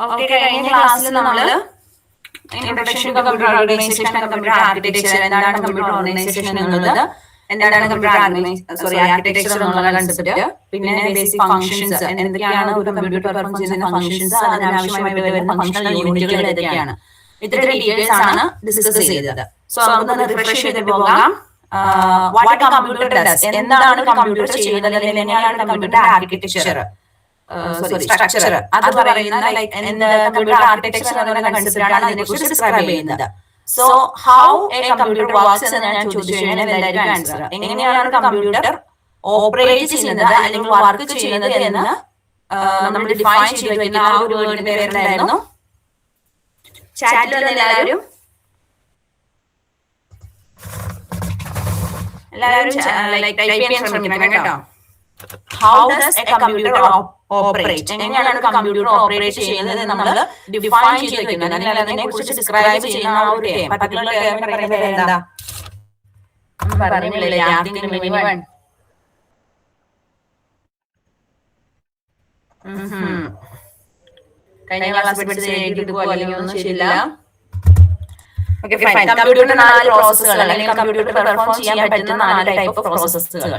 Okay, കഴിഞ്ഞ ക്ലാസ്സിൽ നമ്മൾ introduction to computer organization and computer architecture, എന്താണ് കമ്പ്യൂട്ടർ ഓർഗനൈസേഷൻ എന്നുള്ളത്, എന്താണ് കമ്പ്യൂട്ടർ ആർക്കിടെക്ചർ എന്നുള്ള കൺസെപ്റ്റ്, പിന്നെ ബേസിക് ഫംഗ്ഷൻസ്, എന്തൊക്കെയാണ് ഒരു കമ്പ്യൂട്ടർ പെർഫോം ചെയ്യുന്ന ഫംഗ്ഷൻസ്, അതിനാവശ്യമായിട്ട് വരുന്ന ഫംഗ്ഷണൽ യൂണിറ്റുകൾ ഏതൊക്കെയാണ്, ഇത്തരം ഡീറ്റെയിൽസ് ആണ് ഡിസ്കസ് ചെയ്തത്. സോ നമുക്കൊന്ന് റിഫ്രഷ് ചെയ്തിട്ട് പോകാം. വാട്ട് കമ്പ്യൂട്ടർ ഡസ്, എന്താണ് കമ്പ്യൂട്ടർ ചെയ്യുന്നത്, അല്ലെങ്കിൽ എങ്ങനെയാണ് കമ്പ്യൂട്ടർ ആർക്കിടെക്ചർ സ്ട്രക്ചർ അത് പറയുന്ന കമ്പ്യൂട്ടർ ആർക്കിടെക്ചർ എന്ന് പറയുന്ന കൺസെപ്റ്റ് ആണ് അതിനെക്കുറിച്ച് ഡിസ്ക്രൈബ് ചെയ്യുന്നത്. So how A computer works എന്ന് ഞാൻ ചോദിച്ചു കഴിഞ്ഞാൽ എന്തായിരിക്കും ആൻസർ? എങ്ങനെയാണ് കമ്പ്യൂട്ടർ ഓപ്പറേറ്റ് ചെയ്യുന്നത് അല്ലെങ്കിൽ വർക്ക് ചെയ്യുന്നത് എന്ന് നമ്മൾ ഡിഫൈൻ ചെയ്ത് വെക്കുന്ന ആ ഒരു വേർഡിന്റെ പേര് എന്തായിരുന്നു? ചാറ്റിൽ എല്ലാവരും ടൈപ്പ് ചെയ്യാൻ ശ്രമിക്കണം കേട്ടോ. How does a computer operate? എങ്ങനെയാണ് കമ്പ്യൂട്ടർ ഓപ്പറേറ്റ് ചെയ്യുന്നത് നമ്മൾ ഡിഫൈൻ ചെയ്ത് വെക്കുന്നത്, അല്ലെങ്കിൽ അതിനെ കുറിച്ച് ഡിസ്ക്രൈബ് ചെയ്യുന്ന ആ ഒരു ടേം, പർട്ടിക്കുലർ ടേം പറയുന്നത് എന്താ? പറഞ്ഞില്ലേ കഴിഞ്ഞ ക്ലാസ് പഠിച്ചത് എഴുതിയിട്ട് പോലെ അല്ലെങ്കിൽ ഒന്നും ശരിയില്ല. Okay fine. കമ്പ്യൂട്ടറിന്റെ 4 പ്രോസസ്സുകൾ, അല്ലെങ്കിൽ കമ്പ്യൂട്ടർ പെർഫോം ചെയ്യാൻ പറ്റുന്ന 4 ടൈപ്പ് ഓഫ് പ്രോസസ്സുകൾ.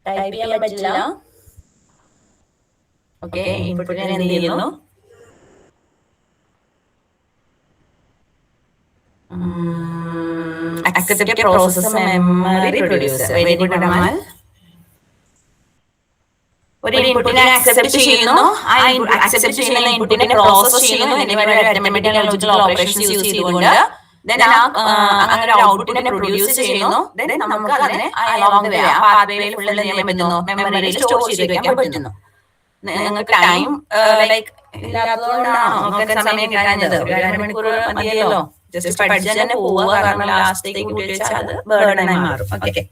ടൈപ്പ് ചെയ്യാൻ പറ്റില്ല. ഓക്കെ, ഇൻപുട്ടിനെ എന്ത് ചെയ്യുന്നു? Accept process memory producer. Very good Amal. ഒരു ഇൻപുട്ടിനെ അക്സെപ്റ്റ് ചെയ്യുന്നു, ആ അക്സെപ്റ്റ് ചെയ്യുന്ന ഇൻപുട്ടിനെ പ്രോസസ് ചെയ്യുന്നു, എന്നിവയുടെ അരിത്മെറ്റിക് ലോജിക്കൽ ഓപ്പറേഷൻസ് യൂസ് ചെയ്തുകൊണ്ട് അങ്ങനെ ഒരു ഔട്ട്പുട്ടിനെ പ്രൊഡ്യൂസ് ചെയ്യുന്നു. നമുക്ക് അതിനെ അലോങ് ദ വേ ആ പാത്വേയിൽ ഫുൾ എന്ത് ചെയ്യാൻ പറ്റുന്നു? മെമ്മറിയിൽ സ്റ്റോർ ചെയ്ത് വെക്കാൻ പറ്റുന്നു. നിങ്ങൾക്ക് ടൈം ലൈക്ക് ഇല്ലാത്തതുകൊണ്ടാണോ നമുക്ക് സമയം കിട്ടാഞ്ഞത്? 2 മണിക്കൂർ മതിയല്ലോ, ജസ്റ്റ് പഠിച്ചു തന്നെ പോവുക. കാരണം ലാസ്റ്റേക്ക് കൂട്ടി വെച്ചാൽ അത് ബേർഡനായി മാറും. ഓക്കെ,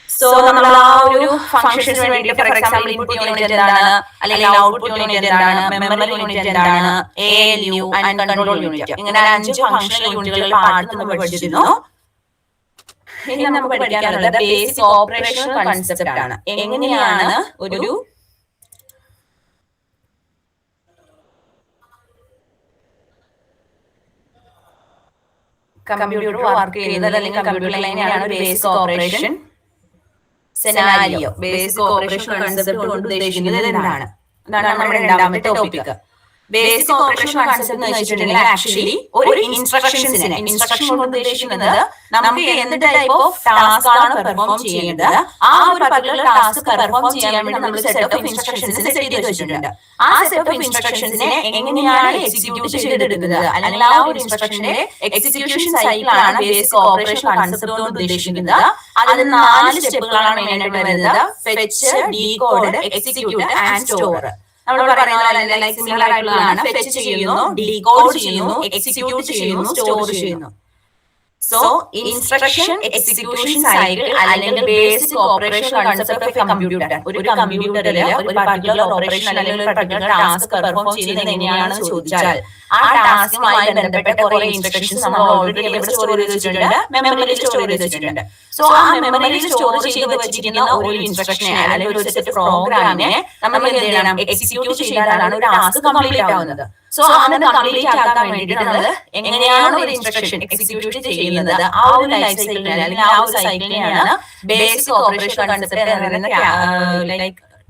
സോ നമ്മൾ ആ ഒരു ഫംഗ്ഷന് വേണ്ടി ഫോർ എക്സാമ്പിൾ ഇൻപുട്ട് യൂണിറ്റ് എന്താണ്, അല്ലെങ്കിൽ ഔട്ട്പുട്ട് യൂണിറ്റ് എന്താണ്, മെമ്മറി യൂണിറ്റ് എന്താണ്, ALU ആൻഡ് കൺട്രോൾ യൂണിറ്റ്, ഇങ്ങനെ 5 ഫംഗ്ഷണൽ യൂണിറ്റുകൾ പാഠത്തിൽ നമ്മൾ പഠിച്ചിരുന്നു. ഇനി നമുക്ക് പഠിക്കാനുള്ളത് ബേസിക് ഓപ്പറേഷണൽ കൺസെപ്റ്റ് ആണ്. എങ്ങനെയാണ് ഒരു കമ്പ്യൂട്ടർ വർക്ക് ചെയ്യുന്നത്, അല്ലെങ്കിൽ കമ്പ്യൂട്ടറിൽ എങ്ങനെയാണ് basic operation scenario, basic operation concept കൊണ്ട് ഉദ്ദേശിക്കുന്നത് എന്താണ്? അതാണ് നമ്മുടെ രണ്ടാമത്തെ ടോപ്പിക്. ബേസിക് ഓപ്പറേഷൻ കൺസെപ്റ്റ് എന്ന് വെച്ചിട്ടുണ്ടെങ്കിൽ ആക്ച്വലി ഒരു ഇൻസ്ട്രക്ഷൻ കൊണ്ട് ഉദ്ദേശിക്കുന്നത് നമുക്ക് എന്ത് ടൈപ്പ് ഓഫ് ടാസ്ക് ആണ് പെർഫോം ചെയ്യേണ്ടത്, ആ ഒരു പർട്ടിക്കുലർ ടാസ്ക് പെർഫോം ചെയ്യാൻ വേണ്ടി നമ്മൾ സെറ്റ് ഓഫ് ഇൻസ്ട്രക്ഷൻസ് സെറ്റ് ചെയ്ത് വെച്ചിട്ടുണ്ട്. ആ സെറ്റ് ഓഫ് ഇൻസ്ട്രക്ഷൻസിനെ എങ്ങനെയാണ് എക്സിക്യൂട്ട് ചെയ്തെടുക്കുന്നത്, അല്ലെങ്കിൽ ആ ഒരു ഇൻസ്ട്രക്ഷന്റെ എക്സിക്യൂഷൻ സൈക്കിളാണ് ബേസിക് ഓപ്പറേഷൻ കൺസെപ്റ്റ് കൊണ്ട് ഉദ്ദേശിക്കുന്നത്. അതിൽ 4 സ്റ്റെപ്പുകളാണ് മെയിനായിട്ട് വരുന്നത്: fetch, decode, execute and store. നമ്മൾ പറയുന്ന സിമിലർ ആയിട്ടുള്ളതാണ്. ഫെച്ച് ചെയ്യുന്നു, ഡീകോഡ് ചെയ്യുന്നു, എക്സിക്യൂട്ട് ചെയ്യുന്നു, സ്റ്റോർ ചെയ്യുന്നു. സോ ഇൻസ്ട്രക്ഷൻ എക്സിക്യൂഷൻ സൈക്കിൾ അല്ലെങ്കിൽ basic operation concept of computer. ഒരു കമ്പ്യൂട്ടറിൽ ഒരു പർട്ടിക്കുലർ ഓപ്പറേഷൻ അല്ലെങ്കിൽ ഒരു പർട്ടിക്കുലർ ടാസ്ക് പെർഫോം ചെയ്യുന്നത് എങ്ങനെയാണെന്ന് ചോദിച്ചാൽ ആ ടാസ്കുമായി ബന്ധപ്പെട്ട കുറെ ഇൻസ്ട്രക്ഷൻസ് നമ്മൾ ഓൾറെഡി എവിടെ സ്റ്റോർ ചെയ്ത് വെച്ചിട്ടുണ്ട്? മെമ്മറിയിൽ സ്റ്റോർ ചെയ്ത് വെച്ചിട്ടുണ്ട്. സോ ആ മെമ്മറിയിൽ സ്റ്റോർ ചെയ്ത് വെച്ചിരിക്കുന്ന ഒരു ഇൻസ്ട്രക്ഷനെ അല്ലെങ്കിൽ ഒരു സെറ്റ് പ്രോഗ്രാമിനെ നമ്മൾ എന്ത് ചെയ്യണം? എക്സിക്യൂട്ട് ചെയ്താലാണ് ഒരു ടാസ്ക് കംപ്ലീറ്റ് ആവുന്നത്. സോ അങ്ങനെ കംപ്ലീറ്റ് ആക്കാൻ വേണ്ടിയിട്ട് നമ്മൾ എങ്ങനെയാണ് ഒരു ഇൻസ്ട്രക്ഷൻ എക്സിക്യൂട്ട് ചെയ്യുന്നത്, ആ ഒരു ലൈഫ് സൈക്കിളിനെ അല്ലെങ്കിൽ ആ ഒരു സൈക്കിളിനെയാണ് ബേസിക് ഓപ്പറേഷൻ കൺസെപ്റ്റ് എന്ന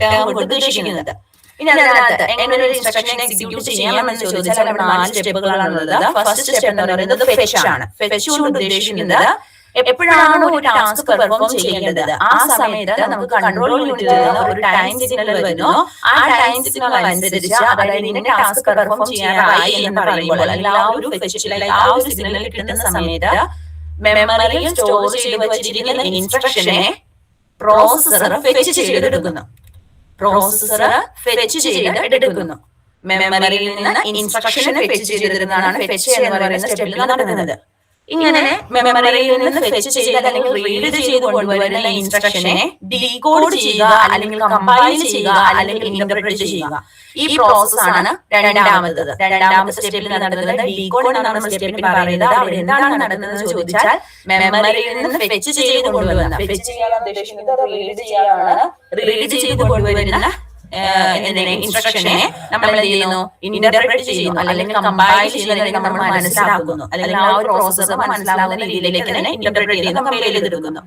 ടേം കൊണ്ട് ഉദ്ദേശിക്കുന്നത്. ഇനി അതിനകത്ത് എങ്ങനെ ഒരു ഇൻസ്ട്രക്ഷൻ എക്സിക്യൂട്ട് ചെയ്യാമെന്ന് ചോദിച്ചാൽ അവിടെ 4 സ്റ്റെപ്പുകളാണുള്ളത്. ഫസ്റ്റ് സ്റ്റെപ്പ് എന്ന് പറയുന്നത് ഫെച്ച് ആണ്. ഫെച്ച് കൊണ്ട് ഉദ്ദേശിക്കുന്നത് എപ്പോഴാണ് ഒരു ടാസ്ക് പെർഫോം ചെയ്യേണ്ടത്, ആ സമയത്ത് നമുക്ക് കൺട്രോൾ യൂണിറ്റിൽ നിന്ന് ഒരു ടൈം സിഗ്നൽ വരുന്നു. ആ ടൈം സിഗ്നൽ അനുസരിച്ച്, അതായത് ഇന്ന ടാസ്ക് പെർഫോം ചെയ്യാറായി എന്ന് പറയുമ്പോൾ, അല്ലെങ്കിൽ ആ ഒരു ഫെച്ചിൽ ആ ഒരു സിഗ്നൽ കിട്ടുന്ന സമയത്ത് മെമ്മറിയിൽ സ്റ്റോർ ചെയ്ത് വെച്ചിരിക്കുന്ന ഇൻസ്ട്രക്ഷനെ പ്രോസസർ ഫെച്ച് ചെയ്തെടുക്കുന്നു. മെമ്മറിയിൽ നിന്ന് ഇൻസ്ട്രക്ഷനെ ഫെച്ച് ചെയ്തെടുക്കുന്നതാണ് ഫെച്ച് എന്ന് പറയുന്ന സ്റ്റെപ്പിൽ നടക്കുന്നത്. ഇങ്ങനെ മെമ്മറിയിൽ നിന്ന് ഫെച്ച് ചെയ്ത് അല്ലെങ്കിൽ റീഡ് ചെയ്ത് കൊണ്ടുവരുന്ന ഇൻസ്ട്രക്ഷനെ ഡീകോഡ് ചെയ്യുക, അല്ലെങ്കിൽ കമ്പൈൽ ചെയ്യുക, അല്ലെങ്കിൽ ഇന്റർപ്രറ്റ് ചെയ്യുക. ഈ പ്രോസസ് ആണ് രണ്ടാമത്തെ സ്റ്റെപ്പിൽ നടക്കുന്നത്. ഡീകോഡ് എന്നാണ് നമ്മൾ സ്റ്റെപ്പിൽ പറയുന്നത്. അവിടെ എന്താണ് നടക്കുന്നത് ചോദിച്ചാൽ മെമ്മറിയിൽ നിന്ന് ഫെച്ച് ചെയ്ത് കൊണ്ടുവരുന്ന, ഫെച്ച് ചെയ്യാൻ ഉദ്ദേശിക്കുന്നത് റീഡ് ചെയ്ത് കൊണ്ടുവരുന്ന ഇൻസ്ട്രക്ഷനെ നമ്മൾ എന്ത് ചെയ്യുന്നു, ഇന്റർപ്രറ്റ് ചെയ്യുന്നു, അല്ലെങ്കിൽ കമ്പൈൽ ചെയ്യുന്നതിന് നമ്മൾ മനസ്സിലാക്കുന്നു, അല്ലെങ്കിൽ ആ ഒരു പ്രോസസ്സ് മനസ്സിലാകുന്ന രീതിയിലേക്ക് തന്നെ ഇന്റർപ്രറ്റ് ചെയ്യുന്നു, കമ്പൈൽ ചെയ്തെടുക്കുന്നു.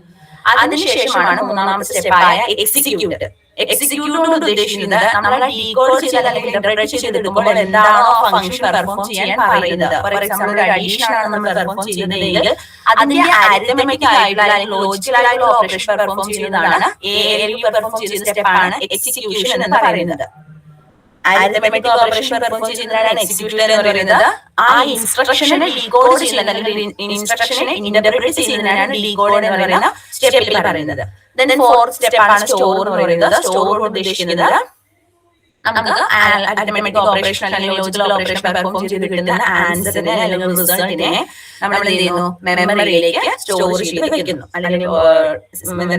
അതിനുശേഷമാണ് മൂന്നാമത്തെ സ്റ്റെപ്പായ എക്സിക്യൂട്ട്. എക്സിക്യൂട്ട് കൊണ്ട് ഉദ്ദേശിക്കുന്നത് നമ്മൾ ഡീകോഡ് ചെയ്ത് അല്ലെങ്കിൽ ഇന്റർപ്രറ്റ് ചെയ്തെടുക്കുമ്പോൾ എന്താണോ ഫംഗ്ഷൻ പെർഫോം ചെയ്യാൻ പറയുന്നത്. ഫോർ എക്സാമ്പിൾ ഒരു അഡീഷൻ ആണ് നമ്മൾ പെർഫോം ചെയ്യുന്നതെങ്കിൽ അതിന്റെ അരിത്മെറ്റിക് ആയിട്ടുള്ള അല്ലെങ്കിൽ ലോജിക്കൽ ആയിട്ടുള്ള ഓപ്പറേഷൻ പെർഫോം ചെയ്യുന്നതാണ് ALU പെർഫോം ചെയ്യുന്ന സ്റ്റെപ്പാണ് എക്സിക്യൂഷൻ എന്ന് പറയുന്നത്. അരിത്മെറ്റിക് ഓപ്പറേഷൻ പെർഫോം ചെയ്യുന്നതാണ് എക്സിക്യൂഷൻ എന്ന് പറയുന്നത്. ആ ഇൻസ്ട്രക്ഷനെ ഡീകോഡ് ചെയ്യുന്നത് അല്ലെങ്കിൽ ഇൻസ്ട്രക്ഷനെ ഇന്റർപ്രറ്റ് ചെയ്യുന്നതാണ് ഡീകോഡ് എന്ന് പറയുന്ന സ്റ്റെപ്പിൽ പറയുന്നത്. Then fourth step ആണ് സ്റ്റോർ എന്ന് പറയുന്നത്. സ്റ്റോർ കൊണ്ട് ഉദ്ദേശിക്കുന്നത് നമുക്ക് അരിത്മെറ്റിക് ഓപ്പറേഷൻ അല്ലെങ്കിൽ ലോജിക്കൽ ഓപ്പറേഷൻ പെർഫോം ചെയ്ത് കിട്ടുന്ന ആൻസറിനെ അല്ലെങ്കിൽ റിസൾട്ടിനെ നമ്മൾ എന്ത് ചെയ്യുന്നു, മെമ്മറിയിലേക്ക് സ്റ്റോർ ചെയ്ത് വെക്കുന്നു, അല്ലെങ്കിൽ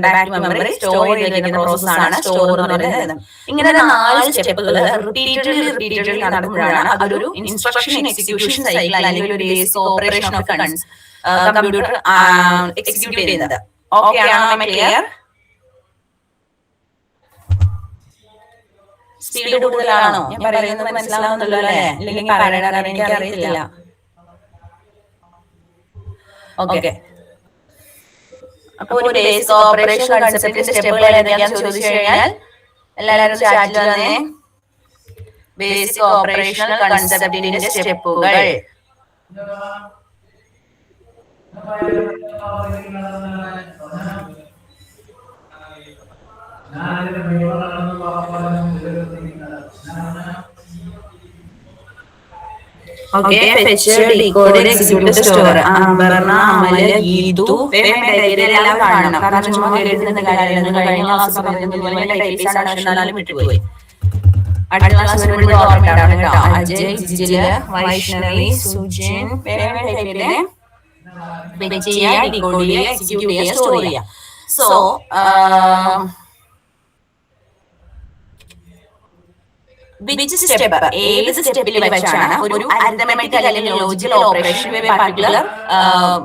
ബാക്ക് മെമ്മറി സ്റ്റോർ ചെയ്ത് വെക്കുന്ന പ്രോസസ്സാണ് സ്റ്റോർ എന്ന് പറയുന്നത്. ഇങ്ങനെ 4 സ്റ്റെപ്പുകൾ റിപ്പീറ്റഡ്ലി നടക്കുമ്പോഴാണ് അതൊരു ഇൻസ്ട്രക്ഷൻ എക്സിക്യൂഷൻ സൈക്കിൾ അല്ലെങ്കിൽ ഒരു basic operation of computer execute ചെയ്യുന്നത്. ഓക്കെ ആണോ? ക്ലിയർ? സ്പീഡ് കൂടുതലാണോ? ഞാൻ പറയുന്നത് മനസ്സിലാവുന്നല്ലോ അല്ലേ? അല്ലെങ്കിൽ പറയണ എനിക്ക് അറിയത്തില്ല. ഓക്കെ, അപ്പൊ ഒരു ബേസിക് ഓപ്പറേഷൻ കൺസെപ്റ്റിന്റെ സ്റ്റെപ്പുകൾ ഏതൊക്കെയാണെന്ന് ചോദിച്ചു കഴിഞ്ഞാൽ എല്ലാവരും ചാറ്റിൽ തന്നെ ബേസിക് ഓപ്പറേഷൻ കൺസെപ്റ്റിന്റെ സ്റ്റെപ്പുകൾ. Okay, fetch, decode, execute, store. Aparna, Amal, Geethu എല്ലാം കാണണം. കാരണം ചുമ്മാ കേട്ടിരുന്ന കാര്യങ്ങൾ കഴിഞ്ഞ ക്ലാസ് പറഞ്ഞതുപോലെ ടൈപ്പേഴ്സ് ആണ്, എന്നാലും വിട്ടുപോയി. അടുത്ത ക്ലാസ് വരുമ്പോൾ ഓർമ്മയുണ്ടാവും കേട്ടോ. അജയ്, ജിജില്, വൈഷ്ണവി, സുജിൻ ഫെച്ച് ചെയ്യുക, ഡീകോഡ് ചെയ്യുക, എക്സിക്യൂട്ട് ചെയ്യുക, സ്റ്റോർ ചെയ്യുക. സോ വിച്ച് സ്റ്റെപ്പ്, ഏത് സ്റ്റെപ്പിൽ വെച്ചാണ് ഒരു അരിത്മെറ്റിക് അല്ലെങ്കിൽ logical operation particular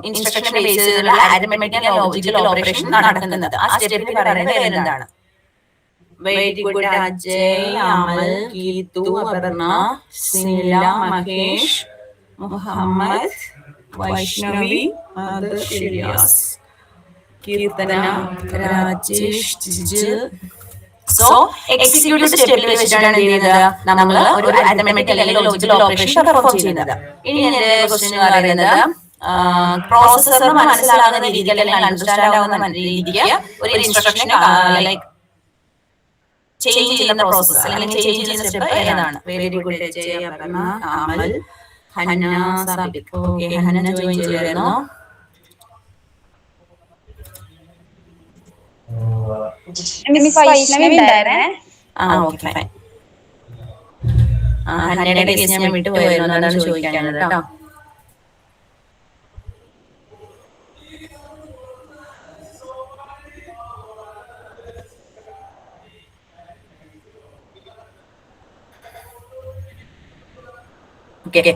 instruction base ചെയ്തുള്ള അരിത്മെറ്റിക് ലോജിക്കൽ ഓപ്പറേഷൻ നടക്കുന്നത്? ആ സ്റ്റെപ്പിൽ പറയുന്നത് എന്താണ്? വെരി ഗുഡ് അജയ്, അമൽ, ഗീതു, അപർണ, സിനില, മഹേഷ്, മുഹമ്മദ്, വൈഷ്ണവി, ഷിയാസ്, കീർത്തന, രാജേഷ്, ജിജു. സോ എക്സിക്യൂട്ട് സ്റ്റെപ്പിൽ വെച്ചിട്ടാണ് എന്ത് ചെയ്യുന്നത്, നമ്മൾ ഒരു അരിത്മെറ്റിക് അല്ലെങ്കിൽ ലോജിക്കൽ ഓപ്പറേഷൻ പെർഫോം ചെയ്യുന്നത്. ഇനി എന്റെ ക്വസ്റ്റ്യൻ എന്ന് പറയുന്നത് പ്രോസസ്സറിന് മനസ്സിലാകുന്ന രീതിക്ക് അല്ലെങ്കിൽ അണ്ടർസ്റ്റാൻഡ് ആവുന്ന രീതിക്ക് ഒരു ഇൻസ്ട്രക്ഷൻ ലൈക്ക് ചേഞ്ച് ചെയ്യുന്ന പ്രോസസ് അല്ലെങ്കിൽ ചേഞ്ച് ചെയ്യുന്ന സ്റ്റെപ്പ് ഏതാണ്? Very good Ajay, Aparna, Amal, Hannah, Sabik. Okay, Hannah join ചെയ്തായിരുന്നോ? ഹന്നയുടെ കേസ് ഞാൻ വിട്ടുപോയിരുന്നു, അതാണ് ചോദിക്കാനുള്ളത് കേട്ടോ. ഓക്കെ,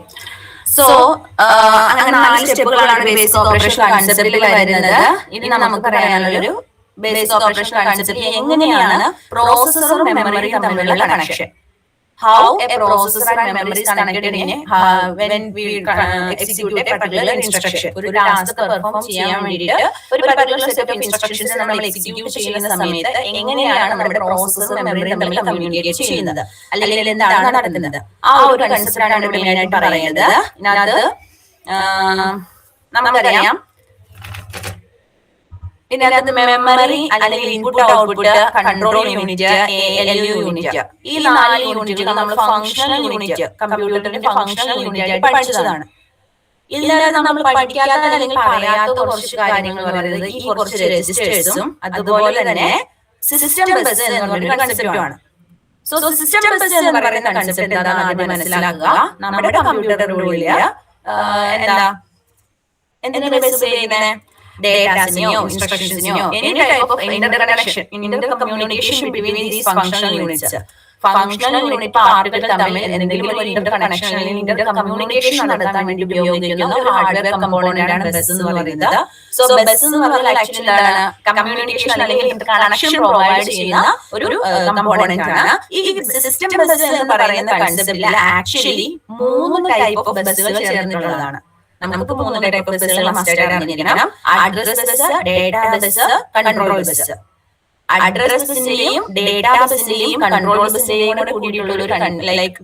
സോ അങ്ങനെ 4 സ്റ്റെപ്പുകളാണ് ബേസിക് ഓപ്പറേഷൻ കൺസെപ്റ്റിൽ വരുന്നത്. ഇനി നമുക്ക് പറയാനുള്ളൊരു ബേസിക് ഓപ്പറേഷൻ കൺസെപ്റ്റ് എങ്ങനെയാണ് പ്രോസസ്സറും മെമ്മറിയും തമ്മിലുള്ള connection. How a processor and memory is connected in when we execute a particular instruction. ഒരു ടാസ്ക് പെർഫോം ചെയ്യാൻ വേണ്ടിയിട്ട് ഒരു പർട്ടിക്കുലർ സെറ്റ് ഓഫ് ഇൻസ്ട്രക്ഷൻസ് നമ്മൾ എക്സിക്യൂട്ട് ചെയ്യുന്ന സമയത്ത് എങ്ങനെയാണ് നമ്മുടെ പ്രോസസ്സറും മെമ്മറിയും തമ്മിൽ കമ്മ്യൂണിക്കേറ്റ് ചെയ്യുന്നത്, അല്ലെങ്കിൽ എന്താണ് നടക്കുന്നത്, ആ ഒരു കൺസെപ്റ്റാണ് ഇവിടെ മെയിൻ ആയിട്ട് പറയുന്നത്. ഇതിനകത്ത് നമുക്കറിയാം ഇതിനകത്ത് മെമ്മറി അല്ലെങ്കിൽ input output control unit ALU unit, ഈ 4 യൂണിറ്റുകൾ നമ്മൾ ഫങ്ഷണൽ യൂണിറ്റ് കമ്പ്യൂട്ടറിന്റെ ഫങ്ഷണൽ യൂണിറ്റ് ആയിട്ട് പഠിച്ചതാണ്. ഇതിനകത്ത് നമ്മൾ പഠിക്കാത്ത അല്ലെങ്കിൽ പറയാത്ത കുറച്ച് കാര്യങ്ങൾ പറയുന്നത് ഈ കുറച്ച് രജിസ്റ്റേഴ്സും അതുപോലെ തന്നെ സിസ്റ്റം ബസ് എന്ന് പറഞ്ഞൊരു കൺസെപ്റ്റുമാണ്. സോ സിസ്റ്റം ബസ് എന്ന് പറയുന്ന കൺസെപ്റ്റ് എന്താണെന്ന് ആദ്യം മനസ്സിലാക്കുക. നമ്മുടെ കമ്പ്യൂട്ടറിനുള്ളിൽ എന്താ എന്തിനാണ് ബസ് ഉപയോഗിക്കുന്നത്? ഡേറ്റാസിനെയോ ഇൻസ്ട്രക്ഷൻസിനെയോ any type of intercommunication between these functional units. Functional unit പാർട്ടുകൾ തമ്മിൽ എന്തെങ്കിലും ഒരു ഇന്റർ കണക്ഷൻ അല്ലെങ്കിൽ ഇന്റർ കമ്മ്യൂണിക്കേഷൻ നടത്താൻ വേണ്ടി ഉപയോഗിക്കുന്ന ഒരു ഹാർഡ്വെയർ കമ്പോണന്റ് ആണ് ബസ് എന്ന് പറയുന്നത്. സോ ബസ് എന്ന് പറഞ്ഞാൽ ആക്ച്വലി എന്താണ്? കമ്മ്യൂണിക്കേഷൻ അല്ലെങ്കിൽ ഇന്റർ കണക്ഷൻ പ്രൊവൈഡ് ചെയ്യുന്ന ഒരു കമ്പോണന്റ് ആണ്. ഈ സിസ്റ്റം ബസ് എന്ന് പറയുന്ന കൺസെപ്റ്റിൽ ആക്ച്വലി 3 ടൈപ്പ് ഓഫ് ബസ്സുകൾ ചേർന്നിട്ടുള്ളതാണ്. നമുക്ക് 3 ടൈപ്പ് ഓഫ് ബസ്സുകൾ മസ്റ്റ് അറിഞ്ഞിരിക്കണം. Address bus, data bus, control bus. Address ബസിന്റെയും ഡേറ്റാ ബസിന്റെയും കൺട്രോൾ ബസിന്റെയും കൂടെ കൂടിയിട്ടുള്ള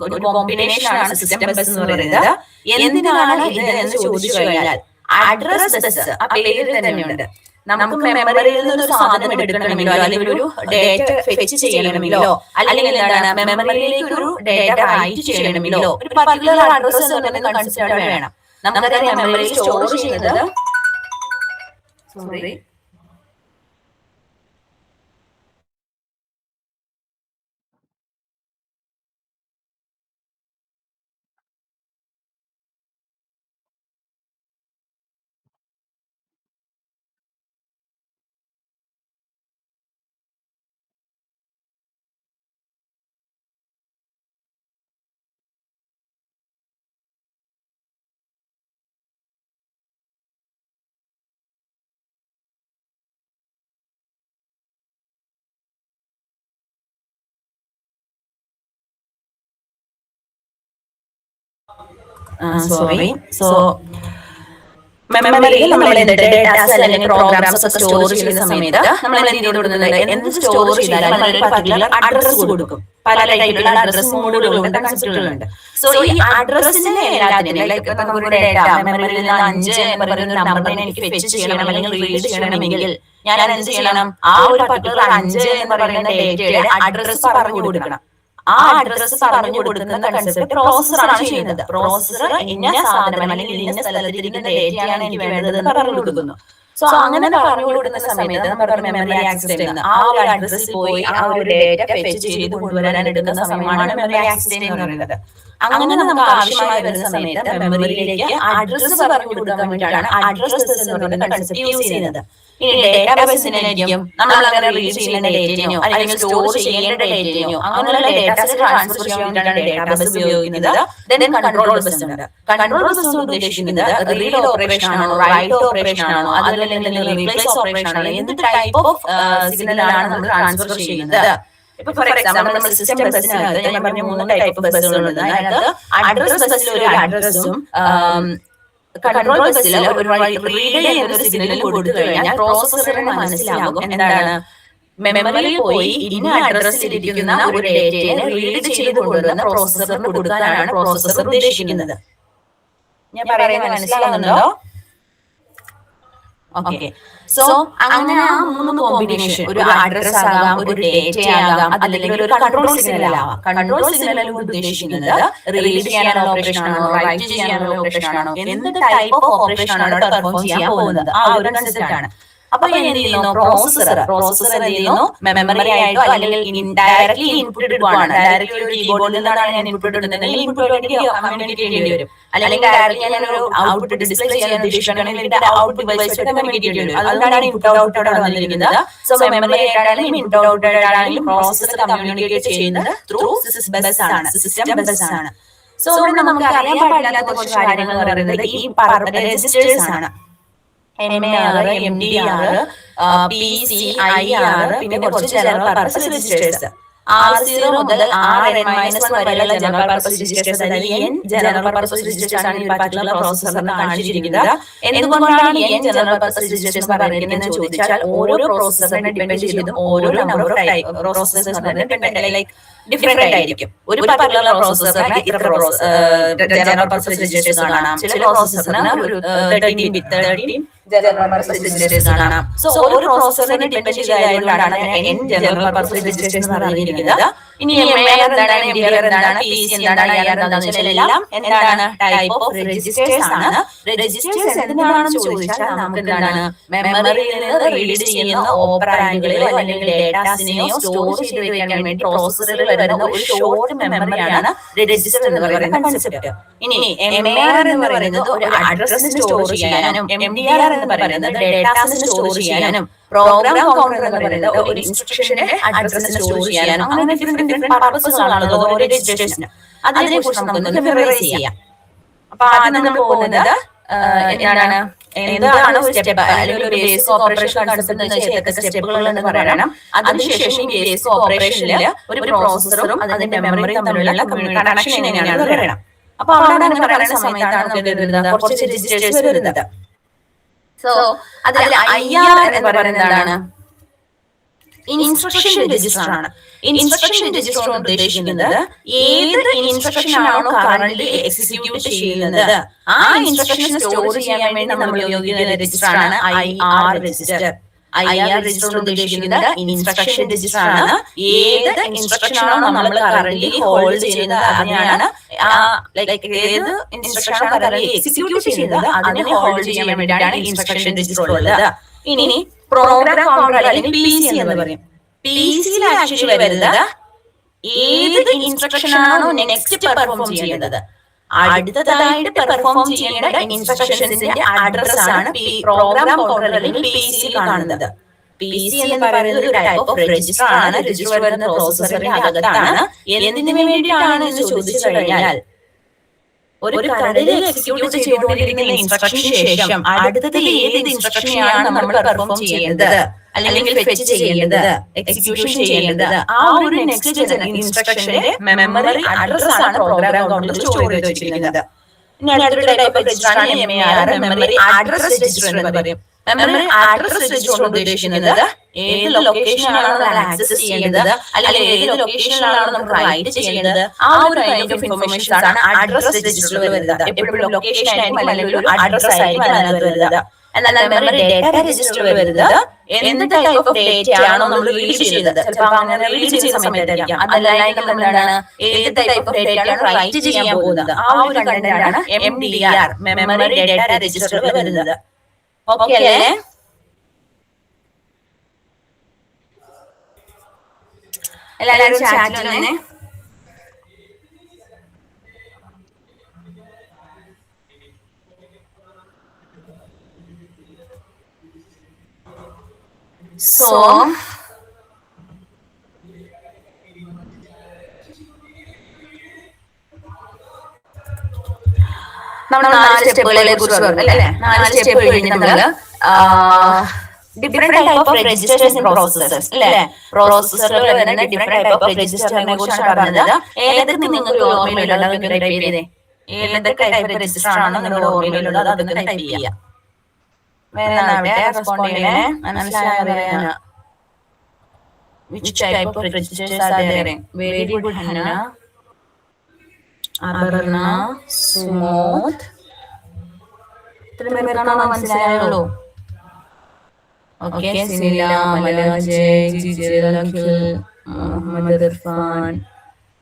ഒരു കോമ്പിനേഷൻ ആണ് സിസ്റ്റം ബസ് എന്ന് പറയുന്നത്. എന്തിനാണ് ഇത് എന്ന് ചോദിച്ചു കഴിഞ്ഞാൽ, അഡ്രസ് ബസ് ആ പേരിൽ തന്നെയുണ്ട്. നമുക്ക് മെമ്മറിയിൽ നിന്ന് ഒരു സാധനം എടുക്കണമെങ്കിലോ അല്ലെങ്കിൽ ഒരു ഡേറ്റ ഫെച്ച് ചെയ്യണമെങ്കിലോ അല്ലെങ്കിൽ എന്താണ് മെമ്മറിയിലേക്ക് ഒരു ഡേറ്റ റൈറ്റ് ചെയ്യണമെങ്കിലോ ഒരു പർട്ടിക്കുലർ അഡ്രസ് എന്ന് കൺസിഡർ വേണം. നമുക്കറിയാം മെമ്മറിയിൽ സ്റ്റോർ ചെയ്യുന്നത് മെമ്മറിയിൽ നമ്മൾ ഡേറ്റാസ് അല്ലെങ്കിൽ പ്രോഗ്രാംസ് ഒക്കെ സ്റ്റോർ ചെയ്യുന്ന സമയത്ത് നമ്മൾ എന്ത് കൊടുക്കുന്നത്, എന്ത് സ്റ്റോർ ചെയ്താലും ഒരു പർട്ടിക്കുലർ അഡ്രസ് കൊടുക്കും. പല ടൈപ്പിലുള്ള അഡ്രസ് മോഡുകളുണ്ട്, കൺസെപ്റ്റുകളുണ്ട്. സോ ഈ അഡ്രസ്സിനെ എല്ലാത്തിനും ലൈക്ക് നമ്മുടെ ഡേറ്റ മെമ്മറിയിൽ നിന്ന് 5 എന്ന് പറയുന്ന ഒരു നമ്പറിനെ എനിക്ക് ഫെച്ച് ചെയ്യണം അല്ലെങ്കിൽ റീഡ് ചെയ്യണമെങ്കിൽ ഞാൻ എന്ത് ചെയ്യണം? ആ ഒരു പർട്ടിക്കുലർ 5 എന്ന് പറയുന്ന ഡേറ്റയുടെ അഡ്രസ് പറഞ്ഞു കൊടുക്കണം. ആ അഡ്രസ് പറഞ്ഞു കൊടുക്കുന്ന കൺസെപ്റ്റ് പ്രോസസ്സറാണ് ചെയ്യുന്നത്. പ്രോസസ്സർ ഇന്ന സാധനം അല്ലെങ്കിൽ ഇന്ന സ്ഥലത്തിരിക്കുന്ന ഡേറ്റയാണ് എനിക്ക് വേണ്ടത് എന്ന് പറഞ്ഞു കൊടുക്കുന്നു. സോ അങ്ങനെ പറഞ്ഞു കൊടുക്കുന്ന സമയത്ത് നമ്മുടെ മെമ്മറി ആക്സസ് ചെയ്യുന്ന ആ ഒരു അഡ്രസ്സിൽ പോയി ആ ഒരു ഡേറ്റ ഫെച്ച് ചെയ്ത് കൊണ്ടുവരാൻ എടുക്കുന്ന സമയമാണ് മെമ്മറി ആക്സസ് എന്ന് പറയുന്നത്. അങ്ങനെ നമുക്ക് ആവശ്യമായി വരുന്ന സമയത്ത് മെമ്മറിയിലേക്ക് അഡ്രസ് പറഞ്ഞു കൊടുക്കാൻ വേണ്ടിയിട്ടാണ് അഡ്രസ് എന്ന് പറയുന്ന കൺസെപ്റ്റ് യൂസ് ചെയ്യുന്നത്. ഇനി ഡേറ്റാബേസിനായിരിക്കും നമ്മൾ അങ്ങനെ റീഡ് ചെയ്യുന്ന ഡേറ്റയോ അല്ലെങ്കിൽ സ്റ്റോർ ചെയ്യേണ്ട ഡേറ്റയോ അങ്ങനെയുള്ള ഡേറ്റാസ് ട്രാൻസ്ഫർ ചെയ്യാൻ വേണ്ടിയിട്ടാണ് ഡേറ്റാബേസ് ഉപയോഗിക്കുന്നത്. ദെൻ കൺട്രോൾ ബസ് ഉണ്ട്. കൺട്രോൾ ബസ് ഉപയോഗിക്കുന്നത് റീഡ് ഓപ്പറേഷൻ ആണോ, റൈറ്റ് ഓപ്പറേഷൻ ആണോ, അതല്ലെങ്കിൽ റീപ്ലേസ് ഓപ്പറേഷൻ ആണോ, എന്ത് ടൈപ്പ് ഓഫ് സിഗ്നലാണ് നമ്മൾ ട്രാൻസ്ഫർ ചെയ്യുന്നത്. ഇപ്പൊ ഫോർ എക്സാമ്പിൾ നമ്മൾ സിസ്റ്റം ബസ്സിനകത്ത് ഞാൻ പറഞ്ഞ 3 ടൈപ്പ് ബസ്സുകളുണ്ട്. അതിനകത്ത് അഡ്രസ് ബസ്സിൽ ഒരു അഡ്രസ്സും കൺട്രോൾ ബസ്സിൽ ഒരു റീഡ് എന്നൊരു സിഗ്നൽ കൊടുത്തു കഴിഞ്ഞാൽ പ്രോസസ്സറിന് മനസ്സിലാകും എന്താണ് മെമ്മറിയിൽ പോയി ഇന്ന അഡ്രസ്സിൽ ഇരിക്കുന്ന ഒരു ഡേറ്റയെ റീഡ് ചെയ്ത് കൊണ്ടുവന്ന് പ്രോസസ്സറിന് കൊടുക്കാനാണ് പ്രോസസ്സർ ഉദ്ദേശിക്കുന്നത്. ഞാൻ പറയുന്നത് മനസ്സിലാകുന്നുണ്ടോ? ഓക്കെ. സോ അങ്ങനെ ആ 3 കോമ്പിനേഷൻ, ഒരു അഡ്രസ് ആകാം, ഒരു ഡേറ്റ ആകാം, അല്ലെങ്കിൽ ഒരു കൺട്രോൾ സിഗ്നൽ ആവാം. കൺട്രോൾ സിഗ്നൽ ഉദ്ദേശിക്കുന്നത് റീഡ് ചെയ്യാനുള്ള ഓപ്പറേഷൻ ആണോ, റൈറ്റ് ചെയ്യാനുള്ള ഓപ്പറേഷൻ ആണോ, എന്ത് ടൈപ്പ് ഓഫ് ഓപ്പറേഷൻ ആണോ പെർഫോം ചെയ്യാൻ പോകുന്നത്, ആ ഒരു കൺസെപ്റ്റ് ആണ്. അപ്പൊ എന്ത് ചെയ്യുന്നു? പ്രോസസ്സർ എന്ത് ചെയ്യുന്നു? മെമ്മറി ആയിട്ടോ അല്ലെങ്കിൽ ഇൻഡയറക്ട്ലി ഇൻപുട്ട് എടുക്കുകയാണ്. ഡയറക്ട്ലി ഒരു കീബോർഡിൽ നിന്നാണ് ഞാൻ ഇൻപുട്ട് ഇടുന്നതെങ്കിൽ ഇൻപുട്ട് കമ്മ്യൂണിക്കേറ്റ് ചെയ്യേണ്ടി വരും. അല്ലെങ്കിൽ ഡയറക്ട്ലി ഞാൻ ഒരു ഔട്ട്പുട്ട് ഡിസ്പ്ലേ ചെയ്യാൻ ഉദ്ദേശിക്കുകയാണെങ്കിൽ ഔട്ട്പുട്ട് ഡിവൈസ് കമ്മ്യൂണിക്കേറ്റ് ചെയ്യേണ്ടി വരും. അതുകൊണ്ടാണ് ഇൻപുട്ട് ഔട്ട്പുട്ട് അവിടെ വന്നിരിക്കുന്നത്. സോ മെമ്മറി ആയിട്ടാണെങ്കിലും ഇൻപുട്ട് ഔട്ട്പുട്ട് ആണെങ്കിലും പ്രോസസ്സർ കമ്മ്യൂണിക്കേറ്റ് ചെയ്യുന്നത് ത്രൂ ബസ് ആണ്, സിസ്റ്റം ബസ് ആണ്. സോ ഇവിടെ നമുക്ക് അറിയാൻ പാടില്ലാത്ത കുറച്ച് കാര്യങ്ങൾ എന്ന് പറയുന്നത് ഈ രജിസ്റ്റേഴ്സ് ആണ്. MAR, MDR, PCIR, പിന്നെ കുറച്ച് ജനറൽ പർപ്പസ് രജിസ്റ്റേഴ്സ്. R0 മുതൽ Rn-1 വരെയുള്ള ജനറൽ പർപ്പസ് രജിസ്റ്റേഴ്സ്, അതായത് N ജനറൽ പർപ്പസ് രജിസ്റ്റേഴ്സ് ആണ് ഈ പർട്ടിക്കുലർ പ്രോസസ്സറിന് കാണിച്ചിരിക്കുന്നത്. എന്തുകൊണ്ടാണ് N ജനറൽ പർപ്പസ് രജിസ്റ്റേഴ്സ് പറഞ്ഞിരിക്കുന്നത് എന്ന് ചോദിച്ചാൽ ഓരോ പ്രോസസ്സറിനെ ഡിപെൻഡ് ചെയ്തും ഓരോ number of type processors like different ആയിരിക്കും. ഒരു പർട്ടിക്കുലർ പ്രോസസ്സറിന് ഇത്ര ജനറൽ പർപ്പസ് രജിസ്റ്റേഴ്സ് കാണാം, ചില പ്രോസസ്സറിന് ഒരു 13 ജനറൽ പർപ്പസ് രജിസ്റ്റേഴ്സ് കാണാം. സോ ഓരോ പ്രോസസ്സറിനെ ഡിപെൻഡ് ചെയ്തായതുകൊണ്ടാണ് N ജനറൽ പർപ്പസ് രജിസ്റ്റേഴ്സ് എന്ന് പറഞ്ഞിരിക്കുന്നത്. ഇനി MAR എന്താണ്, MDR എന്താണ്, PC എന്താണ്, IR എന്താണെന്ന് വെച്ചാൽ എല്ലാം എന്താണ് ടൈപ്പ് ഓഫ് രജിസ്റ്റേഴ്സ് ആണ്. രജിസ്റ്റേഴ്സ് എന്തിനാണെന്ന് ചോദിച്ചാൽ നമുക്ക് എന്താണ് മെമ്മറിയിൽ നിന്ന് റീഡ് ചെയ്യുന്ന ഓപ്പറാൻഡുകളെയോ അല്ലെങ്കിൽ ഡേറ്റാസിനെയോ സ്റ്റോർ ചെയ്ത് വെക്കാൻ വേണ്ടി പ്രോസസ്സറിൽ വരുന്ന ഒരു ഷോർട്ട് മെമ്മറിയാണ് രജിസ്റ്റർ എന്ന് പറയുന്ന കൺസെപ്റ്റ്. ഇനി MAR എന്ന് പറയുന്നത് ഒരു അഡ്രസ്സിന് സ്റ്റോർ ചെയ്യാനും MDR എന്ന് പറയുന്നത് ഡേറ്റാസിന് സ്റ്റോർ ചെയ്യാനും പ്രോഗ്രാം കൗണ്ടർ എന്ന് പറയുന്നത് ഒരു ഇൻസ്ട്രക്ഷന്റെ അഡ്രസ്സിന് സ്റ്റോർ ചെയ്യാനും അങ്ങനെ ഡിഫറെന്റ് പർപ്പസുകളാണ് ഓരോ രജിസ്റ്റേഴ്സിന്. അതിനെ കുറിച്ച് നമുക്കൊന്ന് മെമ്മറൈസ് ചെയ്യാം. അപ്പൊ ആദ്യം നമ്മൾ പോകുന്നത് എന്താണ് എന്താണ് ഒരു സ്റ്റെപ്പ് അല്ലെങ്കിൽ ഒരു ബേസിക് ഓപ്പറേഷൻ കൺസെപ്റ്റ് എന്ന് വെച്ചാൽ ഏതൊക്കെ സ്റ്റെപ്പുകളെന്ന് പറയണം. അതിനുശേഷം ഈ ബേസിക് ഓപ്പറേഷനിൽ ഒരു പ്രോസസ്സറും അതിന്റെ മെമ്മറിയും തമ്മിലുള്ള കണക്ഷൻ എങ്ങനെയാണെന്ന് പറയണം. അപ്പൊ അവിടെ അങ്ങനെ പറയുന്ന സമയത്താണ് നമുക്ക് വരുന്നത് കുറച്ച് രജിസ്റ്റേഴ്സ് വരുന്നത്. സോ അതിൽ IR എന്ന് പറയുന്നത് എന്താണ്, ഇൻസ്ട്രക്ഷൻ രജിസ്റ്റർ ആണ്. ഇൻസ്ട്രക്ഷൻ രജിസ്റ്റർ കൊണ്ട് ഉദ്ദേശിക്കുന്നത് ഏത് ഇൻസ്ട്രക്ഷൻ ആണോ കറന്റ് എക്സിക്യൂട്ട് ചെയ്യുന്നത് ആ ഇൻസ്ട്രക്ഷൻ സ്റ്റോർ ചെയ്യാൻ വേണ്ടി നമ്മൾ ഉപയോഗിക്കുന്ന രജിസ്റ്റർ ആണ് IR രജിസ്റ്റർ. IR രജിസ്റ്റർ ഉദ്ദേശിക്കുന്നത് ഇൻസ്ട്രക്ഷൻ രജിസ്റ്റർ ആണ്. ഏത് ഇൻസ്ട്രക്ഷൻ ആണോ നമ്മൾ കറന്റ് ഹോൾഡ് ചെയ്യുന്നത് അതിനെയാണ് ഏത് ഇൻസ്ട്രക്ഷൻ ആണോ കറന്റ് എക്സിക്യൂട്ട് ചെയ്യുന്നത് അതിനെ ഹോൾഡ് ചെയ്യാൻ വേണ്ടിയിട്ടാണ് ഇൻസ്ട്രക്ഷൻ രജിസ്റ്റർ ഉള്ളത്. ഇനി പ്രോഗ്രാം കൗണ്ടർ അല്ലെങ്കിൽ PC എന്ന് പറയും. PCയിൽ ആക്ച്വലി വരുന്നത് ഏത് ഇൻസ്ട്രക്ഷൻ ആണോ നെക്സ്റ്റ് പെർഫോം ചെയ്യുന്നത് അടുത്തതായിട്ട് പെർഫോം ചെയ്യേണ്ട ഇൻസ്ട്രക്ഷൻസിന്റെ അഡ്രസ് ആണ് പ്രോഗ്രാം കൗണ്ടർ അല്ലെങ്കിൽ PC കാണുന്നത്. PC എന്ന് പറയുന്നത് ഒരു ടൈപ്പ് ഓഫ് രജിസ്റ്റർ ആണ്. രജിസ്റ്റർ വരുന്ന പ്രോസസ്സറിന്റെ അകത്താണ്. എന്തിനു വേണ്ടിയിട്ടാണ് എന്ന് ചോദിച്ചു കഴിഞ്ഞാൽ ഒരു കറന്റ് എക്സിക്യൂട്ട് ചെയ്തുകൊണ്ടിരിക്കുന്ന ഇൻസ്ട്രക്ഷന് ശേഷം അടുത്തത് ഏത് ഇൻസ്ട്രക്ഷനെയാണ് നമ്മൾ പെർഫോം ചെയ്യുന്നത് അല്ലെങ്കിൽ ഫെച്ച് ചെയ്യേണ്ടത് എക്സിക്യൂഷൻ ചെയ്യേണ്ടത് ആ ഒരു നെക്സ്റ്റ് ഇൻസ്ട്രക്ഷന്റെ മെമ്മറി അഡ്രസ് ആണ് പ്രോഗ്രാം കൗണ്ടറിൽ സ്റ്റോർ ചെയ്ത് വെച്ചിരിക്കുന്നത്. ഇനി അടുത്തൊരു ടൈപ്പ് ഓഫ് രജിസ്റ്റർ ആണ് MAR, മെമ്മറി അഡ്രസ് രജിസ്റ്റർ എന്ന് പറയും. മെമ്മറി അഡ്രസ് രജിസ്റ്റർ കൊണ്ട് ഉദ്ദേശിക്കുന്നത് ഏത് ലൊക്കേഷനാണോ നമ്മൾ ആക്സസ് ചെയ്യേണ്ടത് അല്ലെങ്കിൽ ഏത് ലൊക്കേഷനിലാണോ നമുക്ക് റൈറ്റ് ചെയ്യേണ്ടത് ആ ഒരു കൈൻഡ് ഓഫ് ഇൻഫർമേഷൻസ് ആണ് അഡ്രസ് രജിസ്റ്ററിൽ വരുന്നത്. എപ്പോഴും ലൊക്കേഷൻ ആയിരിക്കും അല്ലെങ്കിൽ ഒരു അഡ്രസ് ആയിരിക്കും അതിനകത്ത് വരുന്നത്. എന്നാൽ മെമ്മറി ഡേറ്റ രജിസ്റ്ററിൽ വരുന്നത് എന്ത് ടൈപ്പ് ഓഫ് ഡേറ്റ ആണോ നമ്മൾ റീഡ് ചെയ്യുന്നത്, ചിലപ്പോൾ അങ്ങനെ റീഡ് ചെയ്യുന്ന സമയത്തായിരിക്കാം അതല്ലെങ്കിൽ എന്താണ് ഏത് ടൈപ്പ് ഓഫ് ഡേറ്റ ആണ് റൈറ്റ് ചെയ്യാൻ പോകുന്നത് ആ ഒരു കണ്ടന്റാണ് MDR, മെമ്മറി ഡേറ്റ രജിസ്റ്ററിൽ വരുന്നത്. ഓക്കെ അല്ലേ? എല്ലാവരും ചാറ്റിൽ തന്നെ സോ നമ്മൾ 4 സ്റ്റെപ്പുകളെ കുറിച്ച് പറഞ്ഞു അല്ലേ? 4 സ്റ്റെപ്പ് കഴിഞ്ഞ് നമ്മള് different type of registers in processors അല്ലേ? പ്രോസസ്സറിൽ വരുന്ന ഡിഫറെന്റ് ടൈപ്പ് ഓഫ് രജിസ്റ്ററിനെ കുറിച്ചാണ് പറഞ്ഞത്. ഏതൊക്കെ നിങ്ങൾക്ക് ഓർമ്മയിലുള്ളത് അതൊക്കെ ടൈപ്പ് ചെയ്തേ. ഏതൊക്കെ ടൈപ്പ് രജിസ്റ്റർ ആണ് നിങ്ങളുടെ ഓർമ്മയിലുള്ളത് അതൊക്കെ ടൈപ്പ് ചെയ്യാം. റെസ്പോണ്ട് ചെയ്യണേ. മനസ്സിലായ which type of registers are there? Very good, Hannah. Abarna, Sumodh. ഇത്രയും പേർക്കാണോ മനസ്സിലായുള്ളൂ? ഓക്കെ, സിനില, മലജയ്, ജിജലഖിൽ, Muhammad Irfan,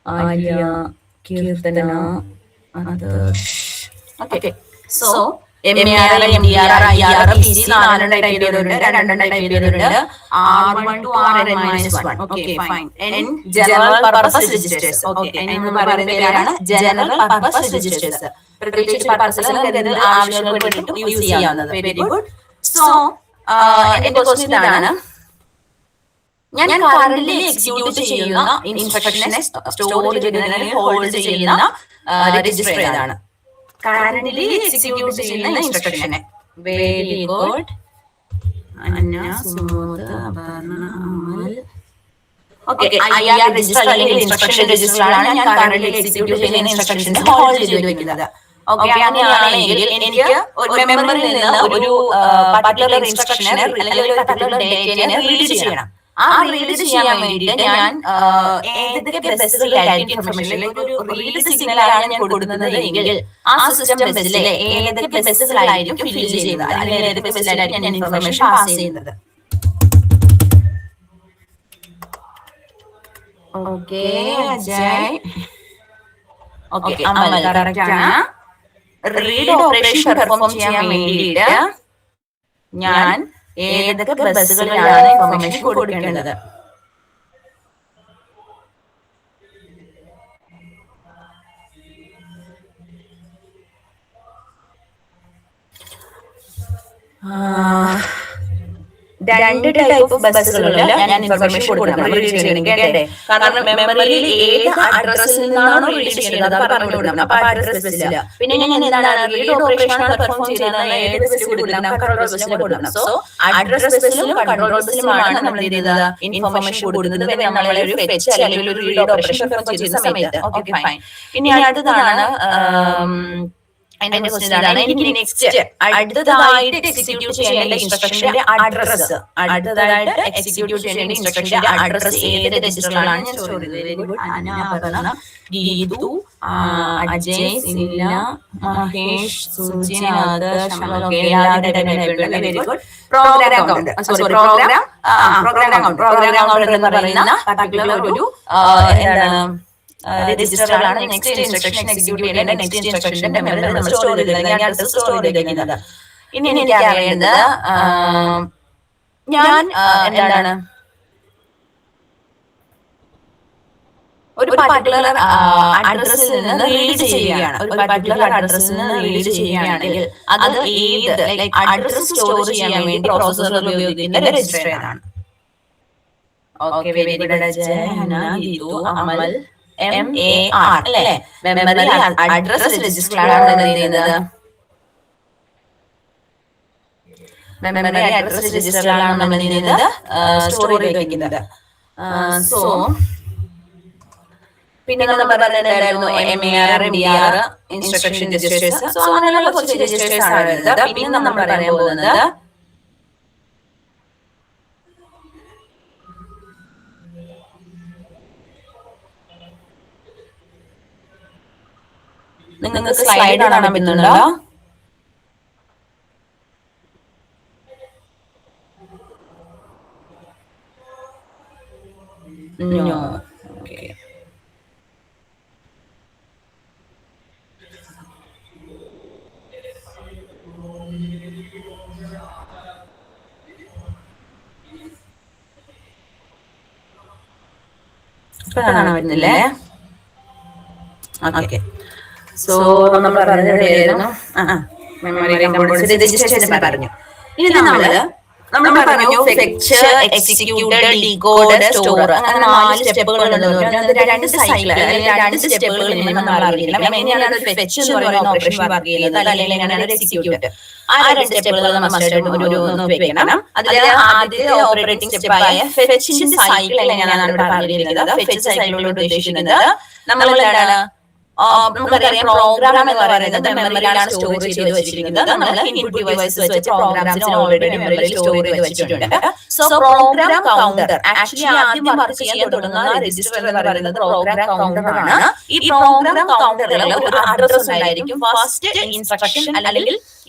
Arya, Keerthana, Adarsh. Okay, so MAR, MDR, IR, PC 4 type ചെയ്തവരുണ്ട്, 2 ടൈപ്പ് ചെയ്തവരുണ്ട്. R1 to Rn-1. Okay, fine. N general purpose registers. Okay, N എന്ന് പറയുന്ന പേരാണ് ജനറൽ പർപ്പസ് രജിസ്റ്റേഴ്സ്. പ്രത്യേകിച്ച് പർപ്പസിൽ ആവശ്യങ്ങൾക്ക് വേണ്ടിയിട്ട് യൂസ് ചെയ്യാവുന്നത്. Very good. സോ എന്റെ ക്വസ്റ്റ്യൻ ഇതാണ്, ഞാൻ കറന്റ്ലി എക്സിക്യൂട്ട് ചെയ്യുന്ന ഇൻസ്ട്രക്ഷനെ സ്റ്റോർ ചെയ്യുന്ന ഹോൾഡ് ചെയ്യുന്ന രജിസ്റ്റർ ഏതാണ്? കറന്റ്ലി എക്സിക്യൂട്ട് ചെയ്യുന്ന ഇൻസ്ട്രക്ഷനെ. Very good. Anna, Sumodh, Aparna, Amal. Okay, IR register അല്ലെങ്കിൽ ഇൻസ്ട്രക്ഷൻ രജിസ്റ്റർ ആണ് ഞാൻ കറന്റ്ലി എക്സിക്യൂട്ട് ചെയ്യുന്ന ഇൻസ്ട്രക്ഷൻസ് ഹോൾഡ് ചെയ്ത് വെക്കുന്നത്. ഓക്കെ, അങ്ങനെയാണെങ്കിൽ എനിക്ക് ഒരു മെമ്മറിയിൽ നിന്ന് ഒരു പർട്ടിക്കുലർ ഇൻസ്ട്രക്ഷനെ അല്ലെങ്കിൽ ഒരു പർട്ടിക്കുലർ ഡേറ്റയെ റീഡ് ചെയ്യണം. ആ റീഡ് ചെയ്യാൻ വേണ്ടിയിട്ട് ഞാൻ ഏതൊക്കെ ബസ്സുകളിലായിരിക്കും ഇൻഫർമേഷൻ ഒരു റീഡ് സിഗ്നലാണ് ഞാൻ കൊടുക്കുന്നത് എങ്കിൽ ആ സിസ്റ്റം ബസ്സിലെ ഏതൊക്കെ ബസ്സുകളായിരിക്കും ഫിൽ ചെയ്യുന്നത് അല്ലെങ്കിൽ ഏതൊക്കെ ബസ്സിലായിരിക്കും ഞാൻ ഇൻഫർമേഷൻ പാസ് ചെയ്യുന്നത്? ഓക്കെ അജയ്. ഓക്കെ അമൽ കറക്റ്റ് ആണ്. റീഡ് ഓപ്പറേഷൻ പെർഫോം ചെയ്യാൻ വേണ്ടിയിട്ട് ഞാൻ ഏതൊക്കെ ബസ്സുകളിലാണ് ഇൻഫർമേഷൻ കൊടുക്കേണ്ടത്? രണ്ട് ടൈപ്പ് ഓഫ് ബസ്സുകളിൽ ഞാൻ ഇൻഫർമേഷൻ കൊടുക്കണം റീഡ് ചെയ്യണമെങ്കിൽ അല്ലേ? കാരണം മെമ്മറിയിൽ ഏത് അഡ്രസ്സിൽ നിന്നാണോ റീഡ് ചെയ്യുന്നത് അത് പറഞ്ഞു കൊടുക്കണം. അപ്പൊ അഡ്രസ് ബസ്സില്ല. പിന്നെ ഞാൻ എന്താണ് റീഡ് ഓപ്പറേഷൻ പെർഫോം ചെയ്യുന്നത് ഏത് ബസ്സിൽ കൊടുക്കണം? കൺട്രോൾ ബസ്സിൽ കൊടുക്കണം. സോ അഡ്രസ് ബസ്സിലും കൺട്രോൾ ബസ്സിലുമാണ് നമ്മൾ എന്ത് ചെയ്തത് ഇൻഫർമേഷൻ കൊടുക്കുന്നത് നമ്മളെ ഒരു ഫെച്ച് അല്ലെങ്കിൽ ഒരു റീഡ് ഓപ്പറേഷൻ പെർഫോം ചെയ്യുന്ന സമയത്ത്. Okay fine. പിന്നെ അടുത്തതാണ് എന്റെ ക്വസ്റ്റ്യൻ ആണ്. എനിക്ക് നെക്സ്റ്റ് അടുത്തതായിട്ട് എക്സിക്യൂട്ട് ചെയ്യേണ്ട ഇൻസ്ട്രക്ഷന്റെ അഡ്രസ്, അടുത്തതായിട്ട് എക്സിക്യൂട്ട് ചെയ്യേണ്ട ഇൻസ്ട്രക്ഷന്റെ അഡ്രസ് ഏത് രജിസ്റ്ററിലാണ് ഞാൻ സ്റ്റോർ ചെയ്തത്? Very good. അനാപർണ, Geethu, Ajay, Sinila, Mahesh, Sujin, Adarsh, very good. Program counter, sorry program counter എന്ന് പറയുന്ന പർട്ടിക്കുലർ ഒരു എന്താണ് രജിസ്റ്ററിലാണ് നെക്സ്റ്റ് ഇൻസ്ട്രക്ഷൻ എക്സിക്യൂട്ട് ചെയ്യേണ്ട നെക്സ്റ്റ് ഇൻസ്ട്രക്ഷന്റെ മെമ്മറി നമ്മൾ സ്റ്റോർ ചെയ്തിരിക്കുന്നത്. ഇനി എനിക്ക് അറിയേണ്ടത് ഞാൻ എന്താണ് ഒരു പർട്ടിക്കുലർ അഡ്രസ്സിൽ നിന്ന് റീഡ് ചെയ്യുകയാണ്. ഒരു പർട്ടിക്കുലർ അഡ്രസ്സിൽ നിന്ന് റീഡ് ചെയ്യുകയാണെങ്കിൽ അത് ഏത് അഡ്രസ് സ്റ്റോർ ചെയ്യാൻ വേണ്ടി പ്രോസസർ ഉപയോഗിക്കുന്ന രജിസ്റ്റർ ഏതാണ്? Okay very good Ajay, Hana, Geethu, Amal, MAR അല്ലേ? മെമ്മറി അഡ്രസ് രജിസ്റ്ററിലാണ് എന്ത് ചെയ്യുന്നത്? മെമ്മറി അഡ്രസ് രജിസ്റ്ററിലാണ് നമ്മൾ എന്ത് ചെയ്യുന്നത് സ്റ്റോർ ചെയ്ത് വെക്കുന്നത്. സോ പിന്നെ നമ്മൾ പറഞ്ഞിട്ടുണ്ടായിരുന്നു MAR, MDR, instruction registers. So അങ്ങനെയുള്ള കുറച്ച് രജിസ്റ്റേഴ്സ് ആണ് വരുന്നത്. പിന്നെ നമ്മൾ പറയാൻ പോകുന്നത് നിങ്ങൾക്ക് സ്ലൈഡ് കാണാൻ പറ്റുന്നുണ്ടോ? കാണാൻ പറ്റുന്നില്ലേ? ഓക്കെ. സോ നമ്മൾ പറഞ്ഞിട്ടായിരുന്നു മെമ്മറി കമ്പോണൻസ് രജിസ്റ്റേഴ്സിനെ പറഞ്ഞു. ഇനി നമ്മൾ പറഞ്ഞു ഫെച്ച്, എക്സിക്യൂട്ട്, ഡീകോഡ്, സ്റ്റോർ. അങ്ങനെ 4 സ്റ്റെപ്പുകൾ ഉണ്ടെന്ന്. രണ്ട് സൈക്കിൾ അല്ലെങ്കിൽ 2 സ്റ്റെപ്പുകൾ നമ്മൾ അറിയില്ല. എങ്ങനെയാണ് ഒരു ഫെച്ച് എന്ന് പറയുന്ന ഓപ്പറേഷൻ വർക്ക് ചെയ്യുന്നത് അല്ലെങ്കിൽ എങ്ങനെയാണ് ഒരു എക്സിക്യൂട്ട്. ആ 2 സ്റ്റെപ്പുകൾ നമ്മൾ മസ്റ്റായിട്ട് ഒരു വെക്കണം. അതിൽ ആദ്യത്തെ ഓപ്പറേറ്റിംഗ് സ്റ്റെപ്പായ ഫെച്ചിന്റെ സൈക്കിൾ എങ്ങനെയാണ് ഇവിടെ പറഞ്ഞിരിക്കുന്നത്. ഫെച്ച് സൈക്കിളിലൂടെ ഉദ്ദേശിക്കുന്നത് നമ്മൾ എന്താണ് നമുക്കറിയാം പ്രോഗ്രാം എന്ന് പറയുന്നത് മെമ്മറിയിലാണ് സ്റ്റോർ ചെയ്ത് വെച്ചിരിക്കുന്നത്. നമ്മൾ ഇൻപുട്ട് ഡിവൈസ് വെച്ച് പ്രോഗ്രാംസിന് ഓൾറെഡി മെമ്മറിയിൽ സ്റ്റോർ ചെയ്ത് വെച്ചിട്ടുണ്ട്. സോ പ്രോഗ്രാം കൗണ്ടർ ആക്ച്വലി ആദ്യം വർക്ക് ചെയ്യാൻ തുടങ്ങുന്ന രജിസ്റ്റർ എന്ന് പറയുന്നത് പ്രോഗ്രാം കൗണ്ടർ ആണ്. ഈ പ്രോഗ്രാം കൗണ്ടറിൽ ഒരു അഡ്രസ് ഉണ്ടായിരിക്കും. ഫസ്റ്റ് ഇൻസ്ട്രക്ഷൻ അല്ലെങ്കിൽ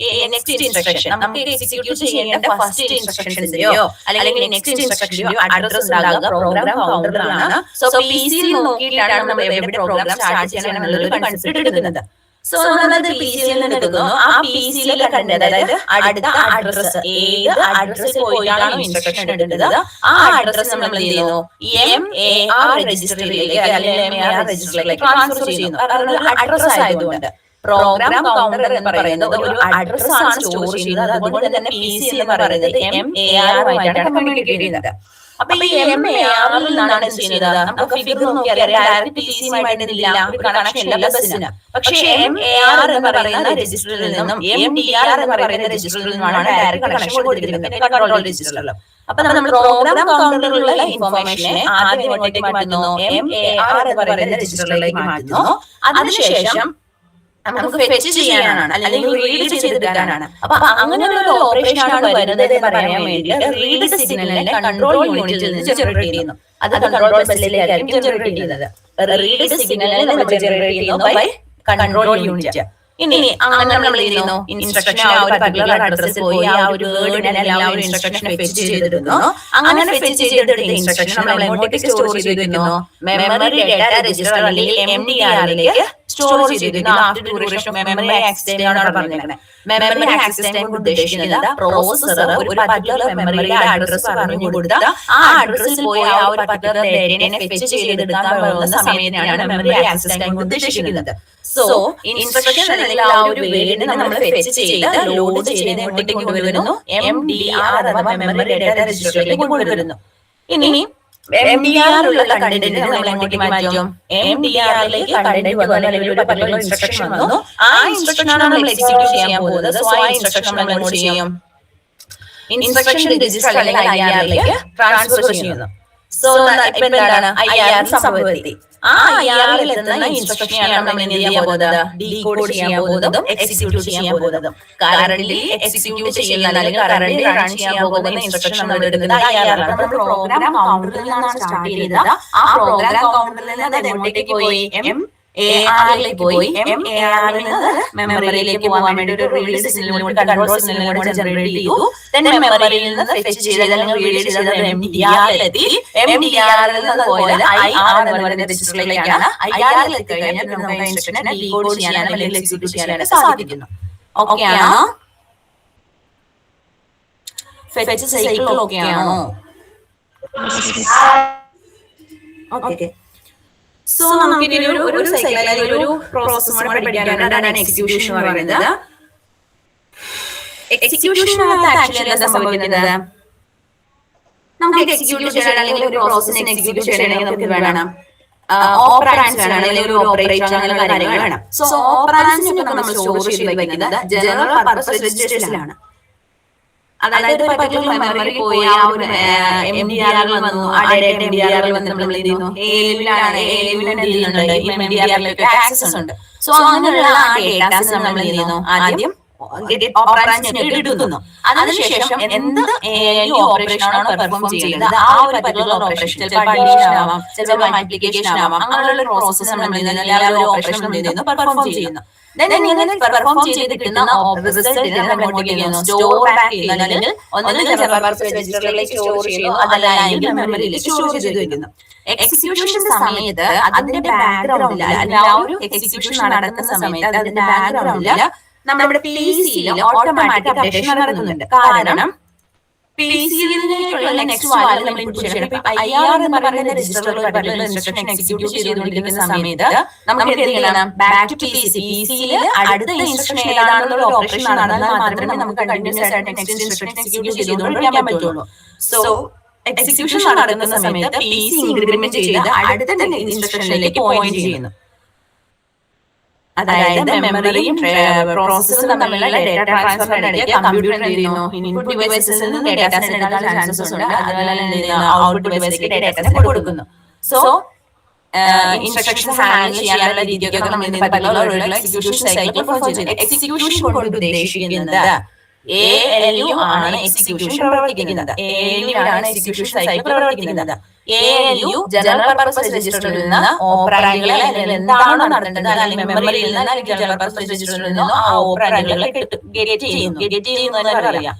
നെക്സ്റ്റ് ഇൻസ്ട്രക്ഷൻ നമുക്ക് എക്സിക്യൂട്ട് ചെയ്യേണ്ട ഫസ്റ്റ് ഇൻസ്ട്രക്ഷൻസിന്റെയോ അല്ലെങ്കിൽ നെക്സ്റ്റ് ഇൻസ്ട്രക്ഷന്റെയോ അഡ്രസ് ഉണ്ടാകുക പ്രോഗ്രാം കൗണ്ടറിലാണ്. സോ പിസിയിൽ നോക്കിയിട്ടാണ് നമ്മൾ എവിടെ പ്രോഗ്രാം സ്റ്റാർട്ട് ചെയ്യണം എന്നുള്ളൊരു കൺസെപ്റ്റ് എടുക്കുന്നത്. സോ നമ്മളത് പിസിയിൽ നിന്ന് എടുക്കുന്നു. ആ പിസിയിൽ കണ്ടത് അതായത് അടുത്ത അഡ്രസ് ഏത് അഡ്രസ്സിൽ പോയിട്ടാണോ ഇൻസ്ട്രക്ഷൻ എടുക്കുന്നത് ആ അഡ്രസ് നമ്മൾ എന്ത് ചെയ്യുന്നു MAR രജിസ്റ്ററിലേക്ക് അല്ലെങ്കിൽ MAR രജിസ്റ്ററിലേക്ക് ട്രാൻസ്ഫർ ചെയ്യുന്നു. കാരണം ഒരു അഡ്രസ് ആയതുകൊണ്ട് പ്രോഗ്രാം കൗണ്ടർ എന്ന് പറയുന്നത് ഒരു അഡ്രസ് ആണ് സ്റ്റോർ ചെയ്യുന്നത്. അതുകൊണ്ട് തന്നെ PC എന്ന് പറയുന്നത് MAR ആയിട്ടാണ് കമ്മ്യൂണിക്കേറ്റ് ചെയ്യുന്നത്. അപ്പൊ ഈ MAR നിന്നാണ് ചെയ്യുന്നത്. നമുക്ക് ഫിഗർ നോക്കിയാൽ ഡയറക്റ്റ് PC-യുമായിട്ട് ഇതില്ല, ഒരു കണക്ഷൻ ഇല്ല ബസ്സിന്. പക്ഷേ MAR എന്ന് പറയുന്ന രജിസ്റ്ററിൽ നിന്നും MDR എന്ന് പറയുന്ന രജിസ്റ്ററിൽ നിന്നുമാണ് ഡയറക്റ്റ് കണക്ഷൻ കൊടുത്തിരിക്കുന്നത് കൺട്രോൾ രജിസ്റ്ററിൽ. അപ്പൊ നമ്മൾ പ്രോഗ്രാം കൗണ്ടറിലുള്ള ഇൻഫർമേഷനെ ആദ്യം എങ്ങോട്ടേക്ക് മാറ്റുന്നു? MAR എന്ന് പറയുന്ന രജിസ്റ്ററിലേക്ക് മാറ്റുന്നു. അതിനുശേഷം നമുക്ക് ഫെച്ച് ചെയ്യാനാണ് അല്ലെങ്കിൽ റീഡ് ചെയ്തെടുക്കാനാണ്. അപ്പൊ അങ്ങനെ ഒരു ഓപ്പറേഷൻ ആണ് വരുന്നത് എന്ന് പറയാൻ വേണ്ടിയിട്ട് റീഡ് സിഗ്നലിനെ കൺട്രോൾ യൂണിറ്റിൽ നിന്ന് ജനറേറ്റ് ചെയ്യുന്നു. അത് കൺട്രോൾ ബസ്സിലേക്കായിരിക്കും ജനറേറ്റ് ചെയ്യുന്നത്. റീഡ് സിഗ്നലിനെ നമ്മൾ ജനറേറ്റ് ചെയ്യുന്നു ബൈ കൺട്രോൾ യൂണിറ്റ്. ഇനി അങ്ങനെ നമ്മൾ ചെയ്യുന്നു, ഇൻസ്ട്രക്ഷൻ ആ ഒരു പർട്ടിക്കുലർ അഡ്രസ്സിൽ പോയി ആ ഒരു വേർഡിനെ എല്ലാവരും ഇൻസ്ട്രക്ഷൻ ഫെച്ച് ചെയ്തിടുന്നു. അങ്ങനെ ഫെച്ച് ചെയ്തെടുത്ത ഇൻസ്ട്രക്ഷൻ നമ്മൾ എങ്ങോട്ടേക്ക് സ്റ്റോർ ചെയ്തിരിക്കുന്നു? മെമ്മറി ഡാറ്റ രജിസ്റ്റർ അല്ലെങ്കിൽ MDR-ലേക്ക് സ്റ്റോർ ചെയ്തിരിക്കുന്നു. After duration of memory access time എന്നാണ് പറഞ്ഞിരിക്കുന്നത്. മെമ്മറി ആക്സസ് ടൈം കൊണ്ട് ഉദ്ദേശിക്കുന്നത് പ്രോസസർ ഒരു പർട്ടിക്കുലർ മെമ്മറിയുടെ അഡ്രസ് പറഞ്ഞു കൊടുത്ത ആ അഡ്രസ്സിൽ പോയി ആ ഒരു പർട്ടിക്കുലർ ഡാറ്റയെ ഫെച്ച് ചെയ്തെടുക്കാൻ പോകുന്ന സമയത്താണ് മെമ്മറി ആക്സസ് ടൈം കൊണ്ട് ഉദ്ദേശിക്കുന്നത്. സോ ഇൻസ്ട്രക്ഷൻ അല്ലെങ്കിൽ ആ ഒരു വേർഡിനെ നമ്മൾ ഫെച്ച് ചെയ്ത് ലോഡ് ചെയ്ത് എങ്ങോട്ടേക്ക് കൊണ്ടുവരുന്നു? MDR അഥവാ മെമ്മറി ഡാറ്റ രജിസ്റ്ററിലേക്ക് കൊണ്ടുവരുന്നു. ഇനി MDR ഉള്ള കണ്ടന്റ് നമ്മൾ എങ്ങോട്ടേക്ക് മാറ്റും? MDR-ലേക്ക് കണ്ടന്റ് വന്നു അല്ലെങ്കിൽ ഒരു പർട്ടിക്കുലർ ഇൻസ്ട്രക്ഷൻ വന്നു. ആ ഇൻസ്ട്രക്ഷനാണ് നമ്മൾ എക്സിക്യൂട്ട് ചെയ്യാൻ പോകുന്നത്. സോ ആ ഇൻസ്ട്രക്ഷൻ നമ്മൾ എങ്ങോട്ട് ചെയ്യും? ഇൻസ്ട്രക്ഷൻ രജിസ്റ്റർ അല്ലെങ്കിൽ IR-ലേക്ക് ട്രാൻസ്ഫർ ചെയ്യുന്നു. സോ ഇപ്പൊ എന്താണ്? IR സംഭവത്തി ആ IR-ൽ എത്തുന്ന ഇൻസ്ട്രക്ഷനെയാണ് നമ്മൾ എന്ത് ചെയ്യാൻ പോകുന്നത്? ഡീകോഡ് ചെയ്യാൻ പോകുന്നതും എക്സിക്യൂട്ട് ചെയ്യാൻ പോകുന്നതും. കറന്റ്ലി എക്സിക്യൂട്ട് ചെയ്യുന്ന അല്ലെങ്കിൽ കറന്റ്ലി റൺ ചെയ്യാൻ പോകുന്ന ഇൻസ്ട്രക്ഷൻ നമ്മൾ എടുക്കുന്നത് IR-ലാണ്. നമ്മൾ പ്രോഗ്രാം കൗണ്ടറിൽ നിന്നാണ് സ്റ്റാർട്ട് ചെയ്തത്. ആ പ്രോഗ്രാം കൗണ്ടറിൽ നിന്ന് എങ്ങോട്ടേക്ക് പോയി? MAR-ലേക്ക് പോയി. MAR-ൽ നിന്ന് മെമ്മറിയിലേക്ക് പോകാൻ വേണ്ടി ഒരു റീഡ് സിഗ്നലിലൂടെ കൺട്രോൾ സിഗ്നലിലൂടെ ജനറേറ്റ് ചെയ്തു. മെമ്മറിയിൽ നിന്ന് ഫെച്ച് ചെയ്ത് അല്ലെങ്കിൽ റീഡ് ചെയ്തത് MDR-ലെത്തി. MDR-ൽ നിന്ന് പോയത് IR എന്ന് പറയുന്ന രജിസ്റ്ററിലേക്കാണ്. IR-ൽ എത്തിക്കഴിഞ്ഞാൽ നമുക്ക് ഇൻസ്ട്രക്ഷനെ ഡീകോഡ് ചെയ്യാനും അല്ലെങ്കിൽ എക്സിക്യൂട്ട് ചെയ്യാനും സാധിക്കുന്നു. ഓക്കെ ആണോ? ഫെച്ച് സൈക്കിൾ ഓക്കെ ആണോ? ഓക്കെ. സോ നമുക്ക് ഒരു സൈക്കിൾ അല്ലെങ്കിൽ ഒരു പ്രോസസ് കൂടെ പഠിക്കാനാണ്. അതാണ് എക്സിക്യൂഷൻ എന്ന് പറയുന്നത്. എക്സിക്യൂഷനകത്ത് ആക്ച്വലി എന്താ സംഭവിക്കുന്നത്? നമുക്ക് എക്സിക്യൂട്ട് ചെയ്യണം അല്ലെങ്കിൽ ഒരു പ്രോസസ്സിനെ എക്സിക്യൂട്ട് ചെയ്യണമെങ്കിൽ നമുക്ക് വേണം ഓപ്പറാൻഡ്സ് വേണം അല്ലെങ്കിൽ ഒരു ഓപ്പറേറ്റർ അങ്ങനെയുള്ള കാര്യങ്ങൾ വേണം. സോ ഓപ്പറാൻഡ്സിനെ നമ്മൾ സ്റ്റോർ ചെയ്ത് വെക്കുന്നത് ജനറൽ പർപ്പസ് രജിസ്റ്റേഴ്സിലാണ്. അതായത് ഒരു പർട്ടിക്കുലർ മെമ്മറി പോയി ആ ഒരു MDR-ൽ വന്നു, ആ ഡേറ്റ MDR-ൽ വന്ന് നമ്മൾ എന്ത് ചെയ്യുന്നു? ALU-ലാണ്. ALU-ന് എന്ത് ചെയ്യുന്നുണ്ട്? ഈ MDR-ലേക്ക് ആക്സസ് ഉണ്ട്. സോ അങ്ങനെയുള്ള ആ ഡേറ്റാസ് നമ്മൾ എന്ത് ചെയ്യുന്നു? ആദ്യം ഓപ്പറാൻഡ്സിനെ എടുക്കുന്നു. അതിനുശേഷം എന്ത് ALU ഓപ്പറേഷൻ ആണോ പെർഫോം ചെയ്യുന്നത് ആ ഒരു പർട്ടിക്കുലർ ഓപ്പറേഷൻ, ചിലപ്പോൾ അഡീഷൻ ആവാം, ചിലപ്പോൾ മൾട്ടിപ്ലിക്കേഷൻ ആവാം, അങ്ങനെയുള്ള പ്രോസസ് നമ്മൾ ഓപ്പറേഷൻ പെർഫോം ചെയ്യുന്നു. ഇങ്ങനെ പെർഫോം ചെയ്തിരിക്കുന്ന റിസൾട്ടിനെ നമ്മൾ എങ്ങോട്ട് ചെയ്യുന്നു? സ്റ്റോർ ബാക്ക് ചെയ്യുന്നു. അല്ലെങ്കിൽ ഒന്നുകിൽ ജനറൽ പർപ്പസ് രജിസ്റ്ററിലേക്ക് സ്റ്റോർ ചെയ്യുന്നു, അതല്ലെങ്കിൽ മെമ്മറിയിൽ സ്റ്റോർ ചെയ്ത് വെക്കുന്നു. എക്സിക്യൂഷന്റെ സമയത്ത് അതിന്റെ ബാക്ക്ഗ്രൗണ്ടിൽ അല്ലെങ്കിൽ ആ ഒരു എക്സിക്യൂഷൻ നടക്കുന്ന സമയത്ത് അതിന്റെ ബാക്ക്ഗ്രൗണ്ടിൽ നമ്മുടെ PC-യിൽ ഓട്ടോമാറ്റിക് അപ്ഡേഷൻ നടക്കുന്നുണ്ട്. കാരണം PC-യിലേക്കുള്ള നെക്സ്റ്റ് വാല്യൂ നമ്മൾ ഇൻപുട്ട് ചെയ്യണം. ഇപ്പൊ IR എന്ന് പറയുന്ന രജിസ്റ്ററിൽ പർട്ടിക്കുലർ ഇൻസ്ട്രക്ഷൻ എക്സിക്യൂട്ട് ചെയ്തുകൊണ്ടിരിക്കുന്ന സമയത്ത് നമുക്ക് എന്ത് ചെയ്യണം? ബാക്ക് ടു PC-യിൽ അടുത്ത ഇൻസ്ട്രക്ഷൻ ഏതാണെന്നുള്ള ഓപ്പറേഷൻ നടന്നാൽ മാത്രമേ നമുക്ക് കണ്ടിന്യൂസ് ആയിട്ട് നെക്സ്റ്റ് ഇൻസ്ട്രക്ഷൻ എക്സിക്യൂട്ട് ചെയ്തുകൊണ്ടിരിക്കാൻ പറ്റുള്ളൂ. സോ എക്സിക്യൂഷൻ നടക്കുന്ന സമയത്ത് PC ഇൻക്രിമെന്റ് ചെയ്ത് അടുത്ത ഇൻസ്ട്രക്ഷനിലേക്ക് പോയിന്റ് ചെയ്യുന്നു. അതായത് മെമ്മറിയും പ്രോസസ്സറും തമ്മിലുള്ള ഡേറ്റ ട്രാൻസ്ഫർ ഇടയ്ക്ക് കമ്പ്യൂട്ടർ എന്ത് ചെയ്യുന്നു? ഇൻപുട്ട് ഡിവൈസിൽ നിന്ന് ഡേറ്റാസിന് എടുക്കാൻ ചാൻസസ് ഉണ്ട്. അതുപോലെ ഔട്ട്പുട്ട് ഡിവൈസിലേക്ക് ഡേറ്റാസിനെ കൊടുക്കുന്നു. സോ ഇൻസ്ട്രക്ഷൻസ് ഹാൻഡിൽ ചെയ്യാനുള്ള രീതിയൊക്കെ നമ്മൾ എക്സിക്യൂഷൻ സൈക്കിൾ പെർഫോം ചെയ്യുന്നു. എക്സിക്യൂഷൻ കൊണ്ട് ഉദ്ദേശിക്കുന്നത് ALU ആണ് എക്സിക്യൂഷൻ പ്രവർത്തിക്കുന്നത്. ALU-ലാണ് എക്സിക്യൂഷൻ സൈക്കിൾ പ്രവർത്തിക്കുന്നത്. ALU ജനറൽ പർപ്പസ് രജിസ്റ്ററിൽ നിന്ന് ഓപ്പറാൻഡുകളെ അല്ലെങ്കിൽ എന്താണോ നടത്തേണ്ടത് അല്ലെങ്കിൽ മെമ്മറിയിൽ നിന്ന് അല്ലെങ്കിൽ ജനറൽ പർപ്പസ് രജിസ്റ്ററിൽ നിന്ന് ആ ഓപ്പറാൻഡുകളെ ഗെറ്റ് ചെയ്യുന്നു അറിയാം.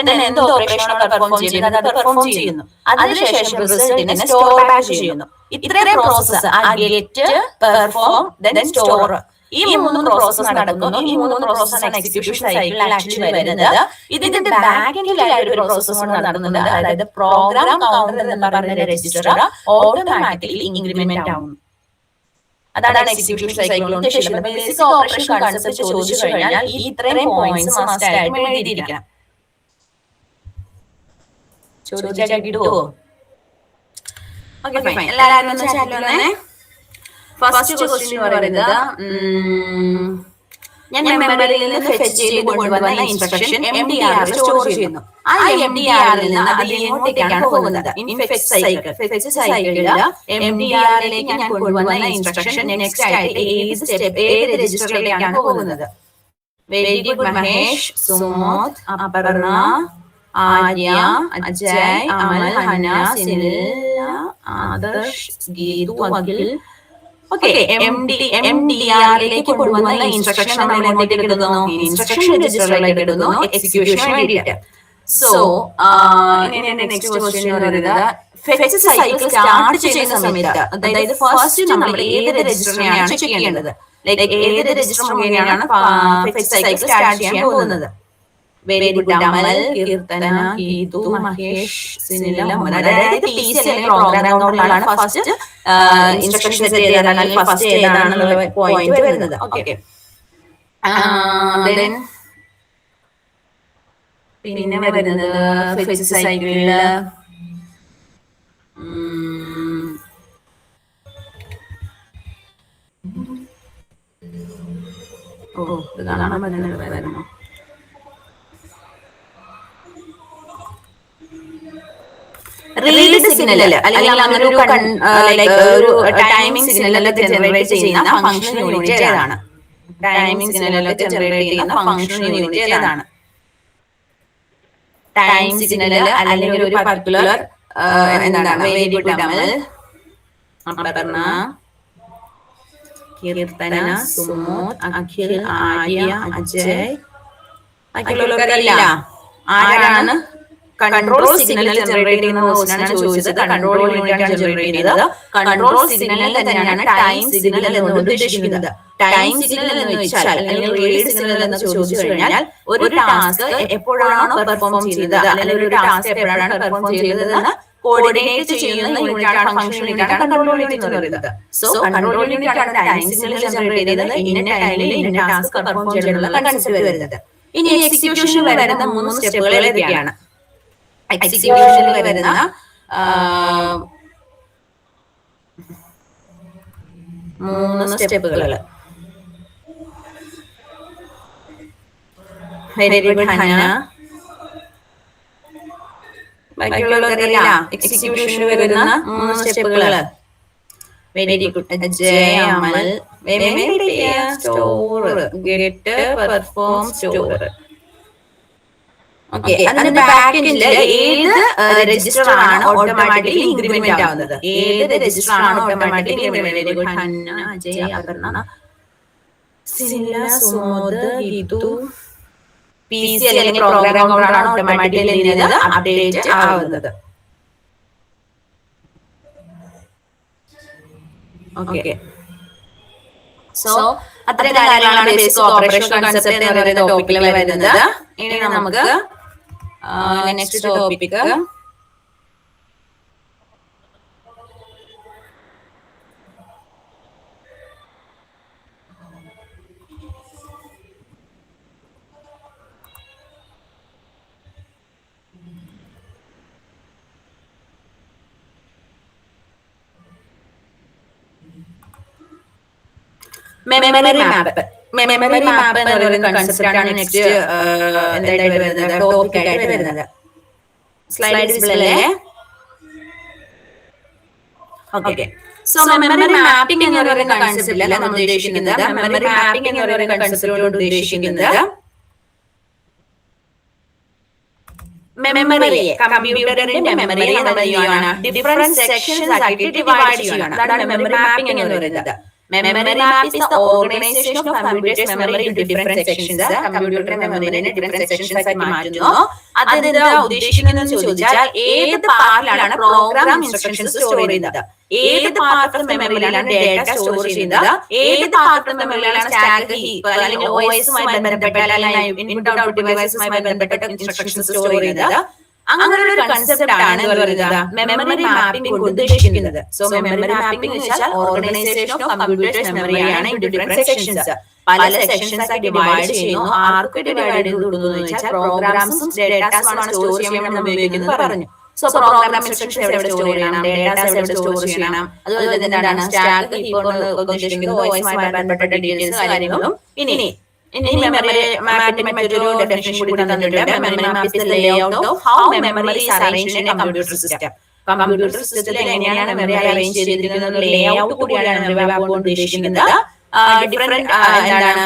എന്ത് ഓപ്പറേഷൻ പെർഫോം ചെയ്യുന്നത് അത് പെർഫോം ചെയ്യുന്നു. അതിനുശേഷം റിസൾട്ടിനെ സ്റ്റോർ ബാക്ക് ചെയ്യുന്നു. ഇത്രയും പ്രോസസ് ആ ഗെറ്റ്, പെർഫോം, ദെൻ സ്റ്റോർ, ഈ മൂന്ന് പ്രോസസ് നടക്കുന്നു. ഈ മൂന്ന് പ്രോസസ്സാണ് എക്സിക്യൂഷൻ സൈക്കിൾ ആക്ച്വലി വരുന്നത്. ഇതിന്റെ ബാക്കിലായിട്ട് ഒരു പ്രോസസ് നടക്കുന്നുണ്ട്. അതായത് പ്രോഗ്രാം കൗണ്ടർ എന്ന് പറയുന്ന രജിസ്റ്റർ ഓട്ടോമാറ്റിക്കലി ഇൻക്രിമെന്റ് ആവും. അതാണ് എക്സിക്യൂഷൻ സൈക്കിൾ കൊണ്ട് ഉദ്ദേശിക്കുന്നത്. ബേസിക് ഓപ്പറേഷൻ കൺസെപ്റ്റ് ചോദിച്ചു കഴിഞ്ഞാൽ ഈ ഇത്രയും പോയിന്റ്സ് മസ്റ്റ് ആയിട്ട് എഴുതിയിരിക്കണം. ചോദിച്ചാൽ കിട്ടുമോ? Okay fine. എല്ലാവരും ഒന്ന് ചാറ്റിലൊന്നേ. ഫസ്റ്റ് ക്വസ്റ്റ്യൻ എന്ന് പറയുന്നത് ഞാൻ മെമ്മറിയിൽ നിന്ന് ഫെച്ച് ചെയ്ത് കൊണ്ടുവന്ന ഇൻസ്ട്രക്ഷൻ MDR-ൽ സ്റ്റോർ ചെയ്യുന്നു. ആ MDR-ൽ നിന്ന് അത് എങ്ങോട്ടേക്കാണ് പോകുന്നത്? In fetch cycle. ഫെച്ച് സൈക്കിളിൽ MDR-ലേക്ക് ഞാൻ കൊണ്ടുവന്ന ഇൻസ്ട്രക്ഷൻ നെക്സ്റ്റ് ആയിട്ട് ഏത് രജിസ്റ്ററിലേക്കാണ് പോകുന്നത്? വെരി ഗുഡ് മഹേഷ്, സുമോദ്, അപർണ, ആര്യ, അജയ്, അമൽ, ഹന, സിനിൽ, ആദർശ്, ഗീതു, അഖിൽ, ഓക്കെ, MDR കൊണ്ടുവന്ന ഇൻസ്ട്രക്ഷൻ നമ്മൾ എങ്ങോട്ടേക്ക് ഇടുന്നു? ഇൻസ്ട്രക്ഷൻ രജിസ്റ്ററിലേക്ക് ഇടുന്നു എക്സിക്യൂഷന് വേണ്ടിയിട്ട്. സോ നെക്സ്റ്റ് ക്വസ്റ്റ്യൻ എന്ന് പറയുന്നത് ഫെച്ച് സൈക്കിൾ സ്റ്റാർട്ട് ചെയ്യുന്ന സമയത്ത്, അതായത് ഫസ്റ്റ് നമ്മൾ ഏത് രജിസ്റ്ററിനെയാണ് ചെക്ക് ചെയ്യേണ്ടത്? ലൈക്ക് ഏത് രജിസ്റ്റർ മുഖേനയാണ് ഫെച്ച് സൈക്കിൾ സ്റ്റാർട്ട് ചെയ്യാൻ പോകുന്നത്? വെരി ഗുഡ് അമൽ, കീർത്തന, ഗീതു, മഹേഷ്, സിനില, മുഹമ്മദ്. അതായത് PC അല്ലെങ്കിൽ പ്രോഗ്രാമുകളിലാണ് ഫസ്റ്റ് ഇൻസ്ട്രക്ഷൻ സെറ്റ് ചെയ്താണ്, അല്ലെങ്കിൽ ഫസ്റ്റ് ഏതാണെന്നുള്ള പോയിന്റ് വരുന്നത്. ഓക്കെ, പിന്നെ വരുന്നത് ഫെച്ച് സൈക്കിളില് വരുന്നു. റീഡ് സിഗ്നൽ അല്ലെങ്കിൽ അങ്ങനെ ഒരു ടൈമിംഗ് സിഗ്നലൊക്കെ ജനറേറ്റ് ചെയ്യുന്ന ഫംഗ്ഷൻ യൂണിറ്റ് ഏതാണ്? ടൈമിംഗ് സിഗ്നലൊക്കെ ജനറേറ്റ് ചെയ്യുന്ന ഫംഗ്ഷൻ യൂണിറ്റ് ഏതാണ്? ടൈം സിഗ്നൽ അല്ലെങ്കിൽ ഒരു പർട്ടിക്കുലർ എന്താണ്? വെരി ഗുഡ് അമൽ, അപർണ, കീർത്തന, സുമോദ്, അഖിൽ, ആര്യ, അജയ്. ബാക്കിയുള്ളവർക്കറിയില്ല ആരാണ് കൺട്രോൾ സിഗ്നൽ ജനറേറ്റ് ചെയ്യുന്ന ക്വസ്റ്റ്യനാണ് ചോദിച്ചത്. കൺട്രോൾ യൂണിറ്റ് ആണ് ജനറേറ്റ് ചെയ്തത്. കൺട്രോൾ സിഗ്നൽ തന്നെയാണ് ടൈം സിഗ്നൽ എന്നുകൊണ്ട് ഉദ്ദേശിക്കുന്നത്. ടൈം സിഗ്നൽ എന്ന് വെച്ചാൽ അല്ലെങ്കിൽ റീഡ് സിഗ്നൽ എന്ന് ചോദിച്ചു കഴിഞ്ഞാൽ ഒരു ടാസ്ക് എപ്പോഴാണോ പെർഫോം ചെയ്തത് അല്ലെങ്കിൽ ഒരു ടാസ്ക് എപ്പോഴാണ് പെർഫോം ചെയ്തതെന്ന് കോർഡിനേറ്റ് ചെയ്യുന്ന യൂണിറ്റാണ്, ഫംഗ്ഷൻ യൂണിറ്റാണ് കൺട്രോൾ യൂണിറ്റ് എന്ന് പറയുന്നത്. സോ കൺട്രോൾ യൂണിറ്റ് ആണ് ടൈം സിഗ്നൽ ജനറേറ്റ് ചെയ്തത് ഇന്ന ടൈമിൽ ഇന്ന ടാസ്ക് പെർഫോം ചെയ്യാനുള്ള കൺസെപ്റ്റ് വരുന്നത്. ഇനി എക്സിക്യൂഷനിൽ വരുന്ന 3 സ്റ്റെപ്പുകൾ ഏതൊക്കെയാണ്? എക്സിക്യൂഷനിൽ വരുന്ന 3 സ്റ്റെപ്പുകൾ. Very good Hana. ബാക്കിയുള്ളവർക്കറിയില്ല എക്സിക്യൂഷനിൽ വരുന്ന 3 സ്റ്റെപ്പുകൾ? Very good Ajay, Amal. Store, get, perform, store. Okay, അതിന്റെ ബാക്ക് എൻഡിൽ ഏത് രജിസ്റ്റർ ആണ് ഓട്ടോമാറ്റിക്കലി ഇൻക്രിമെന്റ് ആവുന്നത്? ഏത് രജിസ്റ്റർ ആണ് automatically increment? Hanna, Ajay, Aparna, Sinila, Sumod, Geethu. PC അല്ലെങ്കിൽ പ്രോഗ്രാമുകളാണ് ഓട്ടോമാറ്റിക്കലി അപ്ഡേറ്റ് ആവുന്നത്. ഓക്കെ, സോ അത്രയും കാര്യങ്ങളാണ് ബേസിക് ഓപ്പറേഷൻ കൺസെപ്റ്റ് എന്ന് പറയുന്ന ടോപ്പിക്കിൽ വരുന്നത്. ഇനി നമുക്ക് next topic memory map. Memory map എന്ന് പറയുന്ന കൺസെപ്റ്റ് ആണ് നെക്സ്റ്റ് എന്തായിട്ട് വരുന്നത്, ടോപ്പിക് ആയിട്ട് വരുന്നത്. സ്ലൈഡ് വിസിബിൾ അല്ലേ? ഓക്കെ, സോ മെമ്മറി മാപ്പിംഗ് എന്ന് പറയുന്ന കൺസെപ്റ്റിൽ നമ്മൾ ഉദ്ദേശിക്കുന്നത്, മെമ്മറി മാപ്പിംഗ് എന്ന് പറയുന്ന കൺസെപ്റ്റോട് ഉദ്ദേശിക്കുന്നത് മെമ്മറിയെ, കമ്പ്യൂട്ടറിന്റെ മെമ്മറിയെ നമ്മൾ ചെയ്യുകയാണ് ഡിഫറെന്റ് സെക്ഷൻസ് ആക്കി ഡിവൈഡ് ചെയ്യുകയാണ്. അതാണ് മെമ്മറി മാപ്പിംഗ് എന്ന് പറയുന്നത്. Memory map is the organization of computer's memory into different sections. കമ്പ്യൂട്ടറിന്റെ മെമ്മറിനെ ഡിഫറെന്റ് സെക്ഷൻസ് ആക്കി മാറ്റുന്നു. അതെന്താ ഉദ്ദേശിക്കുന്നത് ചോദിച്ചാൽ ഏത് പാർട്ടിലാണ് പ്രോഗ്രാം ഇൻസ്ട്രക്ഷൻസ് സ്റ്റോർ ചെയ്യുന്നത്, ഏത് പാർട്ട് ഓഫ് മെമ്മറിയിലാണ് ഡേറ്റ സ്റ്റോർ ചെയ്യുന്നത്, ഏത് പാർട്ട് ഓഫ് മെമ്മറിയിലാണ് സ്റ്റാക്ക് ഹീപ്പ് അല്ലെങ്കിൽ OS-മായി ബന്ധപ്പെട്ട അല്ലെങ്കിൽ ഇൻപുട്ട് ഔട്ട്പുട്ട് ഡിവൈസുമായി ബന്ധപ്പെട്ട ഇൻസ്ട്രക്ഷൻസ് സ്റ്റോർ ചെയ്യുന്നത്. അങ്ങനെ ഒരു കൺസെപ്റ്റ് ആണ് മെമ്മറി മാപ്പിംഗ് കൊണ്ട് ഉദ്ദേശിക്കുന്നത്. സോ മെമ്മറി മാപ്പിംഗ് എന്ന് വെച്ചാൽ ഓർഗനൈസേഷൻ ഓഫ് കമ്പ്യൂട്ടേഴ്സ് മെമ്മറിയാണ് ഇൻ ഡിഫറെന്റ് സെക്ഷൻസ്. പല സെക്ഷൻസ് ആയി ഡിവൈഡ് ചെയ്യുന്നു. ആർക്ക് ഡിവൈഡ് ചെയ്ത് കൊടുക്കുന്നു എന്ന് വെച്ചാൽ പ്രോഗ്രാംസും ഡേറ്റാസും ആണ് സ്റ്റോർ ചെയ്യാൻ നമ്മൾ ഉപയോഗിക്കുന്നത് പറഞ്ഞു. സോ പ്രോഗ്രാം ഇൻസ്ട്രക്ഷൻസ് എവിടെ സ്റ്റോർ ചെയ്യണം, ഡേറ്റാസ് എവിടെ സ്റ്റോർ ചെയ്യണം, അതുപോലെ തന്നെ എന്താണ് സ്റ്റാക്ക് ഹീപ്പ് കൊണ്ട് ഉദ്ദേശിക്കുന്നത് OS-മായി ബന്ധപ്പെട്ട ഡീറ്റെയിൽസ് കാര്യങ്ങളും. ഇനി മെമ്മറി മാപ്പിന്റെ മറ്റൊരു ഡെഫിനിഷൻ കൂടി തന്നിട്ടുണ്ട്. Memory map is the layout of how memory is arranged in A computer system. Computer സിസ്റ്റത്തിൽ എങ്ങനെയാണ് മെമ്മറി അറേഞ്ച് ചെയ്തിരിക്കുന്നത് ലേഔട്ട് കൂടിയാണ് മെമ്മറി മാപ്പ് കൊണ്ട് ഉദ്ദേശിക്കുന്നത്. ഡിഫറെന്റ് എന്താണ്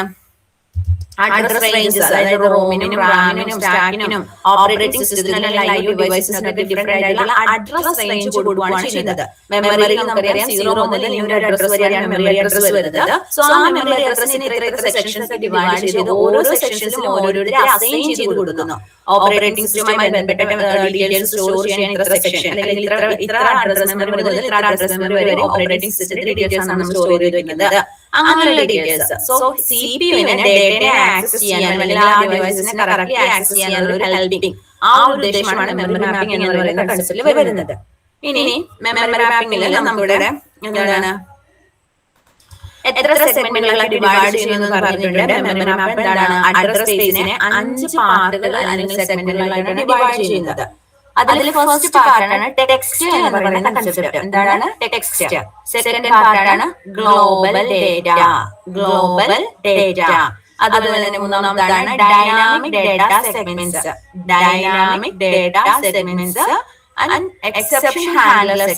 അഡ്രസ് റേഞ്ചസ്, അതായത് റോമിനും റാമിനും സ്റ്റാക്കിനും ഓപ്പറേറ്റിംഗ് സിസ്റ്റത്തിനും ലൈവ് ഡിവൈസിനൊക്കെ ഡിഫറെന്റ് ആയിട്ടുള്ള അഡ്രസ് റേഞ്ച് കൊടുക്കുകയാണ് ചെയ്യുന്നത്. മെമ്മറിയിൽ നമുക്കറിയാം 0 മുതൽ ഒരു അഡ്രസ് വരെയാണ് മെമ്മറി അഡ്രസ് വരുന്നത്. സോ ആ മെമ്മറി അഡ്രസ്സിനെ ഇത്ര സെക്ഷൻസ് ഡിവൈഡ് ചെയ്ത് ഓരോ സെക്ഷൻസിലും ഓരോരുത്തരെ അസൈൻ ചെയ്ത് കൊടുക്കുന്നു. ഓപ്പറേറ്റിംഗ് സിസ്റ്റവുമായി ബന്ധപ്പെട്ട ഡീറ്റെയിൽസ് സ്റ്റോർ ചെയ്യാൻ ഇത്ര സെക്ഷൻ, അല്ലെങ്കിൽ ഇത്ര അഡ്രസ് മെമ്മറി മുതൽ ഇത്ര അഡ്രസ് മെമ്മറി വരെ ഓപ്പറേറ്റിംഗ് സിസ്റ്റത്തിന്റെ ഡീറ്റെയിൽസ് ആണ് നമ്മൾ സ്റ്റോർ ചെയ്ത് വെക്കുന്നത്. അങ്ങനെയുള്ള ഡീറ്റെയിൽസ്. സോ CPU-നെ ഡേറ്റയെ ആക്സസ് ചെയ്യാൻ, അല്ലെങ്കിൽ ആ ഡിവൈസിനെ കറക്റ്റ്ലി ആക്സസ് ചെയ്യാനുള്ള ഒരു ഹെൽപ്പിംഗ്, ആ ഒരു ഉദ്ദേശമാണ് മെമ്മറി മാപ്പിംഗ് എന്ന് പറയുന്ന കൺസെപ്റ്റിൽ വരുന്നത്. ഇനി മെമ്മറി മാപ്പിംഗിൽ നമ്മുടെ എന്താണ് എത്ര സെഗ്മെന്റുകളായി ഡിവൈഡ് ചെയ്യുന്നു പറഞ്ഞിട്ടുണ്ട്. മെമ്മറി മാപ്പ് എന്താണ്, അഡ്രസ് സ്പേസിനെ 5 പാർട്ടുകൾ അല്ലെങ്കിൽ സെഗ്മെന്റുകളായിട്ടാണ് ഡിവൈഡ് ചെയ്യുന്നത്. അതിൽ ഫസ്റ്റ് പാർട്ടാണ് ടെക്സ്റ്റ് എന്ന് പറയുന്ന കൺസെപ്റ്റ്. എന്താണ് ടെക്സ്റ്റ്? സെക്കൻഡ് പാർട്ടാണ് ഗ്ലോബൽ ഡേറ്റ. അതുപോലെ തന്നെ മൂന്നാമതാണ് dynamic data segments. And exception handler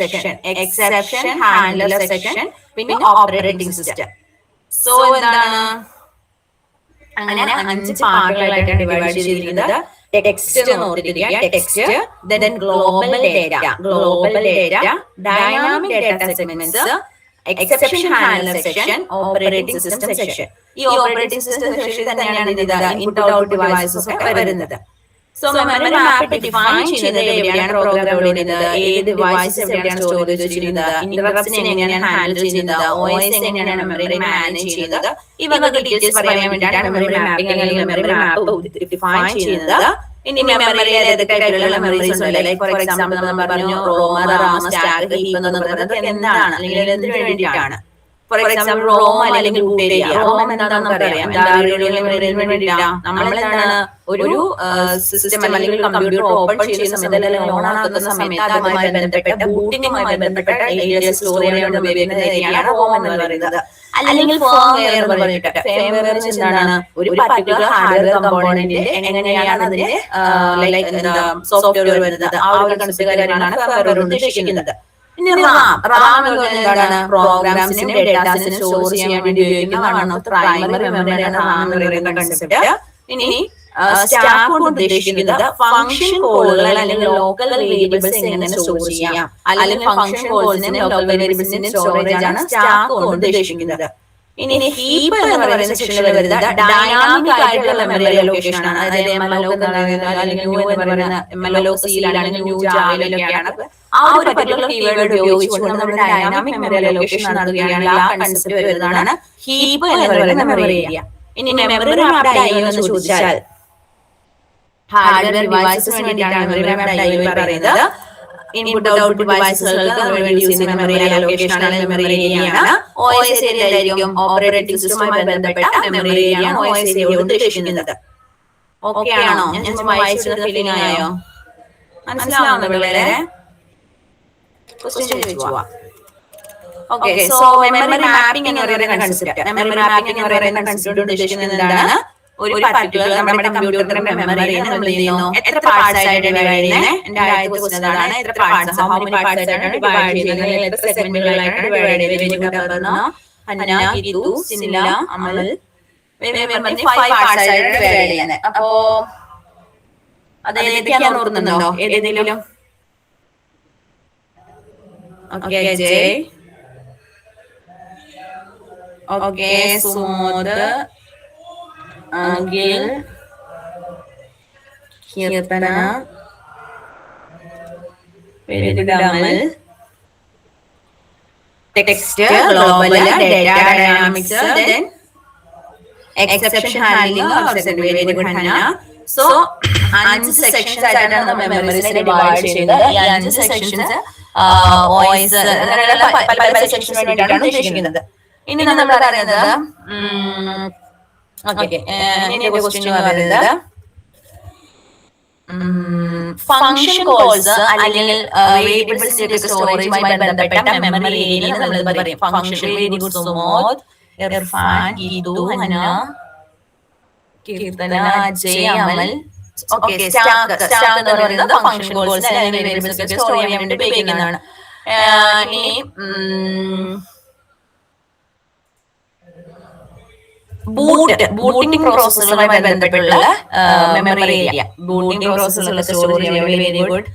section, പിന്നെ ഓപ്പറേറ്റിംഗ് സിസ്റ്റം. സോ എന്താണ്, അങ്ങനെ 5 പാർട്ടുകളായിട്ടാണ് ഡിവൈഡ് ചെയ്തിരിക്കുന്നത്. ടെക്സ്റ്റ് എന്ന് ഓർത്തിരിക്കുക, text, then global data, dynamic data segments, exception handler section, operating system section. ഈ ഓപ്പറേറ്റിംഗ് സിസ്റ്റം സെക്ഷൻ തന്നെയാണ് ഇൻപുട്ട് ഔട്ട്പുട്ട് ഡിവൈസസ് ഒക്കെ വരുന്നത്. സോ മെമ്മറി മാപ്പ് ഡിഫൈൻ ചെയ്യുന്നത് എവിടെയാണ് പ്രോഗ്രാം വരുന്നത്, ഏത് ഡിവൈസ് എവിടെയാണ് സ്റ്റോർ ചെയ്ത് വെച്ചിരിക്കുന്നത്, ഇന്ററപ്റ്റ്സിനെ എങ്ങനെയാണ് ഹാൻഡിൽ ചെയ്യുന്നത്, OS എങ്ങനെയാണ് മെമ്മറി മാനേജ് ചെയ്യുന്നത്, ഈ വക ഡീറ്റെയിൽസ് പറയാൻ വേണ്ടിയിട്ടാണ് മെമ്മറി മാപ്പിംഗ് അല്ലെങ്കിൽ മെമ്മറി മാപ്പ് ഡിഫൈൻ ചെയ്യുന്നത്. ഇനി മെമ്മറിയിൽ ഏതൊക്കെയായിട്ടുള്ള മെമ്മറീസ് ഉണ്ട്, ലൈക്ക് ഫോർ എക്സാമ്പിൾ നമ്മൾ പറഞ്ഞു റോം, റാം, സ്റ്റാക്ക്, ഹീപ്പ് എന്ന് പറയുന്നത് എന്താണ്, അല്ലെങ്കിൽ എന്തിനു വേണ്ടിയിട്ടാണ്. ഫോർ എക്സാമ്പിൾ റോം അല്ലെങ്കിൽ ബൂട്ട് ഏരിയ. റോം എന്താണെന്ന് നമുക്കറിയാം, വേണ്ടിയിട്ടാണ് നമ്മളെന്താണ് ഒരു സിസ്റ്റം അല്ലെങ്കിൽ കമ്പ്യൂട്ടർ ഓപ്പൺ ചെയ്യുന്ന സമയത്ത് അല്ലെങ്കിൽ ഓൺ ആക്കുന്ന സമയത്ത് അതുമായി ബന്ധപ്പെട്ട ബൂട്ടിങ്ങുമായി ബന്ധപ്പെട്ട ഡീറ്റെയിൽസ് സ്റ്റോർ ചെയ്യാൻ ഉപയോഗിക്കുന്ന ഏരിയയാണ് റോം എന്ന് പറയുന്നത്. അല്ലെങ്കിൽ ഫേംവെയർ എന്ന് പറഞ്ഞിട്ട്, ഫേംവെയർ എന്താണ്, ഒരു പർട്ടിക്കുലർ ഹാർഡ്വെയർ കമ്പോണന്റിന്റെ എങ്ങനെയാണ് അതിന്റെ ലൈക്ക് സോഫ്റ്റ്വെയർ വരുന്നത്, ആ ഒരു കൺസെപ്റ്റുകാരാണ് ഫേംവെയർ ഉദ്ദേശിക്കുന്നത്. ഇനി റാം എന്താണ്, പ്രോഗ്രാംസിനും ഡേറ്റാസിനും സ്റ്റോർ ചെയ്യാൻ വേണ്ടി ഉപയോഗിക്കുന്ന പ്രൈമറി മെമ്മറിയാണ് റാം എന്ന് പറയുന്ന കൺസെപ്റ്റ്. ഇനി സ്റ്റാക്ക് കൊണ്ട് ഉദ്ദേശിക്കുന്നത് ഫംഗ്ഷൻ കോളുകൾ അല്ലെങ്കിൽ ലോക്കൽ വേരിയബിൾസ് എങ്ങനെ സ്റ്റോർ ചെയ്യാം, അല്ലെങ്കിൽ ഫംഗ്ഷൻ കോൾസിന്റെ ലോക്കൽ വേരിയബിൾസിന്റെ സ്റ്റോറേജ് ആണ് സ്റ്റാക്ക് കൊണ്ട് ഉദ്ദേശിക്കുന്നത്. ഇനി ഹീപ്പ് എന്ന് പറയുന്ന സെക്ഷനിൽ വരുന്നത് ഡൈനാമിക് ആയിട്ടുള്ള മെമ്മറി ലൊക്കേഷൻ ആണ്. അതായത് MLOC അല്ലെങ്കിൽ ന്യൂ എന്ന് പറയുന്ന MLOC അല്ലെങ്കിൽ ന്യൂ ജാവയിലൊക്കെയാണ് ആ ഒരു പർട്ടിക്കുലർ കീവേഡ് ഉപയോഗിച്ചുകൊണ്ട് നമ്മൾ ഡൈനാമിക് മെമ്മറി ലൊക്കേഷൻ നടത്തുകയാണെങ്കിൽ ആ കൺസെപ്റ്റ് വരുന്നതാണ് ഹീപ്പ് എന്ന് പറയുന്ന മെമ്മറി ഏരിയ. ഇനി മെമ്മറി മാപ്ഡ് IO എന്ന് ചോദിച്ചാൽ ഹാർഡ്വെയർ ഡിവൈസസിന് വേണ്ടിയിട്ടാണ് മെമ്മറി മാപ്ഡ് IO പറയുന്നത്. ഇൻപുട്ട് ഔട്ട്പുട്ട് ഡിവൈസുകൾക്ക് വേണ്ടി യൂസ് ചെയ്യുന്ന മെമ്മറി അലോക്കേഷൻ ആണ് മെമ്മറി ഏരിയയാണ്. OS ഏരിയയിലായിരിക്കും ഓപ്പറേറ്റിംഗ് സിസ്റ്റവുമായി ബന്ധപ്പെട്ട മെമ്മറി ഏരിയയാണ് OS ഏരിയ കൊണ്ട് ഉദ്ദേശിക്കുന്നത്. ഓക്കെ ആണോ? ഞാൻ വായിച്ചത് ഫീലിംഗ് ആയോ? മനസ്സിലാവുന്നു പിള്ളേരെ? ക്വസ്റ്റ്യൻ ചോദിച്ചു പോവാം. ഓക്കെ, സോ മെമ്മറി മാപ്പിംഗ് എന്ന് പറയുന്ന കൺസെപ്റ്റ്, മെമ്മറി മാപ്പിംഗ് എന്ന് പറയുന്ന കൺസെപ്റ്റ് ഉദ്ദേശിക്കുന്നത് എന്താണ്, ഒരു പർട്ടിക്കുലർ നമ്മുടെ കമ്പ്യൂട്ടറിന്റെ മെമ്മറിയെ നമ്മൾ ചെയ്യുന്നു എത്ര പാർട്സ് ആയിട്ട് ഡിവൈഡ് ചെയ്യുന്നത്. എന്റെ ആദ്യത്തെ ക്വസ്റ്റ്യൻ അതാണ്, എത്ര പാർട്സ്, ഹൗ മെനി പാർട്സ് ആയിട്ടാണ് ഡിവൈഡ് ചെയ്യുന്നത്, എത്ര സെഗ്മെന്റുകളായിട്ടാണ് ഡിവൈഡ് ചെയ്യുന്നത്. ഹന്ന, ഗീതു, സിനില, അമൽ 5 പാർട്സ് ആയിട്ട് ഡിവൈഡ് ചെയ്യുന്നത്. അപ്പോ അത് ഏതൊക്കെയാണെന്ന് ഓർക്കുന്നുണ്ടോ? ഏതെങ്കിലും? Okay, Jay, okay, Sumod, Akhil, Keerthana, Amal, text, global, data dynamics, then exception handling or very good Hannah. So 5 sections ആയിട്ടാണ് നമ്മൾ മെമ്മറീസിനെ ഡിവൈഡ് ചെയ്യുന്നത്. ഈ 5 സെക്ഷൻസ് OS അങ്ങനെയുള്ള പല സെക്ഷൻസ് വേണ്ടിയിട്ടാണ് ഉദ്ദേശിക്കുന്നത്. ഇനി നമ്മൾ പറയുന്നത് ഓക്കെ, ഇനി ക്വസ്റ്റ്യൻ പറയുന്നത് ഫംഗ്ഷൻ കോൾസ് അല്ലെങ്കിൽ വേരിയബിൾസിന്റെ സ്റ്റോറേജുമായി ബന്ധപ്പെട്ട മെമ്മറി ഏരിയ നമ്മൾ പറയും. Function, very good Sumod, Irfan, Geethu, Hana, Keerthana, Ajay, Amal. Okay, stack എന്ന് പറയുന്നത് ഫംഗ്ഷൻ കോൾസ് അല്ലെങ്കിൽ വേരിയബിൾസ് സ്റ്റോർ ചെയ്യാൻ വേണ്ടി ഉപയോഗിക്കുന്നതാണ്. ഇനി ബൂട്ടിംഗ് പ്രോസസ്സുകളുമായി ബന്ധപ്പെട്ടുള്ള മെമ്മറി ഏരിയ. ബൂട്ടിംഗ് പ്രോസസ്സുകൾ സ്റ്റോർ ചെയ്യാൻ വെരി ഗുഡ്.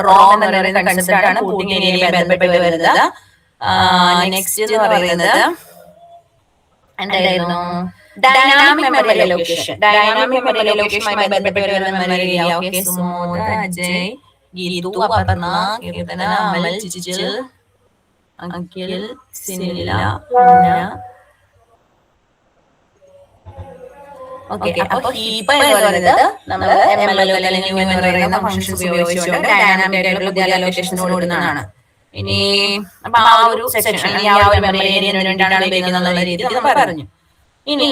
റോം എന്ന് പറയുന്ന കൺസെപ്റ്റ് ആണ് ബൂട്ടിംഗ് ഏരിയയുമായി ബന്ധപ്പെട്ട് വരുന്നത്. നെക്സ്റ്റ് എന്ന് പറയുന്നത് എന്തായിരുന്നു? Dynamic memory location. Dynamic memory ലൊക്കേഷനുമായി ബന്ധപ്പെട്ട് വരുന്ന memory area. Okay, Sumoda, Ajay, Geethu, Aparna, Keerthana, Amal, Jijil, Akhil, Sinila, okay. അപ്പൊ ഹീപ്പ് എന്ന് പറയുന്നത് നമ്മൾ MLO അല്ലെങ്കിൽ യു എന്ന് പറയുന്ന ഫംഗ്ഷൻസ് ഉപയോഗിച്ചുകൊണ്ട് ഡൈനാമിക് ആയിട്ടുള്ള പുതിയ ലൊക്കേഷൻസ് കൊടുക്കുന്നതാണ്. ഇനി അപ്പൊ ആ ഒരു സെക്ഷൻ ഈ ആ ഒരു മെമ്മറി ഏരിയന് വേണ്ടിയിട്ടാണ് ഉപയോഗിക്കുന്നത് എന്നുള്ള രീതിയിൽ നമ്മൾ പറഞ്ഞു. ഇനി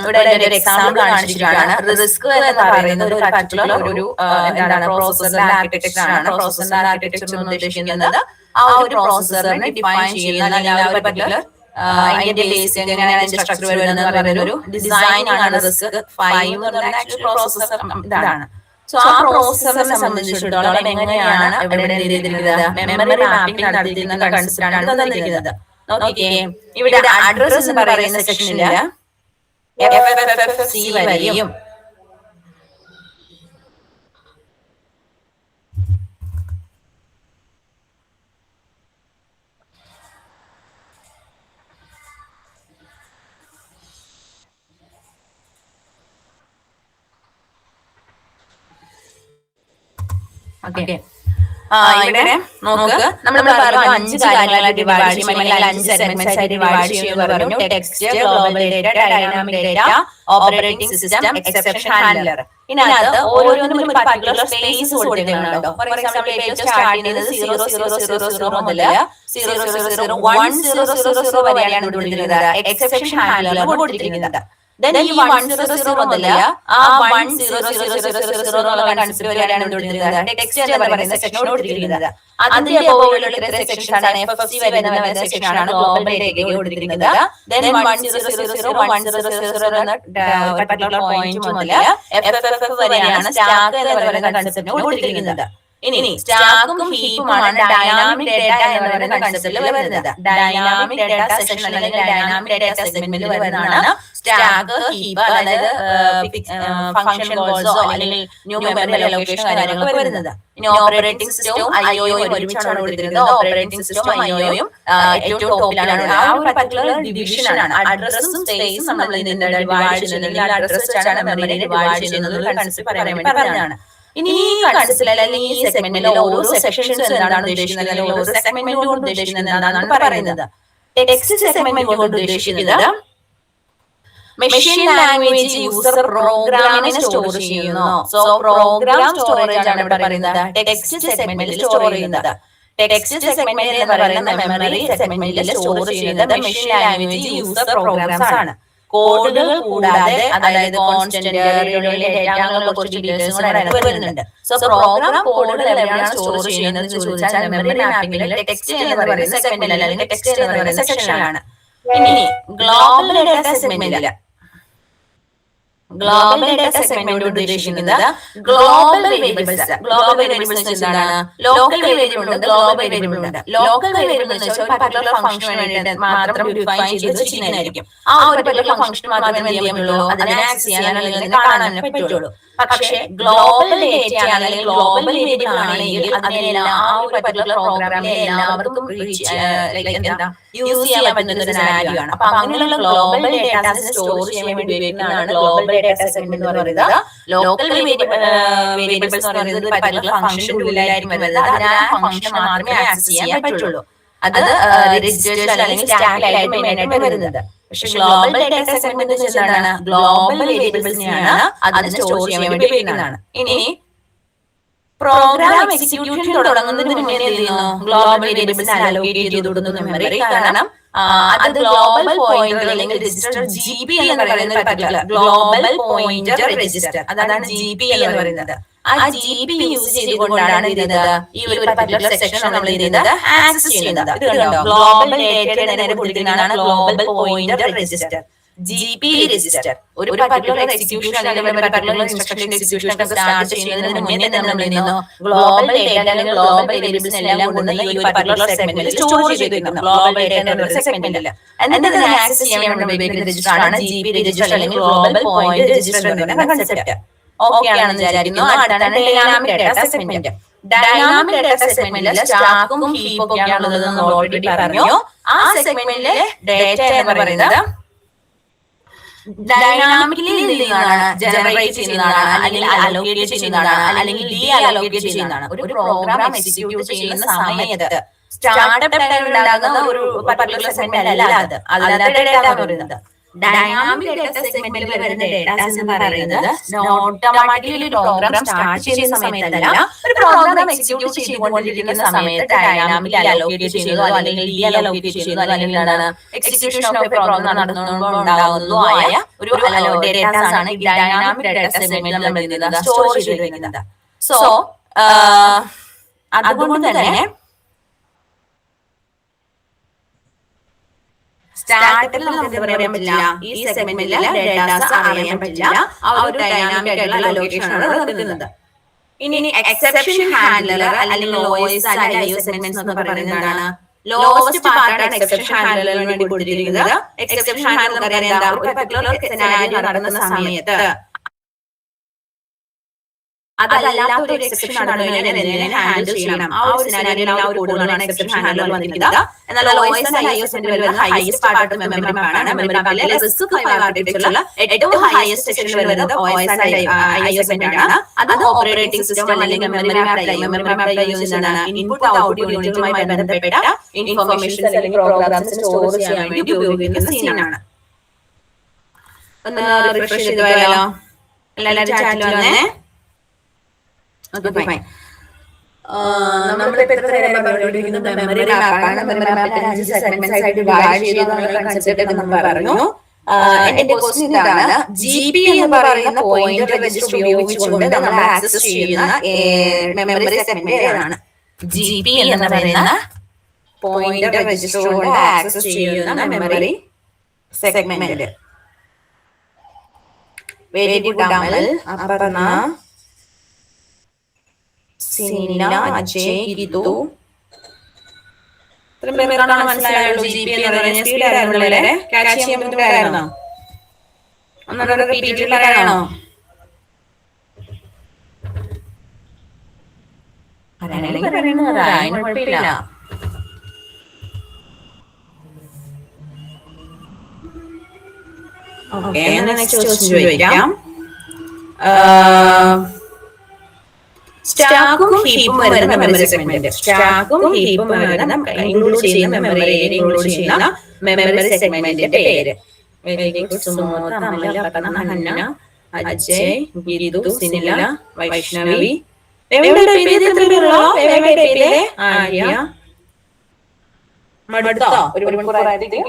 ഇവിടെ ഒരു എക്സാമ്പിൾ കാണിച്ചിട്ടാണ്. റിസ്ക് എന്ന് പറയുന്നത് ഒരു പർട്ടിക്കുലർ ഒരു എന്താണ് പ്രോസസറിന്റെ ആർക്കിടെക്ചർ ആണ്. പ്രോസസറിന്റെ ആർക്കിടെക്ചർ എന്ന് ഉദ്ദേശിക്കുന്നത് ആ ഒരു പ്രോസസറിനെ ഡിഫൈൻ ചെയ്യുന്ന അല്ലെങ്കിൽ ആ ഒരു പർട്ടിക്കുലർ അതിന്റെ ബേസ് എങ്ങനെയാണ് അതിന്റെ സ്ട്രക്ചർ വരുന്നത് പറയുന്ന ഒരു ഡിസൈൻ ആണ് റിസ്ക് 5 എന്ന് പറയുന്ന ആക്ച്വൽ പ്രോസസർ ഇതാണ്. സോ ആ പ്രോസസറിനെ സംബന്ധിച്ചിടത്തോളം എങ്ങനെയാണ് ഇവിടെ ചെയ്തിരിക്കുന്നത്? മെമ്മറി മാപ്പിംഗ് നടത്തിയിരുന്ന കൺസെപ്റ്റ് ആണ് തന്നിരിക്കുന്നത്. നോക്കിക്കേ, ഇവിടെ അഡ്രസ് എന്ന് പറയുന്ന സെക്ഷനില് FFFFC വരെയും ഓക്കെ. ഇവിടെ നോക്ക്, നമ്മൾ പറഞ്ഞു 5 കാര്യങ്ങളായി ഡിവൈഡ് ചെയ്യും അല്ലെങ്കിൽ 5 സെഗ്മെന്റ്സ് ആയി ഡിവൈഡ് ചെയ്യുമെന്ന് പറഞ്ഞു. Text, global data, dynamic data, operating system, exception handler. ഇതിനകത്ത് ഓരോന്നിനും ഒരു പർട്ടിക്കുലർ സ്പേസ് കൊടുത്തിട്ടുണ്ടോ? ഫോർ എക്സാമ്പിൾ പേജ് സ്റ്റാർട്ട് ചെയ്യുന്നത് 0000 മുതൽ 0001000 വരെയാണ് കൊടുത്തിരിക്കുന്നത്. എക്സെപ്ഷൻ ഹാൻഡ്ലർ കൊടുത്തിരിക്കുന്നത്. Then ഈ 100 മുതൽ ആ 10000 കൺസിഡർ വരെയാണ് കൊടുത്തിരിക്കുന്നത്. ടെക്സ്റ്റ് എന്ന് പറയുന്ന സെക്ഷൻ കൊടുത്തിരിക്കുന്നത്. അതിന്റെ പോലുള്ള സെക്ഷൻസ് ആണ് FFC വരുന്ന സെക്ഷൻ ആണ് ഗ്ലോബൽ ഡേറ്റയ്ക്ക് കൊടുത്തിരിക്കുന്നത്. Then 10000 എന്ന പർട്ടിക്കുലർ പോയിന്റ് മുതൽ FFF വരെയാണ് സ്റ്റാക്ക് എന്ന് പറയുന്ന കൺസെപ്റ്റ് കൊടുത്തിരിക്കുന്നത്. ഇനി സ്റ്റാക്കും ഹീപ്പുമാണ് ഡൈനാമിക് ഡേറ്റ എന്ന് പറയുന്ന കൺസെപ്റ്റിൽ വരുന്നത്. ഡൈനാമിക് ഡേറ്റ സെക്ഷൻ അല്ലെങ്കിൽ ഡൈനാമിക് ഡേറ്റ സെഗ്മെന്റിൽ വരുന്നതാണ് സ്റ്റാക്ക്, ഹീപ്പ്, അതായത് ഫംഗ്ഷൻ കോൾസോ അല്ലെങ്കിൽ ന്യൂ മെമ്മറി ലൊക്കേഷൻ കാര്യങ്ങളൊക്കെ വരുന്നത്. ഇനി ഓപ്പറേറ്റിംഗ് സിസ്റ്റവും IOയും ഒരുമിച്ചാണ് കൊടുത്തിരിക്കുന്നത്. ഓപ്പറേറ്റിംഗ് സിസ്റ്റവും IOയും ഏറ്റവും ടോപ്പിലാണ്. ആ ഒരു പർട്ടിക്കുലർ ഡിവിഷൻ ആണ്. അഡ്രസ്സും സ്പേസും നമ്മൾ ഇതിന്റെ ഡിവൈഡ് ചെയ്യുന്നത്. അഡ്രസ് ആണ് മെമ്മറി ഡിവൈഡ് ചെയ്യുന്നത് കൺസെപ്റ്റ് പറയാൻ വേണ്ടി പറഞ്ഞതാണ്. ഇനി ഈ കൺസെപ്റ്റിൽ അല്ലെങ്കിൽ ഈ സെഗ്മെന്റിലെ ഓരോ സെക്ഷൻസ് എന്താണ് ഉദ്ദേശിക്കുന്നത് അല്ലെങ്കിൽ ഓരോ സെഗ്മെന്റ് കൊണ്ട് ഉദ്ദേശിക്കുന്നത് എന്താണെന്നാണ് പറയുന്നത്. ടെക്സ്റ്റ് സെഗ്മെന്റ് കൊണ്ട് ഉദ്ദേശിക്കുന്നത് മെഷീൻ ലാംഗ്വേജ് യൂസർ പ്രോഗ്രാമിനെ സ്റ്റോർ ചെയ്യുന്നു. സോ പ്രോഗ്രാം സ്റ്റോറേജ് ആണ് ഇവിടെ പറയുന്നത്. ടെക്സ്റ്റ് സെഗ്മെന്റിൽ സ്റ്റോർ ചെയ്യുന്നത്. ടെക്സ്റ്റ് സെഗ്മെന്റ് എന്ന് പറയുന്ന മെമ്മറി സെഗ്മെന്റിൽ സ്റ്റോർ ചെയ്യുന്നത് മെഷീൻ ലാംഗ്വേജ് യൂസർ പ്രോഗ്രാംസ് ആണ്. കോഡുകൾ കൂടാതെ, അതായത് കോൺസ്റ്റന്റ്, ഡേറ്റ, കുറച്ച് ഡീറ്റെയിൽസ് കൂടെ വരുന്നുണ്ട്. സോ പ്രോഗ്രാം കോഡുകൾ എവിടെയാണ് സ്റ്റോർ ചെയ്യുന്നത് ചോദിച്ചാൽ മെമ്മറി മാപ്പിംഗിൽ ടെക്സ്റ്റ് എന്ന് പറയുന്ന സെഗ്മെന്റിൽ അല്ലെങ്കിൽ ടെക്സ്റ്റ് എന്ന് പറയുന്ന സെക്ഷനിലാണ്. ഇനി ഗ്ലോബൽ ഡേറ്റ സെഗ്മെന്റിൽ ഗ്ലോബൽ ഡേറ്റ സെഗ്മെന്റ് ഉദ്ദേശിക്കുന്നത് ഗ്ലോബൽ വേരിയബിൾസ്. ഗ്ലോബൽ വേരിയബിൾസ് എന്താണ്? ലോക്കൽ വേരിയബിൾ ഉണ്ട്, ഗ്ലോബൽ വേരിയബിൾ ഉണ്ട്. ലോക്കൽ വേരിയബിൾ എന്ന് വെച്ചാൽ ഒരു പർട്ടിക്കുലർ ഫംഗ്ഷന് വേണ്ടി മാത്രം ഡിഫൈൻ ചെയ്ത് വെച്ചിരിക്കുന്നതായിരിക്കും. ആ ഒരു പർട്ടിക്കുലർ ഫംഗ്ഷൻ മാത്രമേ എന്ത് ചെയ്യാൻ പറ്റുള്ളൂ? അതിനെ ആക്സസ് ചെയ്യാൻ അല്ലെങ്കിൽ കാണാനേ പറ്റുള്ളൂ. പക്ഷേ ഗ്ലോബൽ ഡേറ്റ അല്ലെങ്കിൽ ഗ്ലോബൽ വേരിയബിൾ ആണെങ്കിൽ അതിനെല്ലാം ആ ഒരു പർട്ടിക്കുലർ പ്രോഗ്രാമിനെ എല്ലാവർക്കും യൂസ് ചെയ്യാൻ പറ്റുന്ന ഒരു സിനാരിയോ ആണ്. അപ്പൊ അങ്ങനെയുള്ള ഗ്ലോബൽ ഡേറ്റാസിനെ സ്റ്റോർ ചെയ്യാൻ വേണ്ടി ഉപയോഗിക്കുന്നതാണ് ഗ്ലോബൽ ഡേറ്റ സെഗ്മെന്റ് എന്ന് പറയുന്നത്. ലോക്കൽ വേരിയബിൾസ് എന്ന് പറയുന്നത് ഒരു പർട്ടിക്കുലർ ഫംഗ്ഷൻ ഉള്ളിലായിരിക്കും വരുന്നത്. അതിന് ആ ഫംഗ്ഷൻ മാത്രമേ ആക്സസ് ചെയ്യാൻ പറ്റുള്ളൂ. അത് രജിസ്റ്റേഴ്സ് അല്ലെങ്കിൽ സ്റ്റാക്കിലായിട്ട് മെയിൻ ആയിട്ട് വരുന്നത്. പക്ഷെ ഗ്ലോബൽ ഡേറ്റ സെഗ്മെന്റ് എന്താണ്? ഗ്ലോബൽ വേരിയബിൾസിനെയാണ് അതിനെ സ്റ്റോർ ചെയ്യാൻ വേണ്ടി ഉപയോഗിക്കുന്നതാണ്. ഇനി പ്രോഗ്രാം എക്സിക്യൂഷൻ തുടങ്ങുന്നതിന് മുന്നേ എന്ത് ചെയ്യുന്നു? ഗ്ലോബൽ വേരിയബിൾസ് അലോക്കേറ്റ് ചെയ്ത് കൊടുക്കുന്നു മെമ്മറി. കാരണം അത് ഗ്ലോബൽ പോയിന്റർ അല്ലെങ്കിൽ രജിസ്റ്റർ GB എന്ന് പറയുന്ന പർട്ടിക്കുലർ ഗ്ലോബൽ പോയിന്റർ രജിസ്റ്റർ, അതാണ് GB എന്ന് പറയുന്നത്. ആ GB യൂസ് ചെയ്തുകൊണ്ടാണ് ഈ ഒരു പർട്ടിക്കുലർ സെക്ഷൻ നമ്മൾ ആക്സസ് ചെയ്യുന്നത്. ഇത് കണ്ടോ? ഗ്ലോബൽ ഡേറ്റയുടെ നേരെ കൊടുക്കുന്നതാണ് global pointer register. GP register. ഒരു പർട്ടിക്കുലർ എക്സിക്യൂഷൻ അല്ലെങ്കിൽ ഒരു പർട്ടിക്കുലർ ഇൻസ്ട്രക്ഷൻ എക്സിക്യൂഷൻ ഒക്കെ സ്റ്റാർട്ട് ചെയ്യുന്നതിന് മുന്നേ തന്നെ നമ്മൾ ചെയ്യുന്നു ഗ്ലോബൽ ഡേറ്റ അല്ലെങ്കിൽ ഗ്ലോബൽ വേരിയബിൾസ് എല്ലാം കൊണ്ടുവന്ന് ഈ ഒരു പർട്ടിക്കുലർ സെഗ്മെന്റിൽ സ്റ്റോർ ചെയ്തിരിക്കുന്നു ഗ്ലോബൽ ഡേറ്റ എന്ന സെഗ്മെന്റിൽ. എന്നിട്ട് അതിനെ ആക്സസ് ചെയ്യാൻ വേണ്ടി ഉപയോഗിക്കുന്ന രജിസ്റ്റർ ആണ് GP രജിസ്റ്റർ അല്ലെങ്കിൽ ഗ്ലോബൽ പോയിന്റ് രജിസ്റ്റർ എന്ന് പറയുന്ന കൺസെപ്റ്റ്. ഓക്കെ ആണെന്ന് വിചാരിക്കുന്നു. അടുത്താണ് dynamic data segment. Dynamic data സെഗ്മെന്റിൽ സ്റ്റാക്കും ഹീപ്പും ഒക്കെയാണുള്ളത് നമ്മൾ ഓൾറെഡി പറഞ്ഞു. ആ സെഗ്മെന്റിലെ ഡേറ്റ എന്ന് പറയുന്നത് ഡൈനാമിക്കലി ജനറേറ്റ് ചെയ്യുന്നതാണ്, അല്ലെങ്കിൽ അലോക്കേറ്റ് ചെയ്യുന്നതാണ്, അല്ലെങ്കിൽ ഡി അലോക്കേറ്റ് ചെയ്യുന്നതാണ്. ഒരു പ്രോഗ്രാം എക്സിക്യൂട്ട് ചെയ്യുന്ന സമയത്ത് സ്റ്റാർട്ടപ്പ് ടൈമിൽ ഉണ്ടാകുന്ന ഒരു പർട്ടിക്കുലർ സെഗ്മെന്റ് അല്ല അത്. അല്ലാത്ത ഡേറ്റ എന്ന് പറയുന്നത് ഡൈനാമിക് ഡേറ്റ സെഗ്മെന്റിൽ വരുന്ന ഡേറ്റാസ് എന്ന് പറയുന്നത് ഓട്ടോമാറ്റിക്കലി പ്രോഗ്രാം സ്റ്റാർട്ട് ചെയ്യുന്ന സമയത്തല്ല, ഒരു പ്രോഗ്രാം എക്സിക്യൂട്ട് ചെയ്തുകൊണ്ടിരിക്കുന്ന സമയത്ത് ഡൈനാമിക്കലി അലോക്കേറ്റ് ചെയ്യുന്നതോ അല്ലെങ്കിൽ ഡി അലോക്കേറ്റ് ചെയ്യുന്നതോ അല്ലെങ്കിൽ എന്താണ് എക്സിക്യൂഷൻ ഓഫ് പ്രോഗ്രാം നടത്തുമ്പോൾ ഉണ്ടാകുന്നതുമായ ഒരു ഡേറ്റാസ് ആണ് ഈ ഡൈനാമിക് ഡേറ്റ സെഗ്മെന്റിൽ നമ്മൾ സ്റ്റോർ ചെയ്തിരിക്കുന്നത്. സോ അതുകൊണ്ട് തന്നെ സ്റ്റാർട്ടപ്പിൽ നമുക്ക് എന്താ പറയാൻ പറ്റില്ല, ഈ സെഗ്മെന്റിലെ ഡേറ്റാസ് അറിയാൻ പറ്റില്ല. ആ ഒരു ഡൈനാമിക് ആയിട്ടുള്ള അലോക്കേഷൻ ആണ് നടക്കുന്നത്. ഇനി എക്സെപ്ഷൻ ഹാൻഡ്ലർ അല്ലെങ്കിൽ OS അല്ലെങ്കിൽ IO സെഗ്മെന്റ്സ് എന്ന് പറയുന്നത് എന്താണ്? ലോവസ്റ്റ് പാർട്ടാണ് എക്സെപ്ഷൻ ഹാൻഡ്ലറിന് വേണ്ടി കൊടുത്തിരിക്കുന്നത്. എക്സെപ്ഷൻ ഹാൻഡ്ലർ അറിയാൻ എന്താ, ഒരു പർട്ടിക്കുലർ സെനാരിയോ നടക്കുന്ന സമയത്ത് അതല്ലാത്ത ഒരു എക്സെപ്ഷൻ നടന്നു കഴിഞ്ഞാൽ എങ്ങനെ ഹാൻഡിൽ ചെയ്യണം, ആ ഒരു സിനാരിയോയിൽ ആ ഒരു കോഡുകളാണ് എക്സെപ്ഷൻ ഹാൻഡ്ലർ വന്നിരിക്കുന്നത്. എന്നാൽ OS ആൻഡ് IO സെഗ്മെന്റിൽ വരുന്ന ഹൈയസ്റ്റ് പാർട്ട് മെമ്മറി മാപ്പാണ്. മെമ്മറി മാപ്പിലെ റിസ്ക് 5 ആർക്കിടെക്ചറിൽ ഏറ്റവും ഹൈയസ്റ്റ് സെക്ഷൻ വരുന്നത് OS ആൻഡ് IO സെഗ്മെന്റാണ്. അത് ഓപ്പറേറ്റിംഗ് സിസ്റ്റം അല്ലെങ്കിൽ മെമ്മറി മാപ്പ് യൂസ് ചെയ്യുന്ന ഇൻപുട്ട് ഔട്ട്പുട്ട് യൂണിറ്റുമായി ബന്ധപ്പെട്ട ഇൻഫർമേഷൻ അല്ലെങ്കിൽ പ്രോഗ്രാംസ് സ്റ്റോർ ചെയ്യാൻ വേണ്ടി ഉപയോഗിക്കുന്ന സീനാണ്. ഒന്ന് റിഫ്രഷ് ചെയ്ത് പോയാലോ? എല്ലാവരും ചാറ്റിൽ വന്നേ. മെമ്മറി മാപ്പാണ്. മെമ്മറി മാപ്പിൽ 5 സെഗ്മെന്റ്സ് ആയിട്ട് ഡിവൈഡ് ചെയ്തെന്നുള്ള കൺസെപ്റ്റ് നമ്മൾ പറഞ്ഞു. എന്റെ ക്വസ്റ്റ്യൻ ഇതാണ്, GP എന്ന് പറയുന്ന പോയിന്റർ രജിസ്റ്റർ ഉപയോഗിച്ചുകൊണ്ട് നമ്മൾ ആക്സസ് ചെയ്യുന്ന മെമ്മറി സെഗ്മെന്റ് ഏതാണ്? GP എന്ന് പറയുന്ന പോയിന്റർ രജിസ്റ്റർ കൊണ്ട് ആക്സസ് ചെയ്യുന്ന മെമ്മറി സെഗ്മെന്റ്. വെരി ഗുഡ് അമൽ, അപർണ, സിനില, അജയ്, ഗിതു. ഇത്രയും പേർക്കാണ് മനസ്സിലായുള്ളൂ GP എന്ന് പറയുന്നത്. സ്പീഡ് ആയിരുന്നുള്ളവരെ ക്യാച്ച് ചെയ്യാൻ പറ്റുന്നവരായിരുന്നോ? ഒന്നുകൂടെ റിപ്പീറ്റ് പറയണോ? അതിന് കുഴപ്പമില്ല. ഓക്കെ, നെക്സ്റ്റ് ക്വസ്റ്റ്യൻ ചോദിക്കാം. സ്റ്റാക്കും ഹീപ്പും വരുന്ന മെമ്മറി സെഗ്മെന്റ്. സ്റ്റാക്കും ഹീപ്പും വരുന്ന ഇൻക്ലൂഡ് ചെയ്യുന്ന മെമ്മറി ഇൻക്ലൂഡ് ചെയ്യുന്ന മെമ്മറി സെഗ്മെന്റിന്റെ പേര്. ഹന്ന, അജയ്, ഗിതു, സിനില, വൈഷ്ണവി. ആര്യ. മടുത്തോ? ഒരു മണിക്കൂറായിരിക്കും.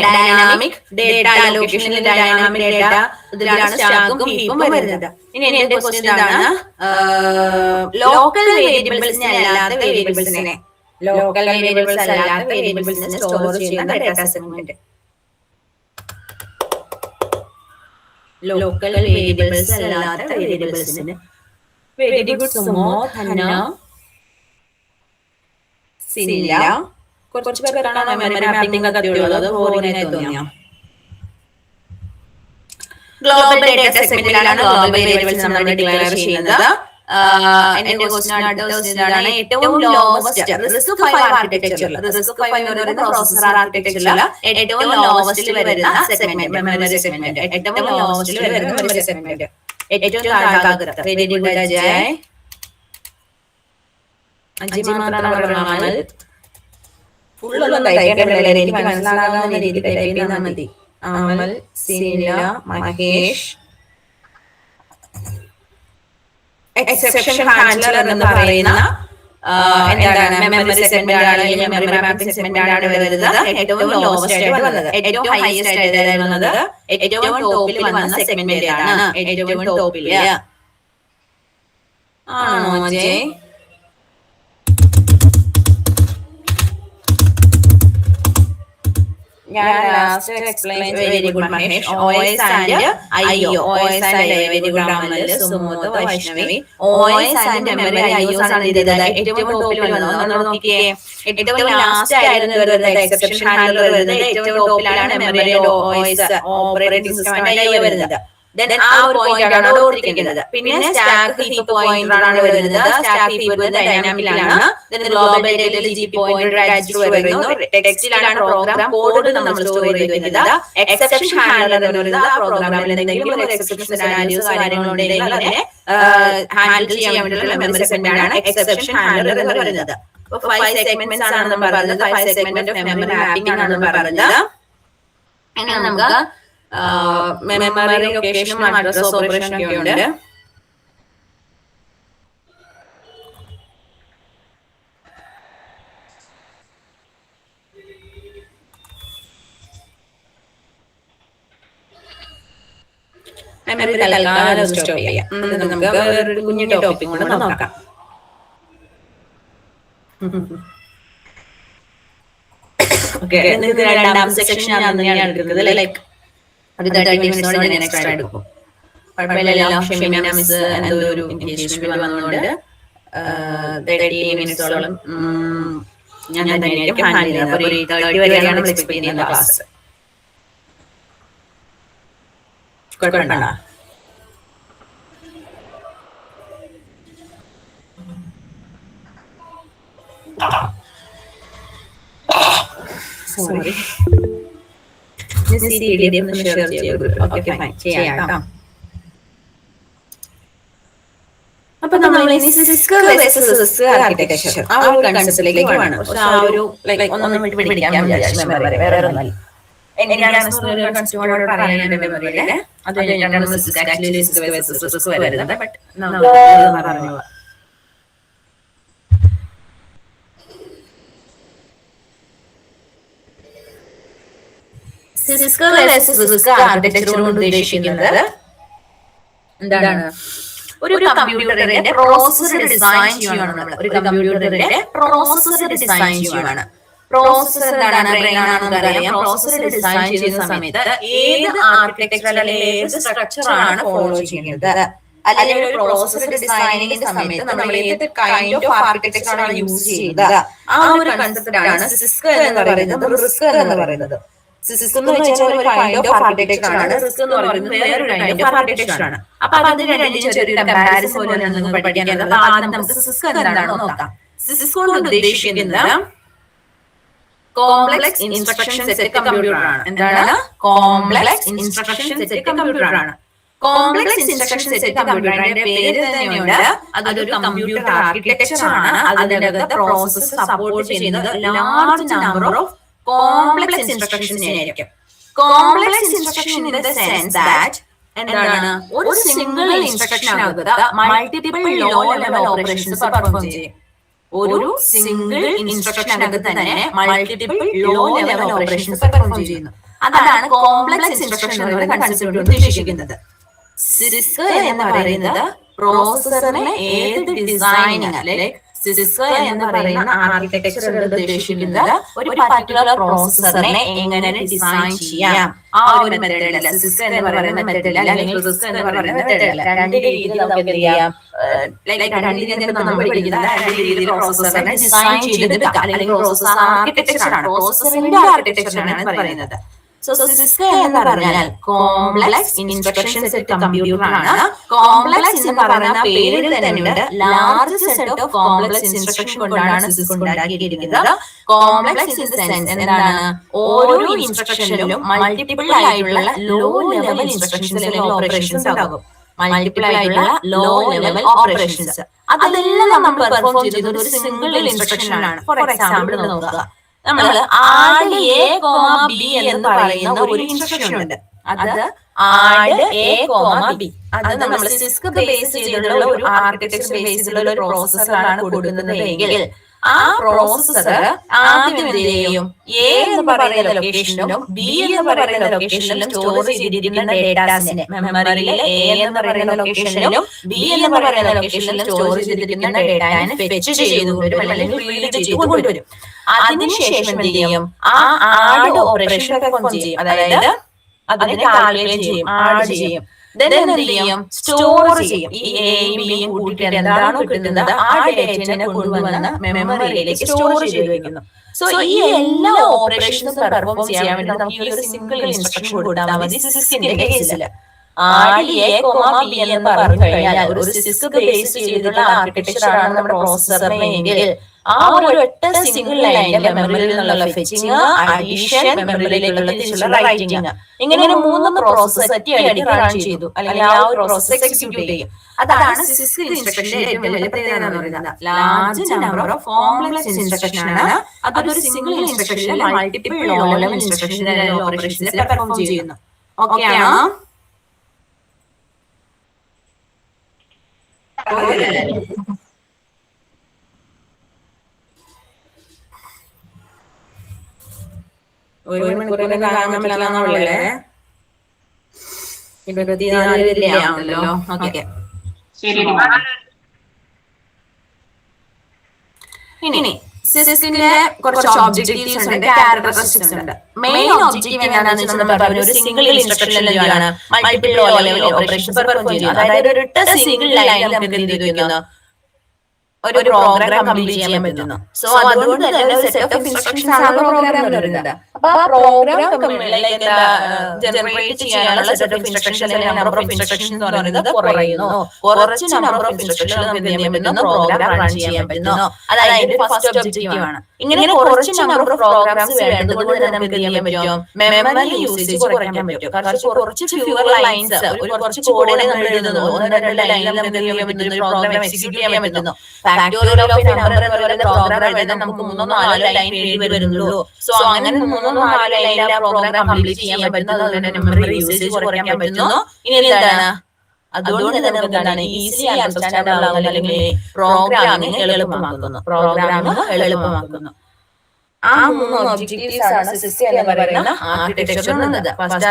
ഡൈനാമിക് ഡേറ്റ അലോക്കേഷനിൽ ഡൈനാമിക് ഡേറ്റ ഇതിലാണ് സ്റ്റാക്കും ഹീപ്പും വരുന്നത്. ഇനി എന്റെ ക്വസ്റ്റ്യൻ ഇതാണ്, ലോക്കൽ വേരിയബിൾസിനെ അല്ലാത്ത വേരിയബിൾസിനെ സ്റ്റോർ ചെയ്യുന്ന ഡേറ്റ സെഗ്മെന്റ്. ലോക്കൽ വേരിയബിൾസ് അല്ലാത്ത വേരിയബിൾസിന്. വെരി ഗുഡ് സുമോ, ധന, സിനില. കുറച്ച് പേർക്കാണ് മെമ്മറി മാപ്പിംഗ് ഒക്കെ ഉള്ളത്. ബോറിംഗായി തോന്നിയോ? ഗ്ലോബൽ ഡേറ്റ സെഗ്മെന്റിലാണ് ഗ്ലോബൽ വേരിയബിൾസ് നമ്മൾ ഡിക്ലെയർ ചെയ്യുന്നത്. എന്റെ ക്വസ്റ്റ്യൻ ആണ്, ഏറ്റവും ലോവസ്റ്റ് റിസ്ക് 5 ആർക്കിടെക്ചറിൽ, റിസ്ക് 5 എന്ന് പറയുന്ന പ്രോസസർ ആർക്കിടെക്ചറിൽ ഏറ്റവും ലോവസ്റ്റിൽ വരുന്ന സെഗ്മെന്റ് മെമ്മറി സെഗ്മെന്റ്. ഏറ്റവും ലോവസ്റ്റിൽ വരുന്ന മെമ്മറി സെഗ്മെന്റ്. ഏറ്റവും താഴ്ഭാഗത്ത്. Very good Ajay. അജയ് മാത്രമാണ് ഫുള്ളൊന്നും ടൈപ്പ് എനിക്ക് മനസ്സിലാകാവുന്ന രീതിയിൽ ടൈപ്പ് ചെയ്താൽ മതി. അമൽ, സിനില, മഹേഷ്. എക്സെപ്ഷൻ ഹാൻഡ്ലർ എന്ന് പറയുന്ന എന്താണ് മെമ്മറി സെഗ്മെന്റ് ആണ്, മെമ്മറി മാപ്പിംഗ് സെഗ്മെന്റ് ആണ് വരുന്നത്. ഏറ്റവും ലോവസ്റ്റ് ആയിട്ട് വന്നത്. ഏറ്റവും ഹൈയസ്റ്റ് ആയിട്ട് വരുന്നത് ഏറ്റവും ടോപ്പിൽ വന്ന സെഗ്മെന്റ് ആണ്. ഏറ്റവും ടോപ്പില് ആണോ അജയ്? ഞാൻ last explain very good Mahesh. OS and IO. OS and very good Amal, Sumod, Vaishnavi. OS and memory IOs ആണ് ചെയ്തത്. ഏറ്റവും ടോപ്പിൽ വന്നത് നമ്മൾ നോക്കിയേ. ഏറ്റവും ലാസ്റ്റ് ആയിരുന്നു വരുന്നത് എക്സെപ്ഷൻ ഹാൻഡ്ലർ വരുന്നത്. ഏറ്റവും ടോപ്പിലാണ് memory OS operating system IO വരുന്നത്. ആ ഒരു പോയിന്റ് ആണ് ഓർത്തിരിക്കുന്നത്. പിന്നെ സ്റ്റാക്ക് ഹീപ്പ് പോയിന്റർ ആണ് വരുന്നത്. സ്റ്റാക്ക് ഹീപ്പ് ഡൈനാമിക്കിലാണ്. ഗ്ലോബൽ ഡേറ്റയിൽ GP പോയിന്റർ രജിസ്റ്റർ വരുന്നു. ടെക്സ്റ്റിലാണ് പ്രോഗ്രാം കോഡ് നമ്മൾ സ്റ്റോർ ചെയ്ത് വെക്കുന്നത്. എക്സെപ്ഷൻ ഹാൻഡ്ലർ എന്ന് പറയുന്നത് ആ പ്രോഗ്രാമിൽ എന്തെങ്കിലും ഒരു എക്സെപ്ഷൻ സിനാരിയോസ് കാര്യങ്ങളുണ്ടെങ്കിൽ അതിനെ ഹാൻഡിൽ ചെയ്യാൻ വേണ്ടിയുള്ള മെമ്മറി സെഗ്മെന്റ് ആണ് എക്സെപ്ഷൻ ഹാൻഡ്ലർ എന്ന് പറയുന്നത്. 5 സെഗ്മെന്റ്സ് ആണ് നമ്മൾ പറയുന്നത്. 5 സെഗ്മെന്റ് ഓഫ് മെമ്മറി മാപ്പിംഗ് ആണ് നമ്മൾ പറയുന്നത്. അങ്ങനെ നമുക്ക് മെമ്മറി ലൊക്കേഷനും അഡ്രസ് ഓപ്പറേഷനും ഒക്കെ ഉണ്ട്. മെമ്മറി തൽക്കാലം സ്റ്റോപ്പ് ചെയ്യാം. നമുക്ക് വേറൊരു കുഞ്ഞു ടോപ്പിക് കൊണ്ട് നോക്കാം. ഓക്കെ, രണ്ടാമത്തെ സെക്ഷൻ ഞാൻ എടുക്കുന്നത്. ലൈക്ക് ഒരു 30 മിനിറ്റ്സോടെ ഞാൻ എക്സ്ട്രാ എടുക്കും. കുഴപ്പമില്ല, ക്ഷമിക്കണം മിസ്, എന്തോ ഒരു എൻഗേജ്മെന്റ് വന്നതുകൊണ്ട് 30 മിനിറ്റ്സോളം ഞാൻ തന്നെയായിരിക്കും ഹാൻഡിൽ ചെയ്യുന്നത്. അപ്പോൾ 8:30 വരെയാണ് നമ്മൾ എക്സ്പ്ലെയിൻ ചെയ്യുന്ന ക്ലാസ്. കുഴപ്പമുണ്ടോ? സോറി, അപ്പൊ നമ്മൾ സിസ്കോ വേഴ്സസ് ആർക്കിടെക്ചർ ആ ഒരു കൺസെപ്റ്റിലേക്ക് വേണം. ആ ഒരു ഒന്നും പിടിക്കാൻ മെമ്മറി വേറെ ഒന്നല്ല. എനിക്കാണ് കൺസെപ്റ്റോട് പറയാനുണ്ട് മെമ്മറിയിലെ. അത് കഴിഞ്ഞാണ് സിസ്കോ വേഴ്സസ് വരുന്നത്. ബട്ട് പറഞ്ഞു സിസ്കോ വേഴ്സസ് ആർക്കിടെക്ചർ കൊണ്ട് ഉദ്ദേശിക്കുന്നത് എന്താണ്? ഒരു കമ്പ്യൂട്ടറിന്റെ പ്രോസസർ ഡിസൈൻ ചെയ്യുകയാണ് നമ്മൾ. ഒരു കമ്പ്യൂട്ടറിന്റെ പ്രോസസർ ഡിസൈൻ ചെയ്യുകയാണ്. പ്രോസസർ എന്താണ്? ബ്രെയിൻ ആണെന്ന് പറയാം. പ്രോസസർ ഡിസൈൻ ചെയ്യുന്ന സമയത്ത് ഏത് ആർക്കിടെക്ചർ അല്ലെങ്കിൽ ഏത് സ്ട്രക്ചർ ആണ് ഫോളോ ചെയ്യുന്നത്, അല്ലെങ്കിൽ ഒരു പ്രോസസർ ഡിസൈനിങ്ങിന്റെ സമയത്ത് നമ്മൾ ഏത് കൈൻഡ് ഓഫ് ആർക്കിടെക്ചർ ആണ് യൂസ് ചെയ്യുന്നത്, ആ ഒരു കൺസെപ്റ്റ് ആണ് സിസ്കോ എന്ന് പറയുന്നത്, റിസ്ക് എന്ന് പറയുന്നത്. സിസ്കോ എന്ന് വെച്ചാൽ ഒരു കൈൻഡ് ഓഫ് ആർക്കിടെക്ചർ ആണ്. റിസ്ക് എന്ന് പറയുന്നത് വേറൊരു കൈൻഡ് ഓഫ് ആർക്കിടെക്ചർ ആണ്. അപ്പൊ അതിന് രണ്ടിനും ചെറിയൊരു കമ്പാരിസൺ പോലെയാണ് നിങ്ങൾ പഠിക്കാനുള്ളത്. ആദ്യം നമുക്ക് സിസ്കോ എന്താണെന്ന് നോക്കാം. സിസ്കോ കൊണ്ട് ഉദ്ദേശിക്കുന്നത് കോംപ്ലക്സ് ഇൻസ്ട്രക്ഷൻ സെറ്റ് കമ്പ്യൂട്ടർ ആണ്. എന്താണ്? കോംപ്ലക്സ് ഇൻസ്ട്രക്ഷൻ സെറ്റ് കമ്പ്യൂട്ടർ ആണ്. കോംപ്ലക്സ് ഇൻസ്ട്രക്ഷൻ സെറ്റ് കമ്പ്യൂട്ടറിന്റെ പേര് തന്നെയുണ്ട്. അതൊരു കമ്പ്യൂട്ടർ ആർക്കിടെക്ചർ ആണ്. അതിനകത്ത് പ്രോസസ്സ് സപ്പോർട്ട് ചെയ്യുന്നത് ലാർജ് നമ്പർ ഓഫ് കോംപ്ലക്സ് ഇൻസ്ട്രക്ഷൻസിനെ ആയിരിക്കും. Complex instruction in the sense that എന്താണ്? ഒരു സിംഗിൾ ഇൻസ്ട്രക്ഷനകത്ത് multiple low level operations perform ചെയ്യും. ഒരു സിംഗിൾ ഇൻസ്ട്രക്ഷനകത്ത് തന്നെ multiple low level operations perform ചെയ്യുന്നു. അതാണ് കോംപ്ലക്സ് ഇൻസ്ട്രക്ഷൻ എന്ന് പറയുന്ന കൺസെപ്റ്റ് ഉദ്ദേശിക്കുന്നത്. സിസ്കോ എന്ന് പറയുന്നത് പ്രോസസറിനെ ഏത് ഡിസൈനിങ് അല്ലെങ്കിൽ സിസ്കോ എന്ന് പറയുന്ന ആർക്കിടെക്ചർ ഉദ്ദേശിക്കുന്നത് ഒരു പർട്ടിക്കുലർ പ്രോസസറിനെ എങ്ങനെ ഡിസൈൻ ചെയ്യാം, ആ ഒരു മെത്തേഡിൽ. സിസ്കോ എന്ന് പറയുന്ന മെത്തേഡിൽ അല്ലെങ്കിൽ റിസ്കോ എന്ന് പറയുന്ന മെത്തേഡിൽ രണ്ട് രീതിയിൽ നമുക്ക് എന്ത് ചെയ്യാം, രണ്ട് രീതിയിൽ നമ്മൾ പഠിക്കുന്നത് രണ്ട് രീതിയിൽ പ്രോസസറിനെ ഡിസൈൻ ചെയ്തെടുക്കാം. അല്ലെങ്കിൽ പ്രോസസർ ആർക്കിടെക്ചർ ആണ്, പ്രോസസറിന്റെ ആർക്കിടെക്ചർ ആണ് പറയുന്നത്. സോ സിസ്കോ എന്ന് പറഞ്ഞാൽ കോംപ്ലക്സ് ഇൻസ്ട്രക്ഷൻ സെറ്റ് കമ്പ്യൂട്ടർ ആണ്. കോംപ്ലക്സ് എന്ന് പറയുന്ന പേരിൽ തന്നെയുണ്ട് large set of complex instruction കൊണ്ടാണ് സിസ്കോ ഉണ്ടാക്കിയിരിക്കുന്നത്. കോംപ്ലക്സ് ഇൻ ദ സെൻസ് എന്താണ്? ഓരോ ഇൻസ്ട്രക്ഷനിലും മൾട്ടിപ്പിൾ ആയിട്ടുള്ള ലോ ലെവൽ ഇൻസ്ട്രക്ഷൻസ് അല്ലെങ്കിൽ ഓപ്പറേഷൻസ് ഉണ്ടാകും. മൾട്ടിപ്പിൾ ആയിട്ടുള്ള ലോ ലെവൽ ഓപ്പറേഷൻസ് അതെല്ലാം നമ്മൾ പെർഫോം ചെയ്യുന്നത് ഒരു സിംഗിൾ ഇൻസ്ട്രക്ഷൻ ആണ്. ഫോർ എക്സാമ്പിൾ നോക്കുക, നമ്മൾ ആഡ് എ കോമ ബി എന്ന് പറയുന്ന ഒരു ഇൻസ്ട്രക്ഷൻ ഉണ്ട്. അത് ആഡ് എ കോമ ബി. അത് നമ്മൾ സിസ്കോ ബേസ് ചെയ്തിട്ടുള്ള ഒരു ആർക്കിടെക്ചർ ബേസ് ചെയ്തിട്ടുള്ള ഒരു പ്രോസസറാണ് കൊടുക്കുന്നത് എങ്കിൽ ആ പ്രോസസർ ആദ്യം എന്ത് ചെയ്യും, എ എന്ന് പറയുന്ന ലൊക്കേഷനിലും ബി എന്ന് പറയുന്ന ലൊക്കേഷനിലും സ്റ്റോർ ചെയ്തിരിക്കുന്ന ഡേറ്റാസിനെ, മെമ്മറിയിലെ എ എന്ന് പറയുന്ന ലൊക്കേഷനിലും ബി എന്ന് പറയുന്ന ലൊക്കേഷനിലും സ്റ്റോർ ചെയ്തിരിക്കുന്ന ഡേറ്റാനെ ഫെച്ച് ചെയ്തുകൊണ്ടുവരും അല്ലെങ്കിൽ റീഡ് ചെയ്ത് കൊണ്ടുവരും. അതിനുശേഷം എന്ത് ചെയ്യും, ആ ആഡ് ഓപ്പറേഷൻ പെർഫോം ചെയ്യും. അതായത് അതിനെ കാൽക്കുലേറ്റ് ചെയ്യും, ആഡ് ചെയ്യും. എന്ത് ചെയ്യും, സ്റ്റോർ ചെയ്യും. ഈ എയും ബിയും കൂട്ടിയിട്ട് എന്താണോ കിട്ടുന്നത് ആ ഡേറ്റനെ കൊണ്ടുവന്ന് മെമ്മറിയിലേക്ക് സ്റ്റോർ ചെയ്ത് വെക്കുന്നു. സോ ഈ എല്ലാ ഓപ്പറേഷൻസും പെർഫോം ചെയ്യാൻ വേണ്ടി നമുക്ക് ഈ ഒരു സിംഗിൾ ഇൻസ്ട്രക്ഷൻ കൊടുത്താൽ മതി. സിസ്കിന്റെ കേസിൽ ആഡ് എ കോമ ബി എന്ന് പറഞ്ഞു കഴിഞ്ഞാൽ ഒരു സിസ്ക് ബേസ് ചെയ്തിട്ടുള്ള ആർക്കിടെക്ചർ ആണ് നമ്മുടെ പ്രോസസറിനെ എങ്കിൽ ആ ഒരു ഒറ്റ സിംഗിൾ ലൈനിലെ മെമ്മറിയിൽ നിന്നുള്ള ഫെച്ചിങ്, അഡീഷൻ, മെമ്മറിയിലേക്കുള്ള തിരിച്ചുള്ള റൈറ്റിംഗ്, ഇങ്ങനെ 3 പ്രോസസ് അടിക്ക് റൺ ചെയ്തു അല്ലെങ്കിൽ ആ ഒരു പ്രോസസ് എക്സിക്യൂട്ട് ചെയ്യും. അതാണ് സിസ്ക് ഇൻസ്ട്രക്ഷന്റെ ഏറ്റവും വലിയ പ്രത്യേകത എന്ന് പറയുന്നത്. Large number of complex instruction ആണ്. അതൊരു സിംഗിൾ ഇൻസ്ട്രക്ഷനിൽ മൾട്ടിപ്പിൾ ലോ ലെവൽ ഇൻസ്ട്രക്ഷൻ ഓപ്പറേഷൻസിൽ പെർഫോം ചെയ്യുന്നു. ഓക്കെ ആണോ? ഒരു മണിക്കൂറിന് കാണാമല്ലേ? 24 ആണല്ലോ. ഓക്കെ, ഇനി സിസ്കിന്റെ കുറച്ച് ഒബ്ജക്റ്റീവ്സ് ഉണ്ട്, ക്യാരക്ടറിസ്റ്റിക്സ് ഉണ്ട്. മെയിൻ ഒബ്ജക്റ്റീവ് എന്താണെന്ന് വെച്ചാൽ നമ്മൾ പറഞ്ഞു, ഒരു സിംഗിൾ ഇൻസ്ട്രക്ഷനിൽ എന്താണ് multiple low level operation perform ചെയ്യുന്നു. അതായത് ഒരൊറ്റ സിംഗിൾ ലൈനിൽ നമുക്ക് എന്ത് ചെയ്തിരിക്കുന്നു, ഒരു പ്രോഗ്രാം കംപ്ലീറ്റ് ചെയ്യാൻ പറ്റുന്നു. സോ അതുകൊണ്ട് തന്നെ ഒരു സെറ്റ് ഓഫ് ഇൻസ്ട്രക്ഷൻസ് ആണ് പ്രോഗ്രാം എന്ന് പറയുന്നത്. അപ്പൊ ആ പ്രോഗ്രാം ജനറേറ്റ് ചെയ്യാനുള്ള സെറ്റ് ഓഫ് ഇൻസ്ട്രക്ഷൻസ് അല്ലെങ്കിൽ നമ്പർ ഓഫ് ഇൻസ്ട്രക്ഷൻസ് എന്ന് പറയുന്നത് കുറയുന്നു. കുറച്ച് നമ്പർ ഓഫ് ഇൻസ്ട്രക്ഷൻസ് നമുക്ക് എന്ത് ചെയ്യാൻ പറ്റുന്നു, പ്രോഗ്രാം റൺ ചെയ്യാൻ പറ്റുന്നു. അതായത് ഫസ്റ്റ് ഒബ്ജക്റ്റീവ് ആണ്. ഇങ്ങനെ കുറച്ച് നമ്പർ ഓഫ് പ്രോഗ്രാംസ് വേണ്ടതുകൊണ്ട് തന്നെ നമുക്ക് എന്ത് ചെയ്യാൻ പറ്റും, മെമ്മറി യൂസേജ് കുറയ്ക്കാൻ പറ്റും. കാരണം കുറച്ച് ഫ്യൂവർ ലൈൻസ്, ഒരു കുറച്ച് കോഡേ നമ്മൾ എഴുതുന്നു, 1-2 ലൈനിൽ നമുക്ക് എന്ത് ചെയ്യാൻ പറ്റുന്നു, ഒരു പ്രോഗ്രാം എക്സിക്യൂട്ട് ചെയ്യാൻ പറ്റുന്നു. ഫാക്ടോറിയൽ ഓഫ് നമ്പർ എന്ന് പറയുന്ന പ്രോഗ്രാം എഴുതാൻ നമുക്ക് 3-4 ലൈൻ വേണ്ടി വരുന്നുള്ളൂ. സോ അങ്ങനെ 3-4 ലൈനിൽ ആ പ്രോഗ്രാം കംപ്ലീറ്റ് ചെയ്യാൻ പറ്റുന്നു. അതുകൊണ്ട് തന്നെ മെമ്മറി യൂസേജ് കുറയ്ക്കാൻ പറ്റുന്നു. ഇനി എന്താണ്, അതുകൊണ്ട് തന്നെ നമുക്ക് എന്താണ്, ഈസി അണ്ടർസ്റ്റാൻഡബിൾ ആകുന്ന അല്ലെങ്കിൽ പ്രോഗ്രാമിംഗ് എളുപ്പമാക്കുന്നു. ആ 3 ഒബ്ജക്റ്റീവ്സ് ആണ് സിസ്ക് എന്ന് പറയുന്ന ആർക്കിടെക്ചർ എന്നത്. ഫസ്റ്റ്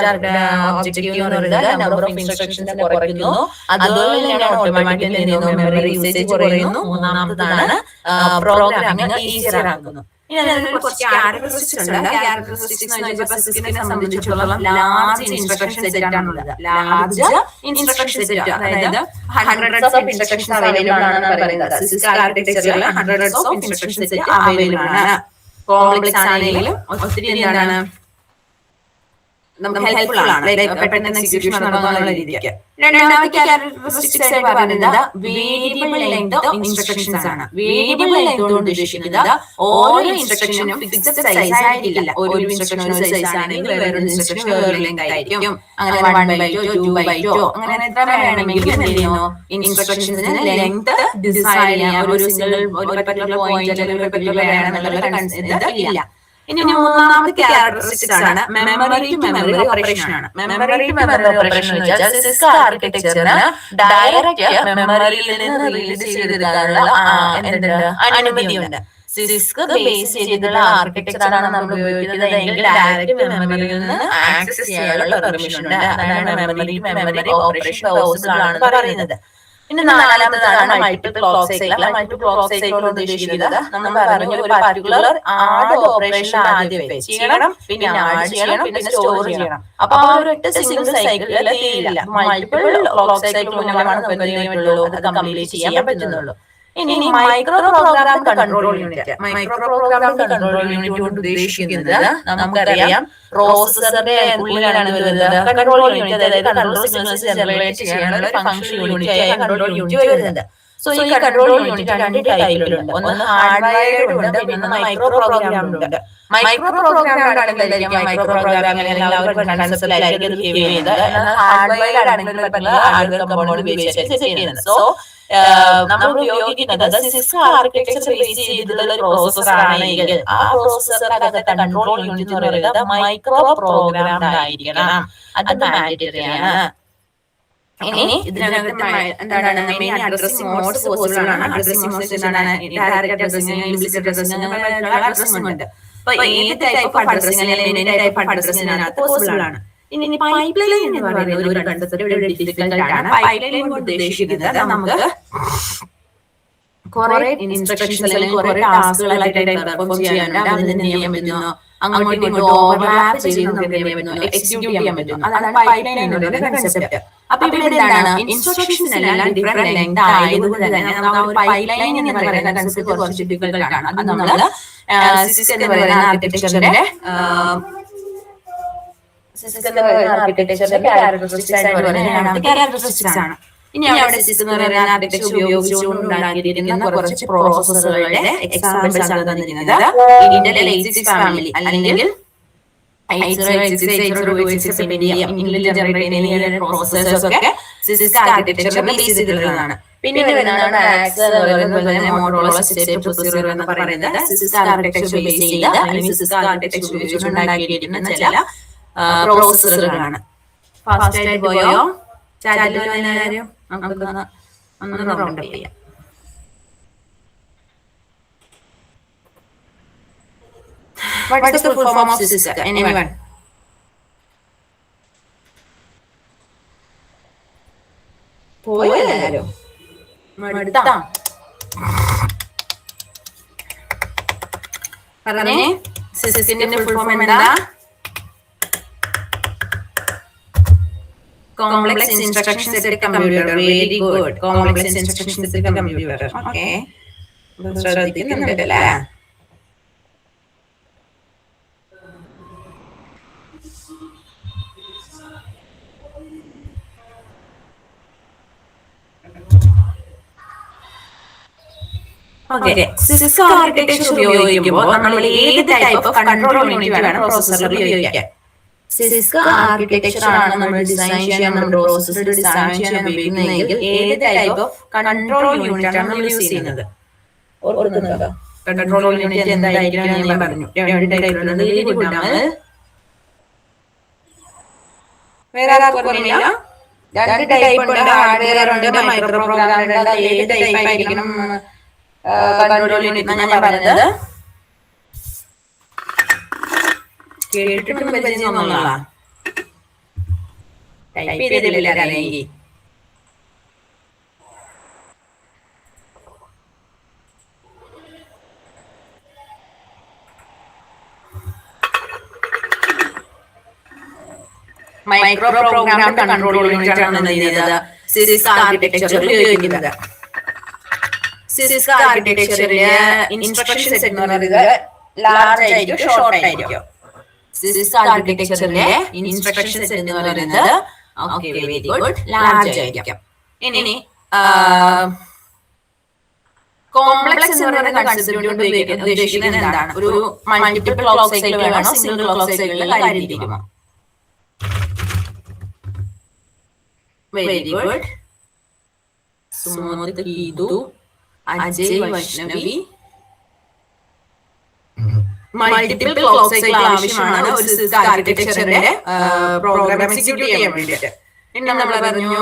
ഒബ്ജക്റ്റീവ് എന്ന് പറയുന്നത് നമ്പർ ഓഫ് ഇൻസ്ട്രക്ഷൻസ് കുറയ്ക്കുന്നു. അതുപോലെ തന്നെയാണ് ഓട്ടോമാറ്റിക്കലി മെമ്മറി യൂസേജ് കുറയുന്നു. മൂന്നാമതാണ് പ്രോഗ്രാമിംഗ് ഈസിയർ ആക്കുന്നു. ഇനി അതിന് കുറച്ച് ക്യാരക്ടറിസ്റ്റിക്സ് ഉണ്ട്. ക്യാരക്ടറിസ്റ്റിക്സ് എന്ന് വെച്ചാൽ സിസ്കിനെ സംബന്ധിച്ചിടത്തോളം ലാർജ് ഇൻസ്ട്രക്ഷൻ സെറ്റ് ആണുള്ളത്. ലാർജ് ഇൻസ്ട്രക്ഷൻ സെറ്റ്, അതായത് ഹൺഡ്രഡ്സ് ഓഫ് ഇൻസ്ട്രക്ഷൻസ് അവൈലബിൾ ആണെന്ന് പറയുന്നത്. സിസ്ക് ആർക്കിടെക്ചറിൽ hundreds of instruction set available ആണ്. കോംപ്ലക്സ് ആണെങ്കിലും ഒത്തിരി എന്താണ് നമുക്ക് ഹെൽപ്ഫുൾ ആണ്, പെട്ടെന്ന് എക്സിക്യൂഷൻ നടത്താനുള്ള രീതിക്ക്. രണ്ടാമത്തെ ക്യാരക്ടറിസ്റ്റിക്സ് ആയിട്ട് പറയുന്നത് വേരിയബിൾ ലെങ്ത് ഇൻസ്ട്രക്ഷൻസ് ആണ്. വേരിയബിൾ ലെങ്ത് കൊണ്ട് ഉദ്ദേശിക്കുന്നത് ഓരോ ഇൻസ്ട്രക്ഷനും ഫിക്സഡ് സൈസ് ആയിരിക്കില്ല. ഒരു ഇൻസ്ട്രക്ഷൻ ഒരു സൈസ് ആണെങ്കിൽ വേറൊരു ഇൻസ്ട്രക്ഷൻ വേറൊരു ലെങ്ത് ആയിരിക്കും. അങ്ങനെ 1/2, 2/2 അങ്ങനെ എത്ര വേണമെങ്കിലും എന്ത് ചെയ്യുന്നു, ഇൻസ്ട്രക്ഷൻസിന് ലെങ്ത് ഡിസൈഡ് ചെയ്യാൻ ഒരു സിംഗിൾ ഒരു പർട്ടിക്കുലർ പോയിന്റ് അല്ലെങ്കിൽ ഒരു പർട്ടിക്കുലർ എന്നുള്ള ഇല്ല. ഇനി മൂന്നാമത്തെ ക്യാരക്ടറിസ്റ്റിക്സ് ആണ് മെമ്മറി ടു മെമ്മറി ഓപ്പറേഷൻ ആണ്. മെമ്മറി ടു മെമ്മറി ഓപ്പറേഷൻ എന്ന് വെച്ചാൽ സിസ്ക് ആർക്കിടെക്ചറിന് ഡയറക്റ്റ് മെമ്മറിയിൽ നിന്ന് റീഡ് ചെയ്തെടുക്കാനുള്ള അനുമതിയുണ്ട്. സിസ്ക് ബേസ് ചെയ്തിട്ടുള്ള ആർക്കിടെക്ചർ ആണ് നമ്മൾ ഉപയോഗിക്കുന്നതെങ്കിൽ ഡയറക്റ്റ് മെമ്മറിയിൽ നിന്ന് ആക്സസ് ചെയ്യാനുള്ള പെർമിഷൻ ഉണ്ട്. അതാണ് memory to memory operation possible ആണ് പറയുന്നത്. പിന്നെ നാലാമതാണ് multiple clock cycle. Multiple clock cycle ഉദ്ദേശിക്കുന്നത് നമ്മൾ പറഞ്ഞു ഒരു പർട്ടിക്കുലർ ആഡ് ഓപ്പറേഷൻ ആദ്യം ചെയ്യണം, പിന്നെ ആഡ് ചെയ്യണം, പിന്നെ സ്റ്റോർ ചെയ്യണം. അപ്പൊ ആ ഒരു ഒറ്റ സിംഗിൾ സൈക്കിളിൽ തീരില്ല. മൾട്ടിപ്പിൾ ക്ലോക്ക് സൈക്കിൾ മൂലമാണ് നമുക്ക് എന്ത് ചെയ്യാൻ പറ്റുള്ളൂ, അത് കംപ്ലീറ്റ് ചെയ്യാൻ പറ്റുന്നുള്ളൂ. ഇനി micro program control unit. Micro program control unit കൊണ്ട് ഉദ്ദേശിക്കുന്നത് നമുക്കറിയാം പ്രോസസറിന്റെ ഉള്ളിലാണ് വരുന്നത് കൺട്രോൾ യൂണിറ്റ്. അതായത് കൺട്രോൾ സിഗ്നൽസ് ജനറേറ്റ് ചെയ്യാനുള്ള ഫംഗ്ഷൻ യൂണിറ്റ് ആയ കൺട്രോൾ യൂണിറ്റ് വരുന്നത്. സോ ഈ കൺട്രോൾ യൂണിറ്റ് 2 ടൈപ്പിലുണ്ട്. ഒന്ന് ഹാർഡ്വയർഡ് ഉണ്ട്, പിന്നെ മൈക്രോ പ്രോഗ്രാമുണ്ട്. മൈക്രോ പ്രോഗ്രാമിലാണെങ്കിൽ മൈക്രോ പ്രോഗ്രാമിംഗ് എല്ലാവർക്കും കൺസെപ്റ്റിലായിരിക്കും ബിഹേവ് ചെയ്യുന്നത്. എന്നാൽ ഹാർഡ്വയറിലാണെങ്കിൽ ഹാർഡ്വെയർ കമ്പോണന്റ് ഉപയോഗിച്ചാണ് ചെയ്യുന്നത്. സോ നമ്മൾ ഉപയോഗിക്കുന്നത് സിസ്ക് ആർക്കിടെക്ചർ ബേസ് ചെയ്തിട്ടുള്ള ഒരു പ്രോസസർ ആണെങ്കിൽ ആ പ്രോസസറിനകത്തെ കൺട്രോൾ യൂണിറ്റ് എന്ന് പറയുന്നത് മൈക്രോ പ്രോഗ്രാം ആയിരിക്കണം. അത് മാൻഡേറ്ററി ആണ്. ഇനി ഇതിനകത്ത് എന്താണ് മെയിൻ അഡ്രസ്സിംഗ് മോഡ്സ് പോസിബിൾ ആണ്. അഡ്രസ്സിംഗ് മോഡ്സ് എന്താണ്? ഡയറക്റ്റ് അഡ്രസ്സിംഗ്, ഇംപ്ലിസിറ്റ് അഡ്രസ്സിംഗ്, അങ്ങനെയുള്ള അഡ്രസ്സിംഗ് ഉണ്ട്. അപ്പൊ ഏത് ടൈപ്പ് ഓഫ് അഡ്രസ്സിംഗ് അല്ലെങ്കിൽ മെനി ടൈപ്പ് ഓഫ് അഡ്രസ്സിംഗിനകത്ത് പോസിബിൾ ആണ്. ഇനി പൈപ്പ് ലൈൻ എന്ന് പറയുന്ന ഒരു കൺസെപ്റ്റ് ഇവിടെ ഡിഫിക്കൽട്ട് ആണ്. പൈപ്പ് ലൈൻ കൊണ്ട് ഉദ്ദേശിക്കുന്നത് നമുക്ക് കുറെ ഇൻസ്ട്രക്ഷൻസ് അല്ലെങ്കിൽ കുറെ ടാസ്കുകളായിട്ട് പെർഫോം ചെയ്യാനുണ്ട്. അതിന് എന്ത് ചെയ്യാൻ പറ്റുന്നു? അങ്ങോട്ടും ഇങ്ങോട്ടും ഓവർലാപ്പ് ചെയ്ത് നമുക്ക് എന്ത് ചെയ്യാൻ പറ്റുന്നു? എക്സിക്യൂട്ട് ചെയ്യാൻ പറ്റുന്നു. അതാണ് പൈപ്പ് ലൈൻ എന്നുള്ള കൺസെപ്റ്റ്. അപ്പൊ ഇവിടെ എന്താണ്? ഇൻസ്ട്രക്ഷൻസിനെല്ലാം ഡിഫറെന്റ് ലെങ്ത് ആയതുകൊണ്ട് തന്നെ നമുക്ക് ആ ഒരു പൈപ്പ് ലൈൻ എന്ന് പറയുന്ന കൺസെപ്റ്റ് കുറച്ച് ഡിഫിക്കൽട്ട് ആണ്. അത് നമ്മൾ സിസ്ക് എന്ന് പറയുന്ന ആർക്കിടെക്ചറിന്റെ ക്യാരക്ടറിസ്റ്റിക്സ് ആയിട്ട് പറയുന്നത് ക്യാരക്ടറിസ്റ്റിക്സ് ആണ്. ഇനി അവിടെ സിസ്ക് എന്ന് പറയുന്ന ആർക്കിടെക്ചർ ഉപയോഗിച്ചുകൊണ്ട് ഉണ്ടാക്കിയിരിക്കുന്ന കുറച്ച് പ്രോസസ്സറുകളുടെ എക്സാമ്പിൾസ് ആണ് തന്നിരിക്കുന്നത്. ഇന്റൽ 86 ഫാമിലി അല്ലെങ്കിൽ 8086 പെന്റിയം ജനറേറ്റ് ചെയ്യുന്ന പ്രോസസ്സേഴ്സ് ഒക്കെ സിസ്ക് ആർക്കിടെക്ചറിൽ ബേസ് ചെയ്തിട്ടുള്ളതാണ്. പിന്നെ വരുന്നതാണ് ആക്സർ മോട്ടോറോള സ്റ്റേറ്റ് പ്രൊസീജർ എന്ന് പറയുന്നത് സിസ്ക് ആർക്കിടെക്ചർ ബേസ് ചെയ്ത് അല്ലെങ്കിൽ സിസ്ക് ആർക്കിടെക്ചർ ഉപയോഗിച്ചുകൊണ്ട് ഉണ്ടാക്കിയിരിക്കുന്ന ചില പ്രോസസ്സറുകളാണ്. ഫാസ്റ്റ് ആയിട്ട് പോയോ? ചാറ്റിൽ കാര്യം നമുക്കൊന്ന് റൗണ്ട് അപ്പ് ചെയ്യാം. What is the full form of CISC? Anyone? പോയല്ലോ മടുത്താ പറഞ്ഞേ. സിസ്കിന്റെ ഫുൾ ഫോം എന്താ? Complex Instruction Set Computer. Very good. Complex Instruction Set Computer. Okay. ശ്രദ്ധിക്കുന്നുണ്ടല്ലേ? സിസ്ക് ആർക്കിടെക്ചർ ഉപയോഗിക്കുമ്പോൾ നമ്മൾ ഏത് ടൈപ്പ് ഓഫ് കൺട്രോൾ യൂണിറ്റ് വേണം പ്രോസസ്സറിൽ ഉപയോഗിക്കാൻ? സിസ്ക് ആർക്കിടെക്ചർ ആണ് നമ്മൾ ഡിസൈൻ ചെയ്യാൻ, നമ്മുടെ പ്രോസസ്സർ ഡിസൈൻ ചെയ്യാൻ ഉപയോഗിക്കുന്നതെങ്കിൽ ഏത് ടൈപ്പ് ഓഫ് കൺട്രോൾ യൂണിറ്റ് ആണ് നമ്മൾ യൂസ് ചെയ്യുന്നത്? ഓർക്കുന്നുണ്ടോ? കൺട്രോൾ യൂണിറ്റ് എന്തായിരിക്കും ഞാൻ പറഞ്ഞു. രണ്ട് ടൈപ്പിലുണ്ട്. വേറെ ആർക്കും അറിയില്ല? രണ്ട് ടൈപ്പ് ഉണ്ട്. ഹാർഡ്വെയർ ഉണ്ട്, മൈക്രോ പ്രോഗ്രാമർ ഉണ്ട്. ഏത് ടൈപ്പ് ആയിരിക്കണം കൺട്രോൾ യൂണിറ്റ് ഞാൻ പറഞ്ഞത്? കേട്ടിട്ടും പരിചയമൊന്നുമില്ല, ടൈപ്പ് ചെയ്തിട്ടില്ല അറിയെങ്കിൽ. മൈക്രോ പ്രോഗ്രാം കൺട്രോൾ യൂണിറ്റ് ആണ് എന്ത് ചെയ്യുന്നത്? സിസ്ക് ആർക്കിടെക്ചറിൽ ഉപയോഗിക്കുന്നത്. സിസ്ക് ആർക്കിടെക്ചറിലെ ഇൻസ്ട്രക്ഷൻ സെറ്റ് എന്ന് പറയുന്നത് ലാർജ് ആയിരിക്കും, ഷോർട്ട് ആയിരിക്കും. സിസ്ക് ആർക്കിടെക്ചറിലെ ഇൻസ്ട്രക്ഷൻ സെറ്റ് എന്ന് പറയുന്നത് വെരി ഗുഡ്, ലാർജ് ആയിരിക്കും. ഇനി കോംപ്ലക്സ് എന്ന് പറയുന്ന കൺസെപ്റ്റ് കൊണ്ട് ഉദ്ദേശിക്കുന്നത് എന്താണ്? ഒരു മൾട്ടിപ്പിൾ ക്ലോക്ക് സൈക്കിൾ വേണോ, സിംഗിൾ ക്ലോക്ക് സൈക്കിളിൽ കാര്യമിരിക്കുമോ? Very good. Sumod Geethu, Ajay Vaishnavi. Multiple clock cycle ആവശ്യമാണ് ഒരു സിസ്ക് ആർക്കിടെക്ചറിന്റെ പ്രോഗ്രാം എക്സിക്യൂട്ട് ചെയ്യാൻ വേണ്ടിയിട്ട്. ഇനി നമ്മൾ പറഞ്ഞു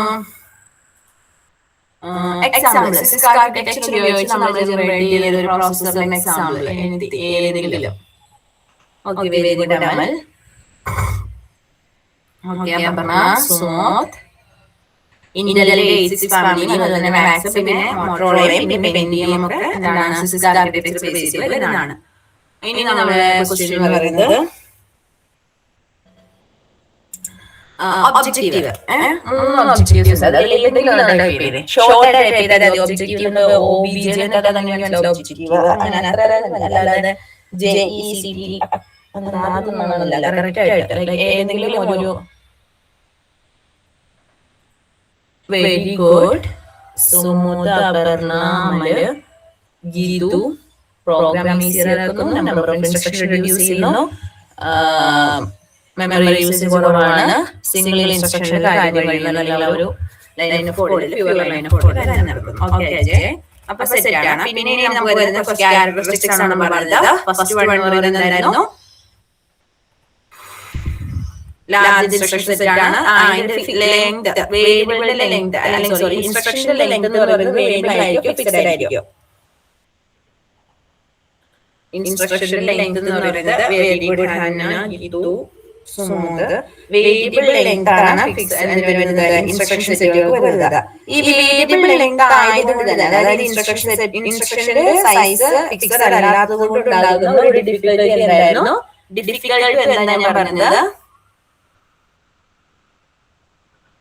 എക്സാമ്പിൾ. സിസ്ക് ആർക്കിടെക്ചർ ഉപയോഗിച്ച് നമ്മൾ ജനറേറ്റ് ചെയ്ത ഒരു പ്രോസസ്സറിന്റെ എക്സാമ്പിൾ ഏതെങ്കിലും? Okay, very good Amal. Okay, Aparna, Sumod. Intel 86 family, അതുപോലെ മാക്സ്, പിന്നെ മോട്ടോറോളയും പിന്നെ പെന്റിയം ഒക്കെ എന്താണ് സിസ്ക് ആർക്കിടെക്ചർ ബേസ് ചെയ്ത് വരുന്നതാണ്. ഇനി നമ്മുടെ ക്വസ്റ്റ്യൻ എന്ന് പറയുന്നത് ഒബ്ജക്റ്റീവ്. മൂന്ന് ഒബ്ജക്റ്റീവ്സ്. ഷോർട്ട് ടൈപ്പ് ചെയ്താൽ ഒബ്ജക്റ്റീവ് OBJ ഒബ്ജക്റ്റീവ്, അല്ലാതെ JECT അതൊന്നുമല്ല. കറക്റ്റ് ആയിട്ട് ഏതെങ്കിലും ഒരു. Very good. Sumud, Aparna, Amal, Geethu. Program ഈസിയാക്കുന്നു, നമ്പർ ഓഫ് ഇൻസ്ട്രക്ഷൻ റിഡ്യൂസ് ചെയ്യുന്നു, മെമ്മറി യൂസേജ് കുറവാണ്, സിംഗിൾ ഇൻസ്ട്രക്ഷൻ കാര്യം കഴിയുന്ന ഒരു ലൈൻ ഓഫ് കോഡിൽ പ്യുവർ ലൈൻ ഓഫ് കോഡിൽ നടത്തുന്നു. ഓക്കെ അജയ്, അപ്പൊ സെറ്റ് ആണ്. പിന്നെ നമുക്ക് വരുന്ന ക്യാരക്ടറിസ്റ്റിക്സ് ആണ് പറഞ്ഞത്. ഫസ്റ്റ് വൺ പറയുന്നത് എന്തായിരുന്നു? ലാർജ് ഇൻസ്ട്രക്ഷൻ സെറ്റ് ആണ്. അതിന്റെ ലെങ്ത്, വേരിയബിളിന്റെ ലെങ്ത് അല്ലെങ്കിൽ സോറി ഇൻസ്ട്രക്ഷന്റെ ലെങ്ത് എന്ന് പറയുന്നത് വേരിയബിൾ ആയിരിക്കും, ഫിക്സഡ് ആയിരിക്കും. ഇൻസ്ട്രക്ഷന്റെ ലെങ്ത് എന്ന് പറയുന്നത് very good Hanna, Geethu, Sumod. Variable length ആണ് ഇൻസ്ട്രക്ഷൻ സെറ്റുകൾക്ക് വരുന്നത്. ഈ വേരിയബിൾ ലെങ്ത് ആയതുകൊണ്ട് തന്നെ, അതായത് ഇൻസ്ട്രക്ഷന്റെ സൈസ് ഫിക്സഡ് അല്ലാത്തത് കൊണ്ട് ഉണ്ടാകുന്ന ഒരു ഡിഫിക്കൽട്ടി എന്തായിരുന്നു? ഡിഫിക്കൽട്ടി എന്താ ഞാൻ പറഞ്ഞത്?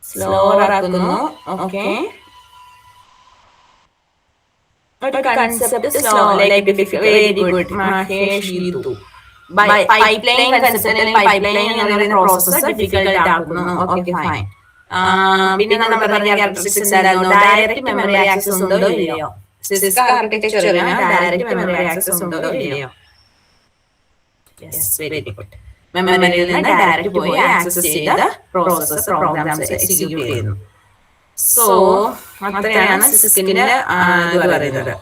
സ്ലോവർ ആക്കുന്നു. Okay, concept slow like very good Mahesh, Geethu. Pipe line concept അല്ലെങ്കിൽ പൈപ്പ് ലൈൻ എന്ന് പറയുന്ന പ്രോസസ്സ് ഡിഫിക്കൽട്ട് ആക്കുന്നു. Okay fine. പിന്നെ നമ്മൾ പറഞ്ഞ ക്യാരക്ടറിസ്റ്റിക്സ് എന്തായിരുന്നു? ഡയറക്റ്റ് മെമ്മറി ആക്സസ് ഉണ്ടോ ഇല്ലയോ? സിസ്ക് ആർക്കിടെക്ചറിന് ഡയറക്റ്റ് മെമ്മറി ആക്സസ് ഉണ്ടോ ഇല്ലയോ? Yes, very good. മെമ്മറിയിൽ നിന്ന് ഡയറക്റ്റ് പോയി ആക്സസ് ചെയ്ത പ്രോസസ്സ് പ്രോഗ്രാംസ് എക്സിക്യൂട്ട് ചെയ്യുന്നു. സോ അത്രയാണ് സിസ്കിന്റെ ഇത് പറയുന്നത്.